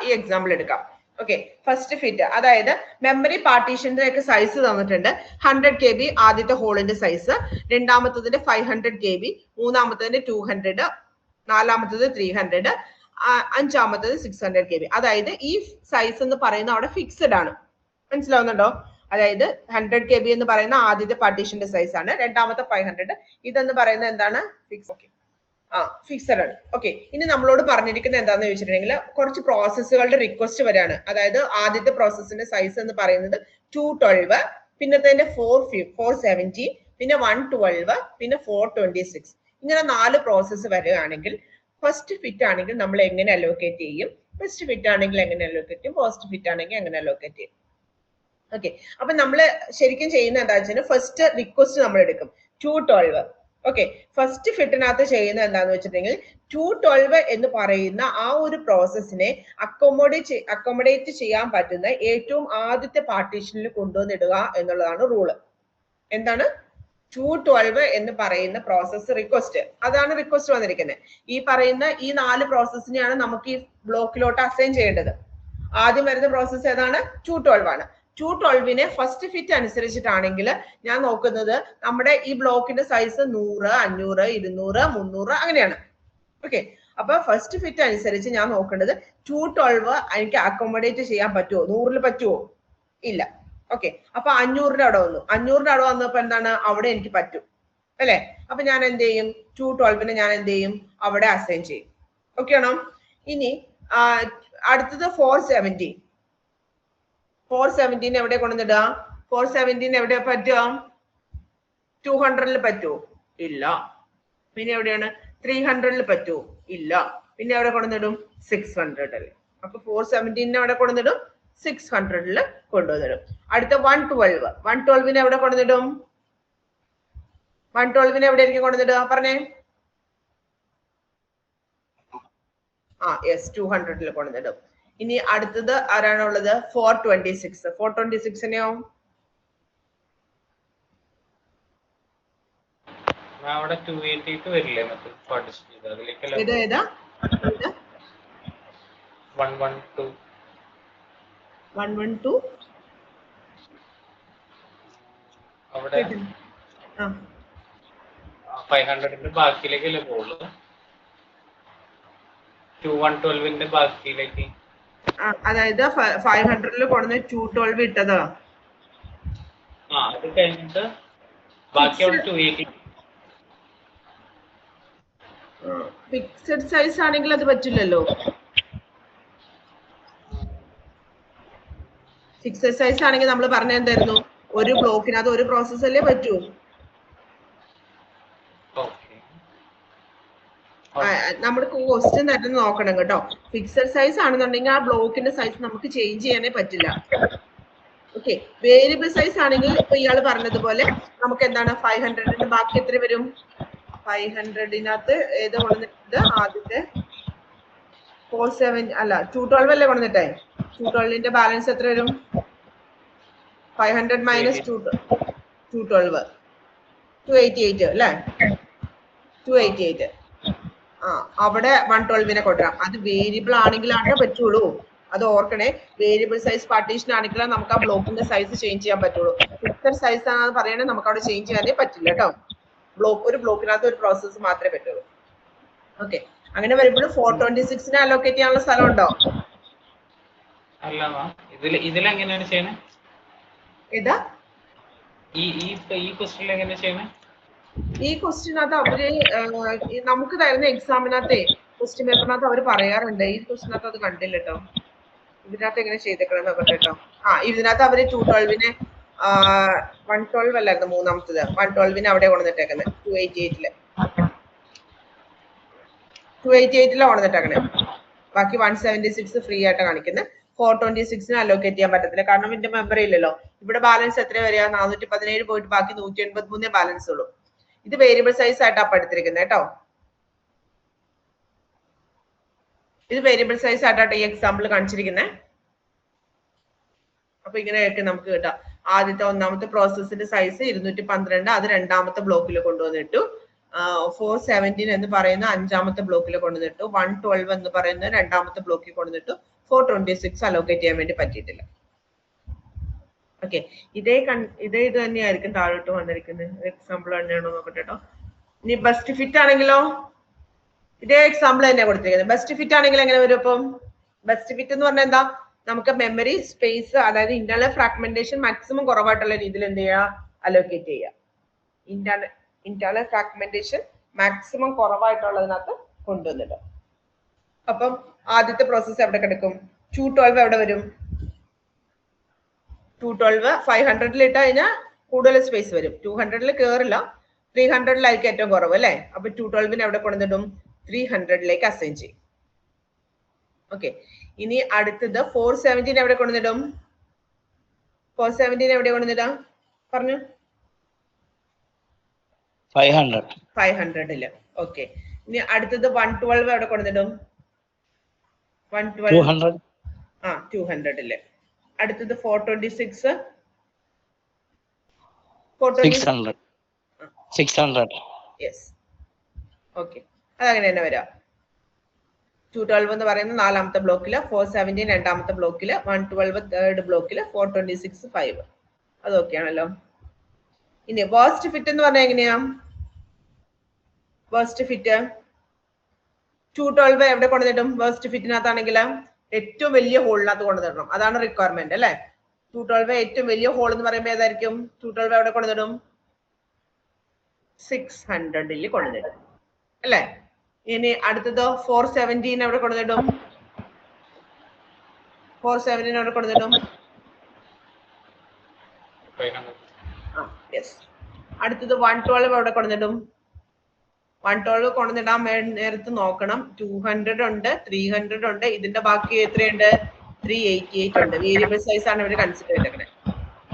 ഈ എക്സാമ്പിൾ എടുക്കാം. ഓക്കെ, ഫസ്റ്റ് ഫിറ്റ് അതായത് മെമ്മറി പാർട്ടീഷന്റെ ഒക്കെ സൈസ് തന്നിട്ടുണ്ട്. 100 KB ആദ്യത്തെ ഹോളിന്റെ സൈസ്, രണ്ടാമത്തതിന്റെ 500 KB, മൂന്നാമത്തതിന്റെ 200, നാലാമത്തത് 300, അഞ്ചാമത്തത് 600 KB. അതായത് ഈ സൈസ് എന്ന് പറയുന്ന അവിടെ ഫിക്സഡ് ആണ്. മനസ്സിലാവുന്നുണ്ടോ? അതായത് 100 KB എന്ന് പറയുന്ന ആദ്യത്തെ പാർട്ടീഷന്റെ സൈസ് ആണ്, രണ്ടാമത്തെ 500, ഇതെന്ന് പറയുന്നത് എന്താണ്, ഫിക്സ്. ഓക്കെ, ഫിക്സഡ് ആണ്. ഓക്കെ, ഇനി നമ്മളോട് പറഞ്ഞിരിക്കുന്നത് എന്താണെന്ന് ചോദിച്ചിട്ടുണ്ടെങ്കിൽ കുറച്ച് പ്രോസസ്സുകളുടെ റിക്വസ്റ്റ് വരാണ്. അതായത് ആദ്യത്തെ പ്രോസസ്സിന്റെ സൈസ് എന്ന് പറയുന്നത് 212, പിന്നത്തെ 470, പിന്നെ 112, പിന്നെ 426, ഇങ്ങനെ 4 പ്രോസസ്സ് വരികയാണെങ്കിൽ ഫസ്റ്റ് ഫിറ്റ് ആണെങ്കിൽ നമ്മൾ എങ്ങനെ അലോക്കേറ്റ് ചെയ്യും, ഫസ്റ്റ് ഫിറ്റ് ആണെങ്കിൽ എങ്ങനെ അലോക്കേറ്റ് ചെയ്യും, ഫസ്റ്റ് ഫിറ്റ് ആണെങ്കിൽ എങ്ങനെ അലോക്കേറ്റ് ചെയ്യും. ഓക്കെ, അപ്പൊ നമ്മൾ ശരിക്കും ചെയ്യുന്ന എന്താ വെച്ചാൽ ഫസ്റ്റ് റിക്വസ്റ്റ് നമ്മൾ എടുക്കും 212. ഓക്കെ, ഫസ്റ്റ് ഫിറ്റിനകത്ത് ചെയ്യുന്ന എന്താന്ന് വെച്ചിട്ടുണ്ടെങ്കിൽ 212 എന്ന് പറയുന്ന ആ ഒരു പ്രോസസ്സിനെ അക്കോമഡേറ്റ് ചെയ്യാൻ പറ്റുന്ന ഏറ്റവും ആദ്യത്തെ പാർട്ടീഷനിൽ കൊണ്ടുവന്നിടുക എന്നുള്ളതാണ് റൂള്. എന്താണ് 212 എന്ന് പറയുന്ന പ്രോസസ്സ് റിക്വസ്റ്റ്, അതാണ് റിക്വസ്റ്റ് വന്നിരിക്കുന്നത്. ഈ പറയുന്ന ഈ 4 പ്രോസസ്സിനെയാണ് നമുക്ക് ഈ ബ്ലോക്കിലോട്ട് അസൈൻ ചെയ്യേണ്ടത്. ആദ്യം വരുന്ന പ്രോസസ്സ് ഏതാണ്? 212 ആണ്. 212നെ ഫസ്റ്റ് ഫിറ്റ് അനുസരിച്ചിട്ടാണെങ്കിൽ ഞാൻ നോക്കുന്നത് നമ്മുടെ ഈ ബ്ലോക്കിന്റെ സൈസ് 100, 500, 200, 300 അങ്ങനെയാണ്. ഓക്കെ, അപ്പൊ ഫസ്റ്റ് ഫിറ്റ് അനുസരിച്ച് ഞാൻ നോക്കേണ്ടത് 212 എനിക്ക് അക്കോമഡേറ്റ് ചെയ്യാൻ പറ്റുമോ, 100ൽ പറ്റുമോ? ഇല്ല. ഓക്കെ, അപ്പൊ 500ന്റെ അവിടെ വന്നു. 500ന്റെ അവിടെ വന്നപ്പോ എന്താണ്, അവിടെ എനിക്ക് പറ്റും അല്ലെ. അപ്പൊ ഞാൻ എന്ത് ചെയ്യും, 212നെ ഞാൻ എന്ത് ചെയ്യും, അവിടെ അസൈൻ ചെയ്യും. ഓക്കെ ആണോ? ഇനി അടുത്തത് 470. 470 എവിടെ കൊണ്ടുവന്നിടുക? 470 എവിടെ പറ്റുക? 200ൽ പറ്റുമോ? ഇല്ല. പിന്നെ എവിടെയാണ്? 300ൽ പറ്റുമോ? ഇല്ല. പിന്നെ എവിടെ കൊണ്ടുവന്നിടും? 600ൽ. അപ്പൊ 470 എവിടെ കൊണ്ടുവന്നിടും? 600ൽ കൊണ്ടുവന്നിടും. അടുത്ത 112നെ എവിടെ കൊണ്ടുവന്നിടും? 112നെ എവിടെയായിരിക്കും കൊണ്ടുവന്നിടുക? പറഞ്ഞേ. യെസ്, 200ൽ കൊണ്ടുവന്നിടും. ഇനി അടുത്തത് ആരാണുള്ളത്? 426. 426നെയോ? അവിടെ 282 വരില്ലേ മറ്റേ പാർട്ടീഷൻ ചെയ്ത് അതിലേക്കല്ല. ഏതാ 112 112 അവിടെ 500ന്റെ ബാക്കിയിലേക്കല്ലേ പോകുള്ളൂ, 2112ന്റെ ബാക്കിയിലേക്ക്. അതായത് 500 കൊണ്ടുവന്ന് 212 ഇട്ടതാ. അത് കഴിഞ്ഞിട്ട് ബാക്കി അവിടെ 280. ഫിക്സഡ് സൈസ് ആണെങ്കിൽ അത് പറ്റില്ലല്ലോ. ഫിക്സഡ് സൈസ് ആണെങ്കിൽ നമ്മൾ പറഞ്ഞ എന്തായിരുന്നു, ഒരു ബ്ലോക്കിനകത്ത് ഒരു പ്രോസസ് അല്ലേ പറ്റൂ. നമ്മുടെ ക്വസ്റ്റ്യൻ തന്നെ നോക്കണം കേട്ടോ. ഫിക്സഡ് സൈസ് ആണെന്നുണ്ടെങ്കിൽ ആ ബ്ലോക്കിന്റെ സൈസ് നമുക്ക് ചേഞ്ച് ചെയ്യാനേ പറ്റില്ല. ഓക്കെ, വേരിയബിൾ സൈസ് ആണെങ്കിൽ ഇപ്പൊ ഇയാൾ പറഞ്ഞതുപോലെ നമുക്ക് എന്താണ് 500ന്റെ ബാക്കി എത്ര വരും, 500നകത്ത് ഏത് കൊണ്ടുവന്നിട്ട് ആദ്യത്തെ 47 അല്ല 212 അല്ലേ കൊണ്ടുവന്നിട്ടേ, 212ന്റെ ബാലൻസ് എത്ര വരും, 500 മൈനസ് 212 288 അല്ലേ, 288. അവിടെ 112നെ കൊണ്ടുവരാം. അത് വേരിയബിൾ ആണെങ്കിലാണ് പറ്റുള്ളൂ, അത് ഓർക്കണേ. വേരിയബിൾ സൈസ് പാർട്ടീഷൻ ആണെങ്കിലും നമുക്ക് ആ ബ്ലോക്കിന്റെ സൈസ് ചേഞ്ച് ചെയ്യാൻ പറ്റുള്ളൂ. ഫിക്സഡ് സൈസ് ആണെന്ന് പറയണേ നമുക്ക് അവിടെ ചേഞ്ച് ചെയ്യാനേ പറ്റില്ല കേട്ടോ. ഒരു ബ്ലോക്കിനകത്ത് ഒരു പ്രോസസ്സ് മാത്രമേ പറ്റുള്ളൂ. ഓക്കെ, അങ്ങനെ വരുമ്പോൾ 426നെ അലോക്കേറ്റ് ചെയ്യാനുള്ള സ്ഥലം ഉണ്ടോ? ഇതിലെങ്ങനെയാണ് ചെയ്യണേ? ഏതാ ഈ ക്വസ്റ്റ്യൻ എങ്ങനെ ചെയ്യണേ? ഈ ക്വസ്റ്റ്യനകത്ത് അവര് നമുക്ക് തരുന്ന എക്സാമിനകത്തെ ക്വസ്റ്റ്യൻ പേപ്പറിനകത്ത് അവർ പറയാറുണ്ട്. ഈ ക്വസ്റ്റ്യനകത്ത് അത് കണ്ടില്ല കേട്ടോ. ഇതിനകത്ത് എങ്ങനെ ചെയ്തേക്കണം നോക്കട്ടെ കേട്ടോ. ഇതിനകത്ത് അവര് 212നെ 112 അല്ലായിരുന്നു മൂന്നാമത്തത്, 112നെ അവിടെ കൊണ്ടുവന്നിട്ടേക്കുന്നത് 288 കൊണ്ടുവന്നിട്ടേക്കണേ. ബാക്കി 176 ഫ്രീ ആയിട്ട് കാണിക്കുന്നത്. 426നെ അലോക്കേറ്റ് ചെയ്യാൻ പറ്റത്തില്ല, കാരണം ഇതിന്റെ മെമ്മറി ഇല്ലല്ലോ. ഇവിടെ ബാലൻസ് എത്ര വരിക, 417 പോയിട്ട് ബാക്കി 183 ബാലൻസ് ഉള്ളൂ. ഇത് വേരിയബിൾ സൈസ് ആയിട്ടാ എടുത്തിരിക്കുന്നത് കേട്ടോ. ഇത് വേരിയബിൾ സൈസ് ആയിട്ടാണ് ഈ എക്സാമ്പിൾ കാണിച്ചിരിക്കുന്നത്. അപ്പൊ ഇങ്ങനെയൊക്കെ നമുക്ക് കിട്ടാം. ആദ്യത്തെ ഒന്നാമത്തെ പ്രോസസ്സിന്റെ സൈസ് 212, അത് രണ്ടാമത്തെ ബ്ലോക്കിൽ കൊണ്ടുവന്നിട്ടു. 417 എന്ന് പറയുന്ന അഞ്ചാമത്തെ ബ്ലോക്കിൽ കൊണ്ടുവന്നിട്ടു. 112 എന്ന് പറയുന്ന രണ്ടാമത്തെ ബ്ലോക്കിൽ കൊണ്ടുവന്നിട്ടു. 426 അലോക്കേറ്റ് ചെയ്യാൻ വേണ്ടി പറ്റിയിട്ടില്ല. ഓക്കെ, ഇത് തന്നെയായിരിക്കും താഴോട്ട് വന്നിരിക്കുന്നത്. എക്സാമ്പിൾ തന്നെയാണോ നോക്കട്ടെ കേട്ടോ. ഇനി ബെസ്റ്റ് ഫിറ്റ് ആണെങ്കിലോ ഇതേ എക്സാമ്പിൾ തന്നെയാണ് കൊടുത്തിരിക്കുന്നത്. ബെസ്റ്റ് ഫിറ്റ് ആണെങ്കിൽ എങ്ങനെ വരും? അപ്പം ബെസ്റ്റ് ഫിറ്റ് എന്ന് പറഞ്ഞാൽ എന്താ, നമുക്ക് മെമ്മറി സ്പേസ്, അതായത് ഇന്റർണൽ ഫ്രാഗ്മെന്റേഷൻ മാക്സിമം കുറവായിട്ടുള്ള രീതിയിൽ എന്ത് ചെയ്യുക, അലോക്കേറ്റ് ചെയ്യുക. ഇന്റർണൽ ഫ്രാഗ്മെന്റേഷൻ മാക്സിമം കുറവായിട്ടുള്ളതിനകത്ത് കൊണ്ടുവന്നിട്ട്. അപ്പം ആദ്യത്തെ പ്രോസസ്സ് എവിടെ കിടക്കും? 212 എവിടെ വരും? 212 500 ഇട്ട് കഴിഞ്ഞാൽ കൂടുതൽ സ്പേസ് വരും. 200 കയറില്ല, 300 ഏറ്റവും കുറവ് അല്ലേ. അപ്പൊ 212നെ എവിടെ കൊണ്ടുവന്നിടും? 300 അസൈൻ ചെയ്യും. ഓക്കെ, ഇനി അടുത്തത് 417 എവിടെ കൊണ്ടുവന്നിടും? 417 എവിടെ കൊണ്ടുവന്നിടാം പറഞ്ഞു? 500. ഓക്കെ, ഇനി അടുത്തത് 112 എവിടെ കൊണ്ടുവന്നിടും? 112 200. അടുത്തത് 426 600. യെസ്, ഓക്കെ, അതങ്ങനെ തന്നെ വരാം. 212 എന്ന് പറയുന്ന നാലാമത്തെ ബ്ലോക്കില്, 417 രണ്ടാമത്തെ ബ്ലോക്കില്, 112 തേർഡ് ബ്ലോക്കില്, 426 5. അതൊക്കെയാണല്ലോ. ഇനി വേർസ്റ്റ് ഫിറ്റ് എന്ന് പറഞ്ഞാൽ എങ്ങനെയാ? വേർസ്റ്റ് ഫിറ്റ് 212 എവിടെ കൊണ്ടുവന്നിട്ടും വേർസ്റ്റ് ഫിറ്റിനകത്താണെങ്കിൽ ഏറ്റവും വലിയ ഹോളിനകത്ത് കൊണ്ടുവരണം. അതാണ് റിക്വയർമെന്റ് അല്ലെ. 212 ഏറ്റവും വലിയ ഹോൾ എന്ന് പറയുമ്പോൾ ഏതായിരിക്കും? 212 എവിടെ കൊണ്ടുവന്നിടും? 600 കൊണ്ടുവന്നിടും അല്ലെ. ഇനി അടുത്തത് 417 എവിടെ കൊണ്ടുവന്നിടും? 417 എവിടെ കൊണ്ടുവന്നിടും? യെസ്. അടുത്തത് 112 എവിടെ കൊണ്ടുവന്നിടും? 112 കൊണ്ടുവന്നിടാൻ നേരത്ത് നോക്കണം. 200 ഉണ്ട്, 300 ഉണ്ട്, ഇതിന്റെ ബാക്കി എത്രയുണ്ട്? 388 ഉണ്ട്. വേരിയബിൾ സൈസ് ആണ് ഇവര് കൺസിഡർ ചെയ്തേക്കുന്നത്.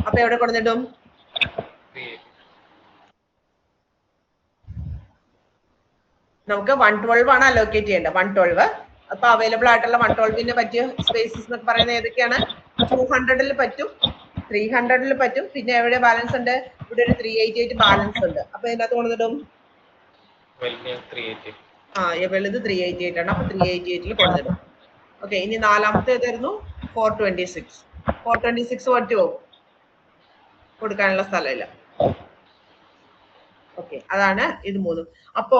അപ്പൊ എവിടെ കൊണ്ടുവന്നിടും? നമുക്ക് 112 ആണ് അലോക്കേറ്റ് ചെയ്യേണ്ടത്. 112 അപ്പൊ അവൈലബിൾ ആയിട്ടുള്ള 112നെ പറ്റിയ സ്പേസസ് എന്നൊക്കെ പറയുന്നത് ഏതൊക്കെയാണ്? 200 പറ്റും, 300 പറ്റും, പിന്നെ എവിടെ ബാലൻസ് ഉണ്ട്? ഇവിടെ ഒരു 388 ബാലൻസ് ഉണ്ട്. അപ്പൊ ഇതിനകത്ത് കൊണ്ടുവന്നിടും വലുത് 388 ആണ്. അപ്പൊ 388 കൊണ്ടുവന്നിടും. ഓക്കെ, ഇനി നാലാമത്തെ ഏതായിരുന്നു? 426 പറ്റുമോ? കൊടുക്കാനുള്ള സ്ഥലമില്ല. ഓക്കെ, അതാണ് ഇത് മൂന്നും. അപ്പോ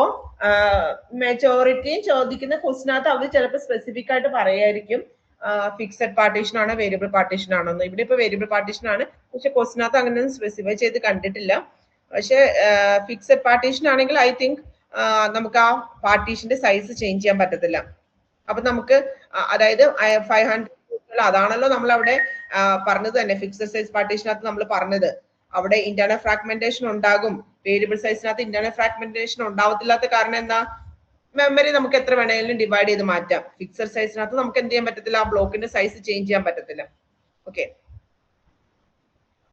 മെജോറിറ്റിയും ചോദിക്കുന്ന ക്വസ്റ്റിനകത്ത് അവർ ചിലപ്പോൾ സ്പെസിഫിക് ആയിട്ട് പറയായിരിക്കും ഫിക്സഡ് പാർട്ടീഷൻ ആണോ വേരിയബിൾ പാർട്ടീഷൻ ആണോ എന്ന്. ഇവിടെ ഇപ്പൊ വേരിയബിൾ പാർട്ടീഷൻ ആണ്, പക്ഷെ ക്വസ്റ്റിനകത്ത് അങ്ങനെ സ്പെസിഫൈ ചെയ്ത് കണ്ടിട്ടില്ല. പക്ഷെ ഫിക്സഡ് പാർട്ടീഷൻ ആണെങ്കിൽ ഐ തിങ്ക് നമുക്ക് ആ പാർട്ടീഷന്റെ സൈസ് ചേഞ്ച് ചെയ്യാൻ പറ്റത്തില്ല. അപ്പൊ നമുക്ക് അതായത് 500 അതാണല്ലോ നമ്മൾ അവിടെ പറഞ്ഞത് തന്നെ. ഫിക്സഡ് സൈസ് പാർട്ടീഷനകത്ത് നമ്മൾ പറഞ്ഞത് അവിടെ ഇന്റേണൽ ഫ്രാഗ്മെന്റേഷൻ ഉണ്ടാകും, വേരിയബിൾ സൈസിനകത്ത് ഇന്റേണൽ ഫ്രാഗ്മെന്റേഷൻ ഉണ്ടാവത്തില്ലാത്ത കാരണം എന്താ, മെമ്മറി നമുക്ക് എത്ര വേണമെങ്കിലും ഡിവൈഡ് ചെയ്ത് മാറ്റാം. ഫിക്സഡ് സൈസിനകത്ത് നമുക്ക് എന്ത് ചെയ്യാൻ പറ്റത്തില്ല, ആ ബ്ലോക്കിന്റെ സൈസ് ചേഞ്ച് ചെയ്യാൻ പറ്റത്തില്ല.